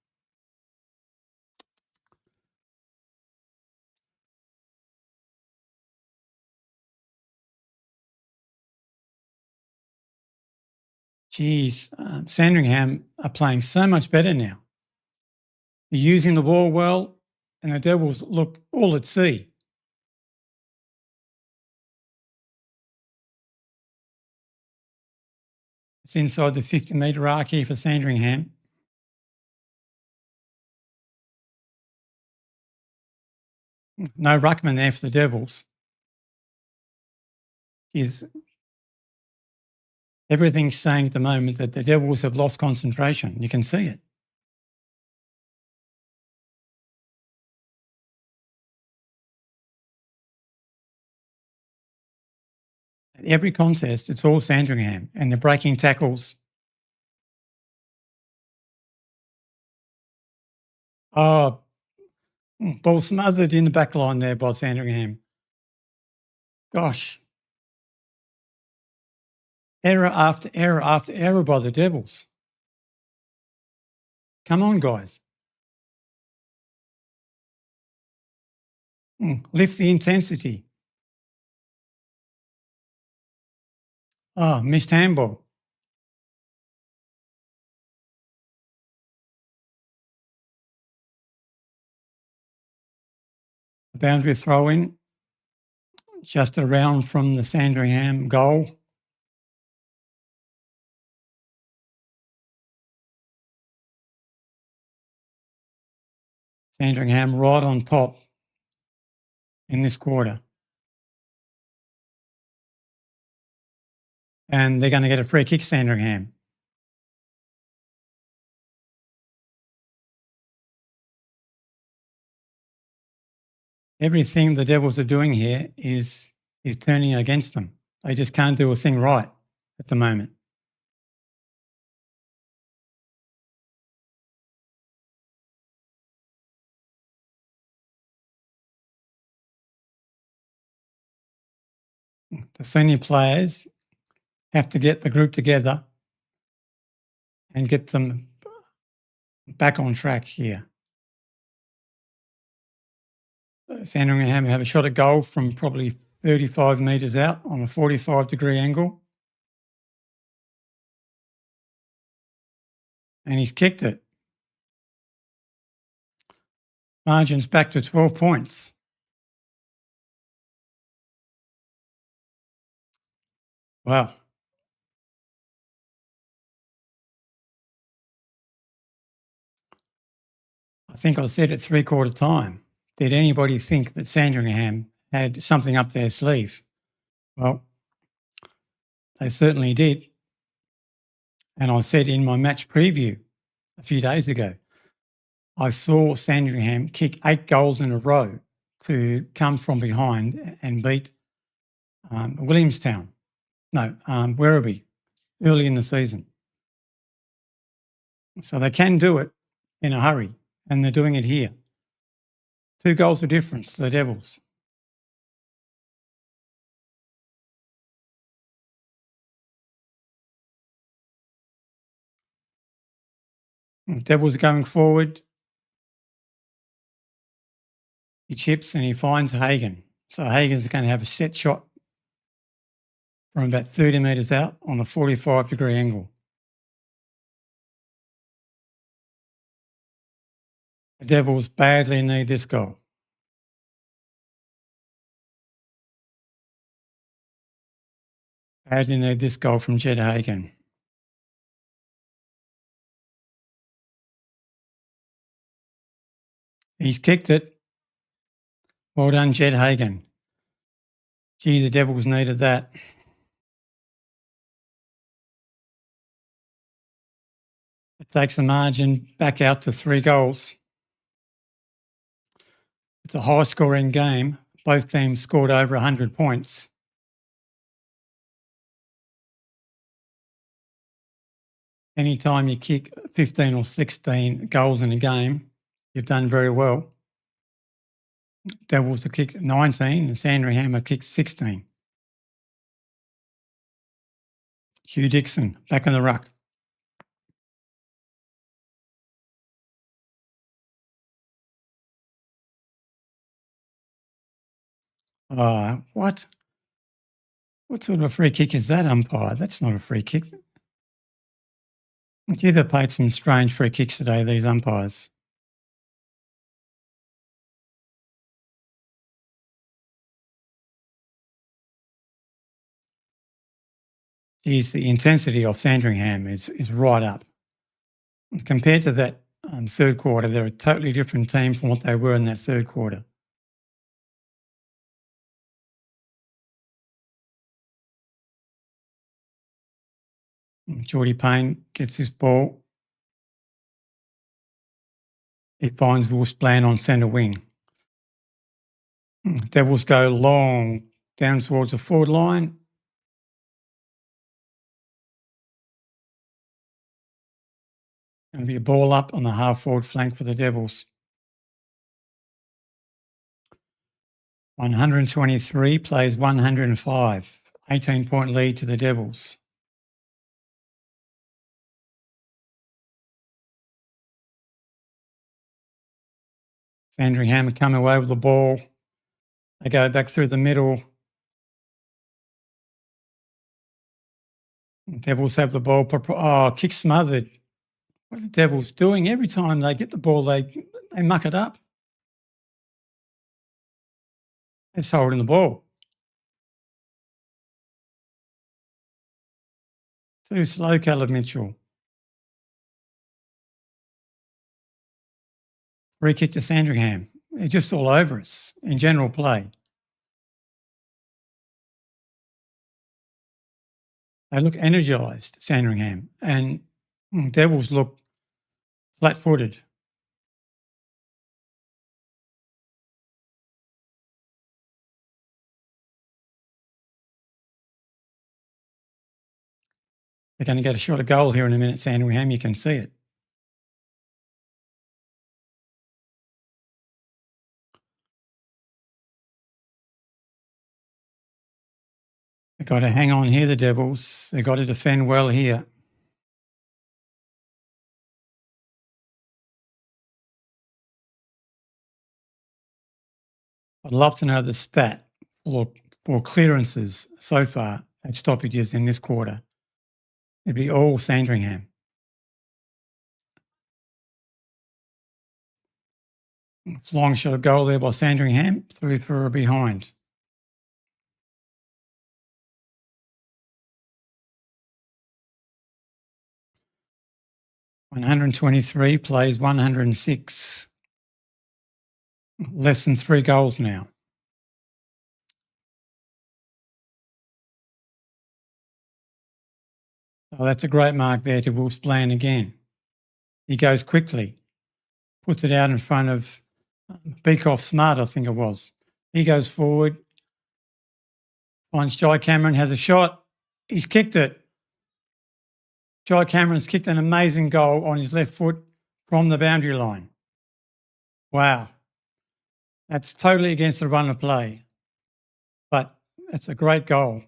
Geez, Sandringham are playing so much better now. They're using the ball well, and the Devils look all at sea. It's inside the 50-metre arc here for Sandringham. No ruckman there for the Devils. Everything's saying at the moment that the Devils have lost concentration. You can see it. At every contest, it's all Sandringham, and they're breaking tackles. Oh, ball smothered in the back line there by Sandringham. Gosh. Error after error after error by the Devils. Come on, guys. Lift the intensity. Oh, missed handball. The boundary throw in, just around from the Sandringham goal. Sandringham right on top in this quarter. And they're going to get a free kick, Sandringham. Everything the Devils are doing here is turning against them. They just can't do a thing right at the moment. The senior players have to get the group together and get them back on track here. Sandringham have a shot at goal from probably 35 metres out on a 45-degree angle. And he's kicked it. Margin's back to 12 points. Wow. I think I said at three-quarter time, did anybody think that Sandringham had something up their sleeve? Well, they certainly did. And I said in my match preview a few days ago, I saw Sandringham kick 8 goals in a row to come from behind and beat Williamstown. No, Werribee early in the season. So they can do it in a hurry, and they're doing it here. 2 goals of difference to the Devils. The Devils are going forward. He chips and he finds Hagan. So Hagan's going to have a set shot from about 30 metres out on a 45-degree angle. The Devils badly need this goal. Badly need this goal from Jed Hagan. He's kicked it. Well done, Jed Hagan. Gee, the Devils needed that. It takes the margin back out to 3 goals. It's a high-scoring game. Both teams scored over 100 points. Anytime you kick 15 or 16 goals in a game, you've done very well. Devils have kicked 19 and Sandringham have kicked 16. Hugh Dixon back in the ruck. What? What sort of a free kick is that, umpire? That's not a free kick. Gee, they've played some strange free kicks today, these umpires. Geez, the intensity of Sandringham is right up. Compared to that third quarter, they're a totally different team from what they were in that third quarter. Geordie Payne gets this ball. He finds Wolfsblan on centre wing. Devils go long down towards the forward line. Going to be a ball up on the half-forward flank for the Devils. 123 plays 105. 18-point lead to the Devils. Sandringham come away with the ball. They go back through the middle. The Devils have the ball. Kick smothered. What are the Devils doing? Every time they get the ball, they muck it up. They're just holding the ball. Too slow, Caleb Mitchell. Free kick to Sandringham. They're just all over us in general play. They look energised, Sandringham, and Devils look flat-footed. They're going to get a shot of goal here in a minute, Sandringham. You can see it. They've got to hang on here, the Devils. They've got to defend well here. I'd love to know the stat for clearances so far at stoppages in this quarter. It'd be all Sandringham. Flying shot of goal there by Sandringham, through for a behind. (123) plays 106. Less than 3 goals now. Oh, that's a great mark there to Will Splan again. He goes quickly, puts it out in front of Beekoff Smart, I think it was. He goes forward, finds Jai Cameron, has a shot. He's kicked it. Jai Cameron's kicked an amazing goal on his left foot from the boundary line. Wow. That's totally against the run of play. But it's a great goal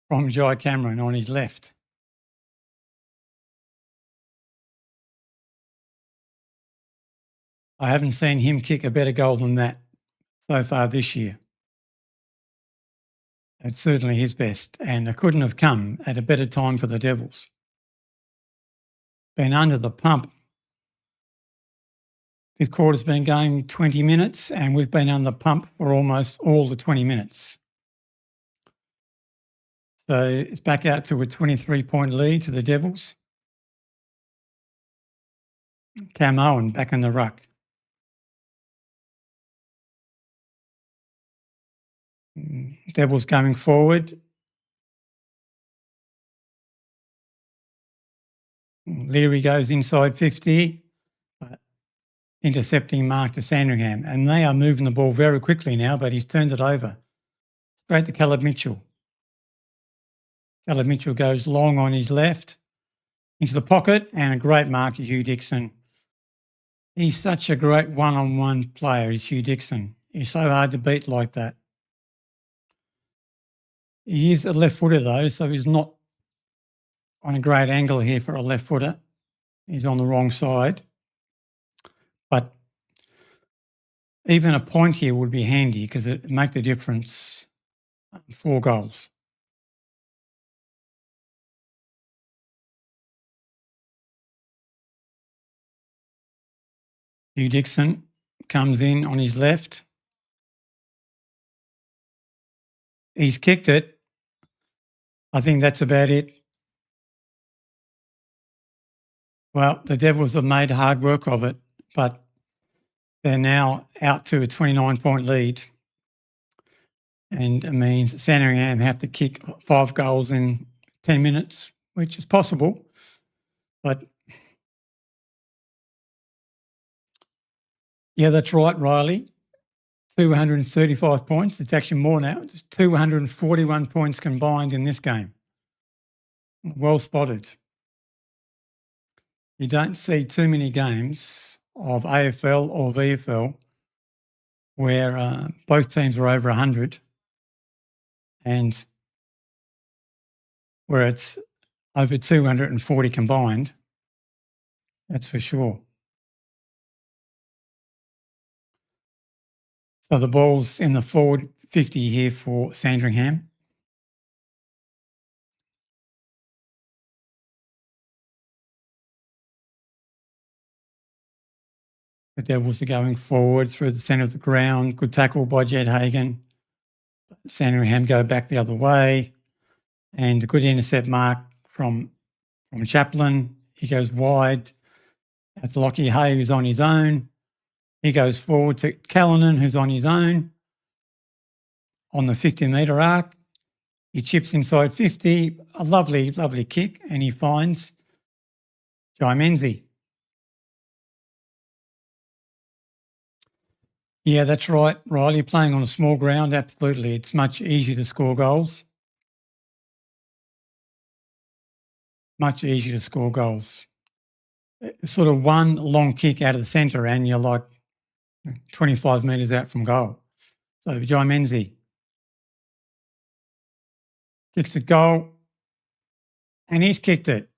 from Jai Cameron on his left. I haven't seen him kick a better goal than that so far this year. It's certainly his best, and it couldn't have come at a better time for the Devils. Been under the pump. This quarter's been going 20 minutes, and we've been under the pump for almost all the 20 minutes. So it's back out to a 23-point lead to the Devils. Cam Owen back in the ruck. Devils going forward. Leary goes inside 50, intercepting mark to Sandringham. And they are moving the ball very quickly now, but he's turned it over. Straight to Caleb Mitchell. Caleb Mitchell goes long on his left into the pocket, and a great mark to Hugh Dixon. He's such a great one-on-one player, is Hugh Dixon. He's so hard to beat like that. He is a left footer though, so he's not on a great angle here for a left footer. He's on the wrong side. But even a point here would be handy because it make the difference. 4 goals. Hugh Dixon comes in on his left. He's kicked it. I think that's about it. Well, the Devils have made hard work of it, but they're now out to a 29-point lead. And it means Sandringham have to kick 5 goals in 10 minutes, which is possible. But yeah, that's right, Riley. 235 points. It's actually more now. It's 241 points combined in this game. Well spotted. You don't see too many games of AFL or VFL where both teams are over 100 and where it's over 240 combined. That's for sure. So the ball's in the forward 50 here for Sandringham. The Devils are going forward through the centre of the ground. Good tackle by Jed Hagan. Sandringham go back the other way. And a good intercept mark from Chaplin. He goes wide. That's Lockie Hay, who's on his own. He goes forward to Callanan, who's on his own. On the 50-metre arc, he chips inside 50. A lovely, lovely kick, and he finds Jai Menzie. Yeah, that's right, Riley. Playing on a small ground, absolutely. It's much easier to score goals. Much easier to score goals. Sort of one long kick out of the centre and you're like 25 metres out from goal. So Jai Menzie kicks a goal and he's kicked it.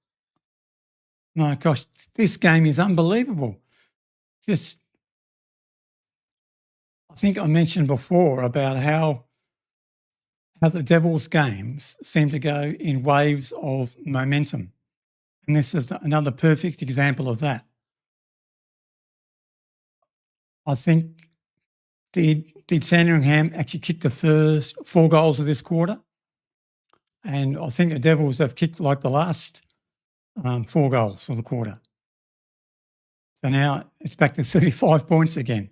My gosh, this game is unbelievable. Just, I think I mentioned before about how the Devils games seem to go in waves of momentum. And this is another perfect example of that. I think, did Sandringham actually kick the first 4 goals of this quarter? And I think the Devils have kicked like the last 4 goals of the quarter. So now it's back to 35 points again.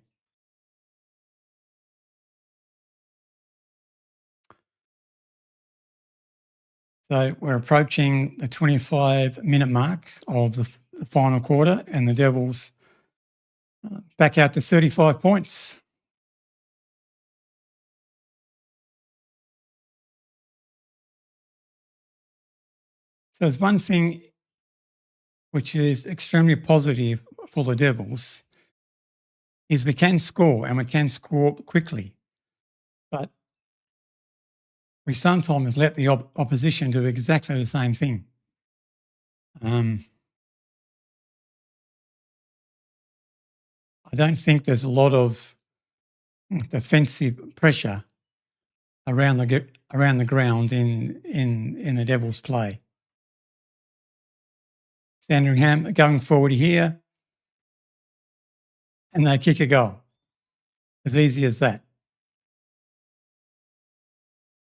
So we're approaching the 25-minute mark of the final quarter, and the Devils back out to 35 points. So there's one thing which is extremely positive for the Devils is we can score, and we can score quickly. But we sometimes let the opposition do exactly the same thing. I don't think there's a lot of defensive pressure around the ground in the Devils' play. Sandringham going forward here, and they kick a goal. As easy as that.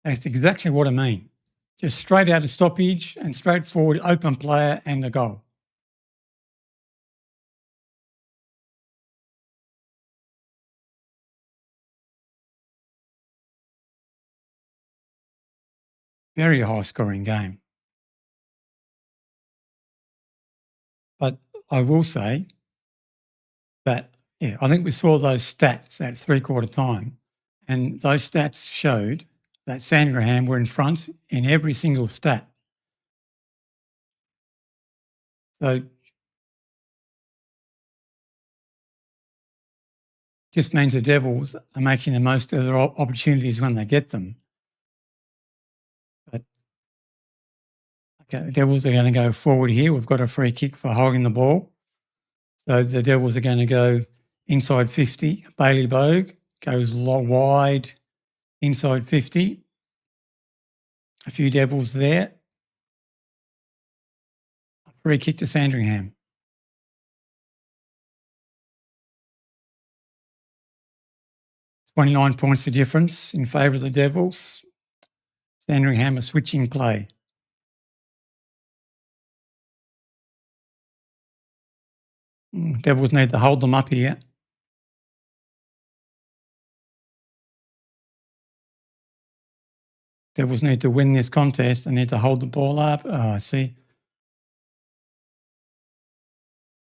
That's exactly what I mean. Just straight out of stoppage and straight forward, open player and a goal. Very high scoring game. But I will say that, I think we saw those stats at 3/4 time, and those stats showed that Sandringham were in front in every single stat. So just means the Devils are making the most of their opportunities when they get them. But okay, the Devils are going to go forward here. We've got a free kick for holding the ball. So the Devils are going to go inside 50. Bailey Bogue goes wide inside 50. A few Devils there. A free kick to Sandringham. $29 points the difference in favour of the Devils. Sandringham a switching play. Devils need to hold them up here. Devils need to win this contest and need to hold the ball up. Oh, see.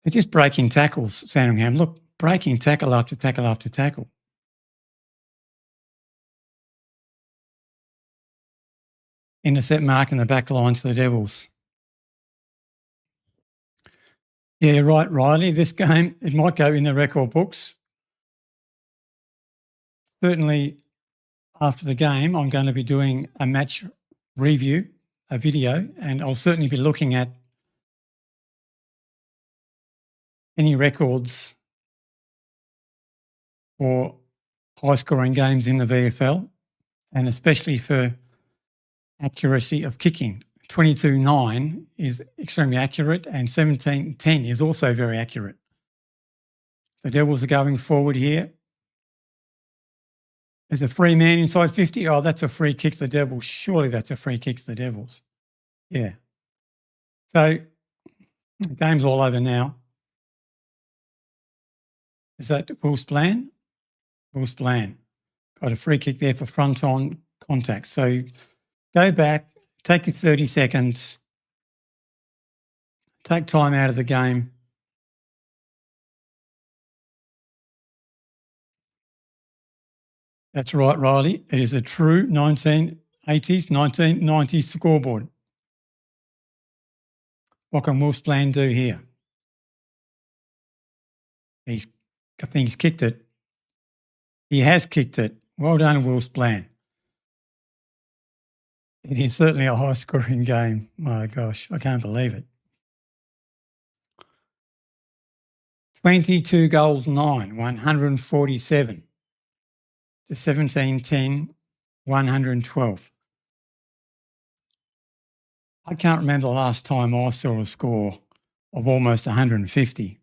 They're just breaking tackles, Sandringham. Look, breaking tackle after tackle after tackle. Intercept mark in the back line to the Devils. Yeah, right, Riley. This game, it might go in the record books. Certainly after the game, I'm going to be doing a match review, a video, and I'll certainly be looking at any records for high-scoring games in the VFL, and especially for accuracy of kicking. 22-9 is extremely accurate, and 17-10 is also very accurate. The Devils are going forward here. There's a free man inside 50. Oh, that's a free kick to the Devils. Surely that's a free kick to the Devils. Yeah. So the game's all over now. Is that Will's plan? Will's plan. Got a free kick there for front-on contact. So go back, take your 30 seconds, take time out of the game. That's right, Riley. It is a true 1980s, 1990s scoreboard. What can Wolf's plan do here? I think he's kicked it. He has kicked it. Well done, Wolf's plan. It is certainly a high-scoring game. My gosh, I can't believe it. 22 goals, 9, 147 to 17-10, 112. I can't remember the last time I saw a score of almost 150.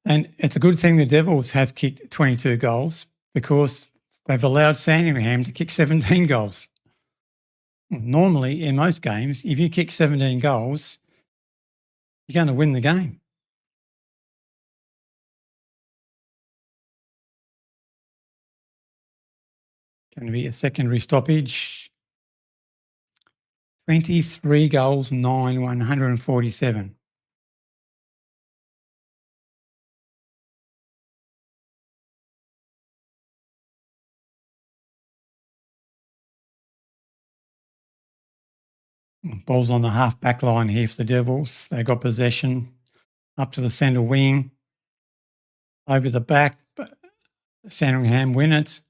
And it's a good thing the Devils have kicked 22 goals because they've allowed Sandringham to kick 17 goals. Normally, in most games, if you kick 17 goals, you're going to win the game. Going to be a secondary stoppage. 23 goals, 9, 147. Ball's on the half back line here for the Devils. They got possession up to the centre wing. Over the back, Sandringham win it.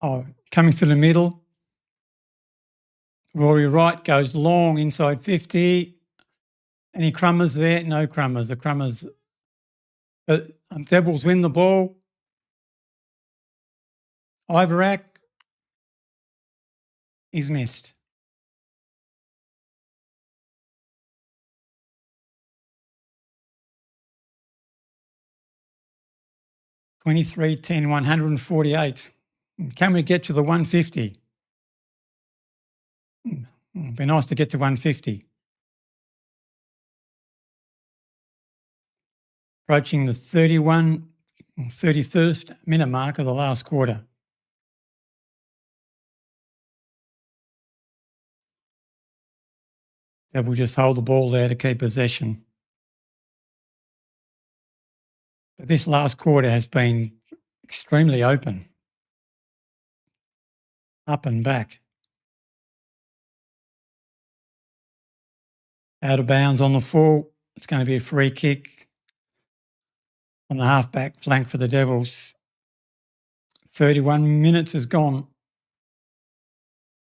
Oh, coming to the middle. Rory Wright goes long inside 50. Any crummers there? No crummers. The crummers. Devils win the ball. Ivarak is missed. $23.10, 148. Can we get to the 150? It'd be nice to get to 150. Approaching the 31st minute mark of the last quarter. Devil just hold the ball there to keep possession. But this last quarter has been extremely open. Up and back. Out of bounds on the full. It's going to be a free kick on the half-back flank for the Devils. 31 minutes is gone.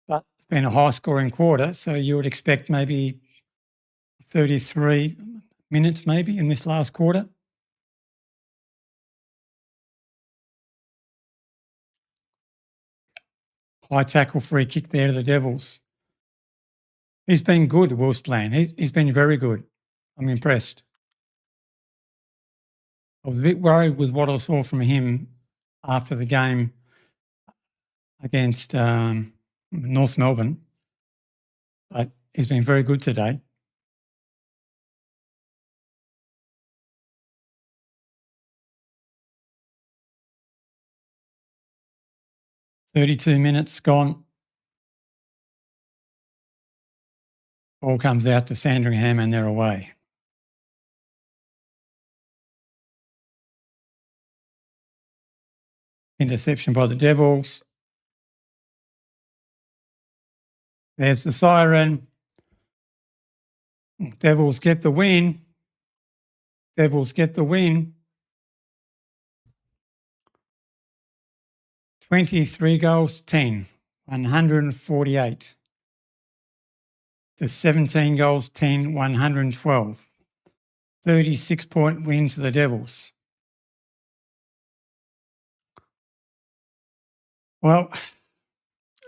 But it's been a high-scoring quarter, so you would expect maybe 33 minutes maybe in this last quarter. High tackle free kick there to the Devils. He's been good, Wolf's plan. He's been very good. I'm impressed. I was a bit worried with what I saw from him after the game against North Melbourne, but he's been very good today. $32 gone. Ball comes out to Sandringham and they're away. Interception by the Devils. There's the siren. Devils get the win. Devils get the win. 23 goals, 10, 148. To 17 goals, 10, 112. 36-point win to the Devils. Well,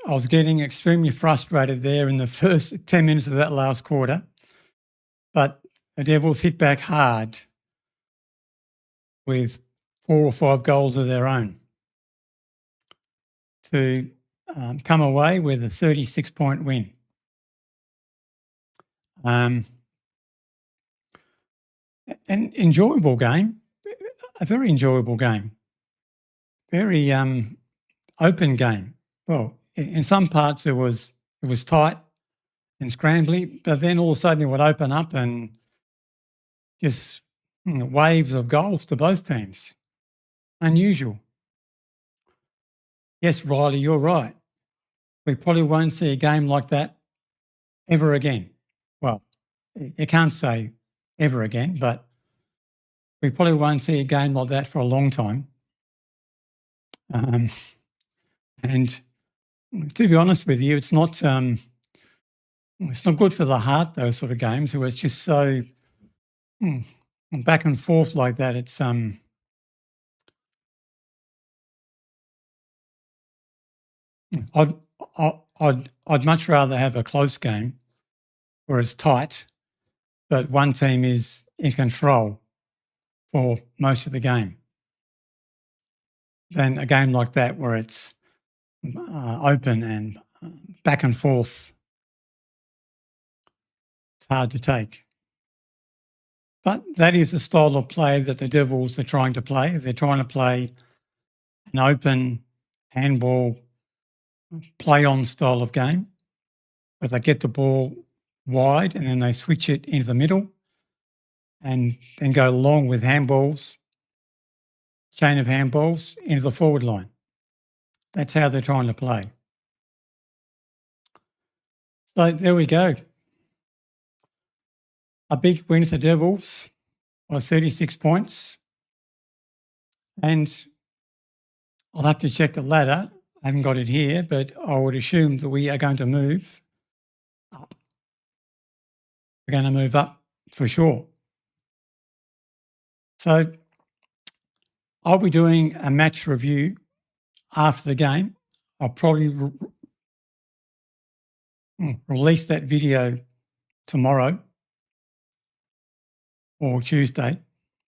I was getting extremely frustrated there in the first 10 minutes of that last quarter, but the Devils hit back hard with 4 or 5 goals of their own to come away with a 36-point win. An enjoyable game, a very enjoyable game, very open game. Well, in some parts it was tight and scrambly, but then all of a sudden it would open up and just waves of goals to both teams. Unusual. Yes, Riley, you're right. We probably won't see a game like that ever again. Well, you can't say ever again, but we probably won't see a game like that for a long time. And to be honest with you, it's not good for the heart, those sort of games where it's just so back and forth like that. It's I'd much rather have a close game where it's tight, but one team is in control for most of the game, than a game like that where it's open and back and forth. It's hard to take. But that is the style of play that the Devils are trying to play. They're trying to play an open handball play-on style of game, but they get the ball wide and then they switch it into the middle and then go long with handballs, chain of handballs into the forward line. That's how they're trying to play. So there we go. A big win for the Devils by 36 points. And I'll have to check the ladder. I haven't got it here, but I would assume that we are going to move up. We're going to move up for sure. So I'll be doing a match review after the game. I'll probably release that video tomorrow or Tuesday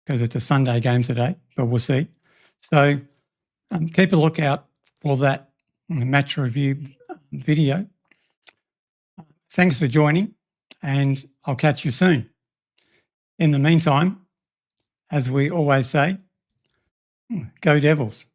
because it's a Sunday game today, but we'll see. So keep a lookout for that match review video. Thanks for joining, and I'll catch you soon. In the meantime, as we always say, go Devils.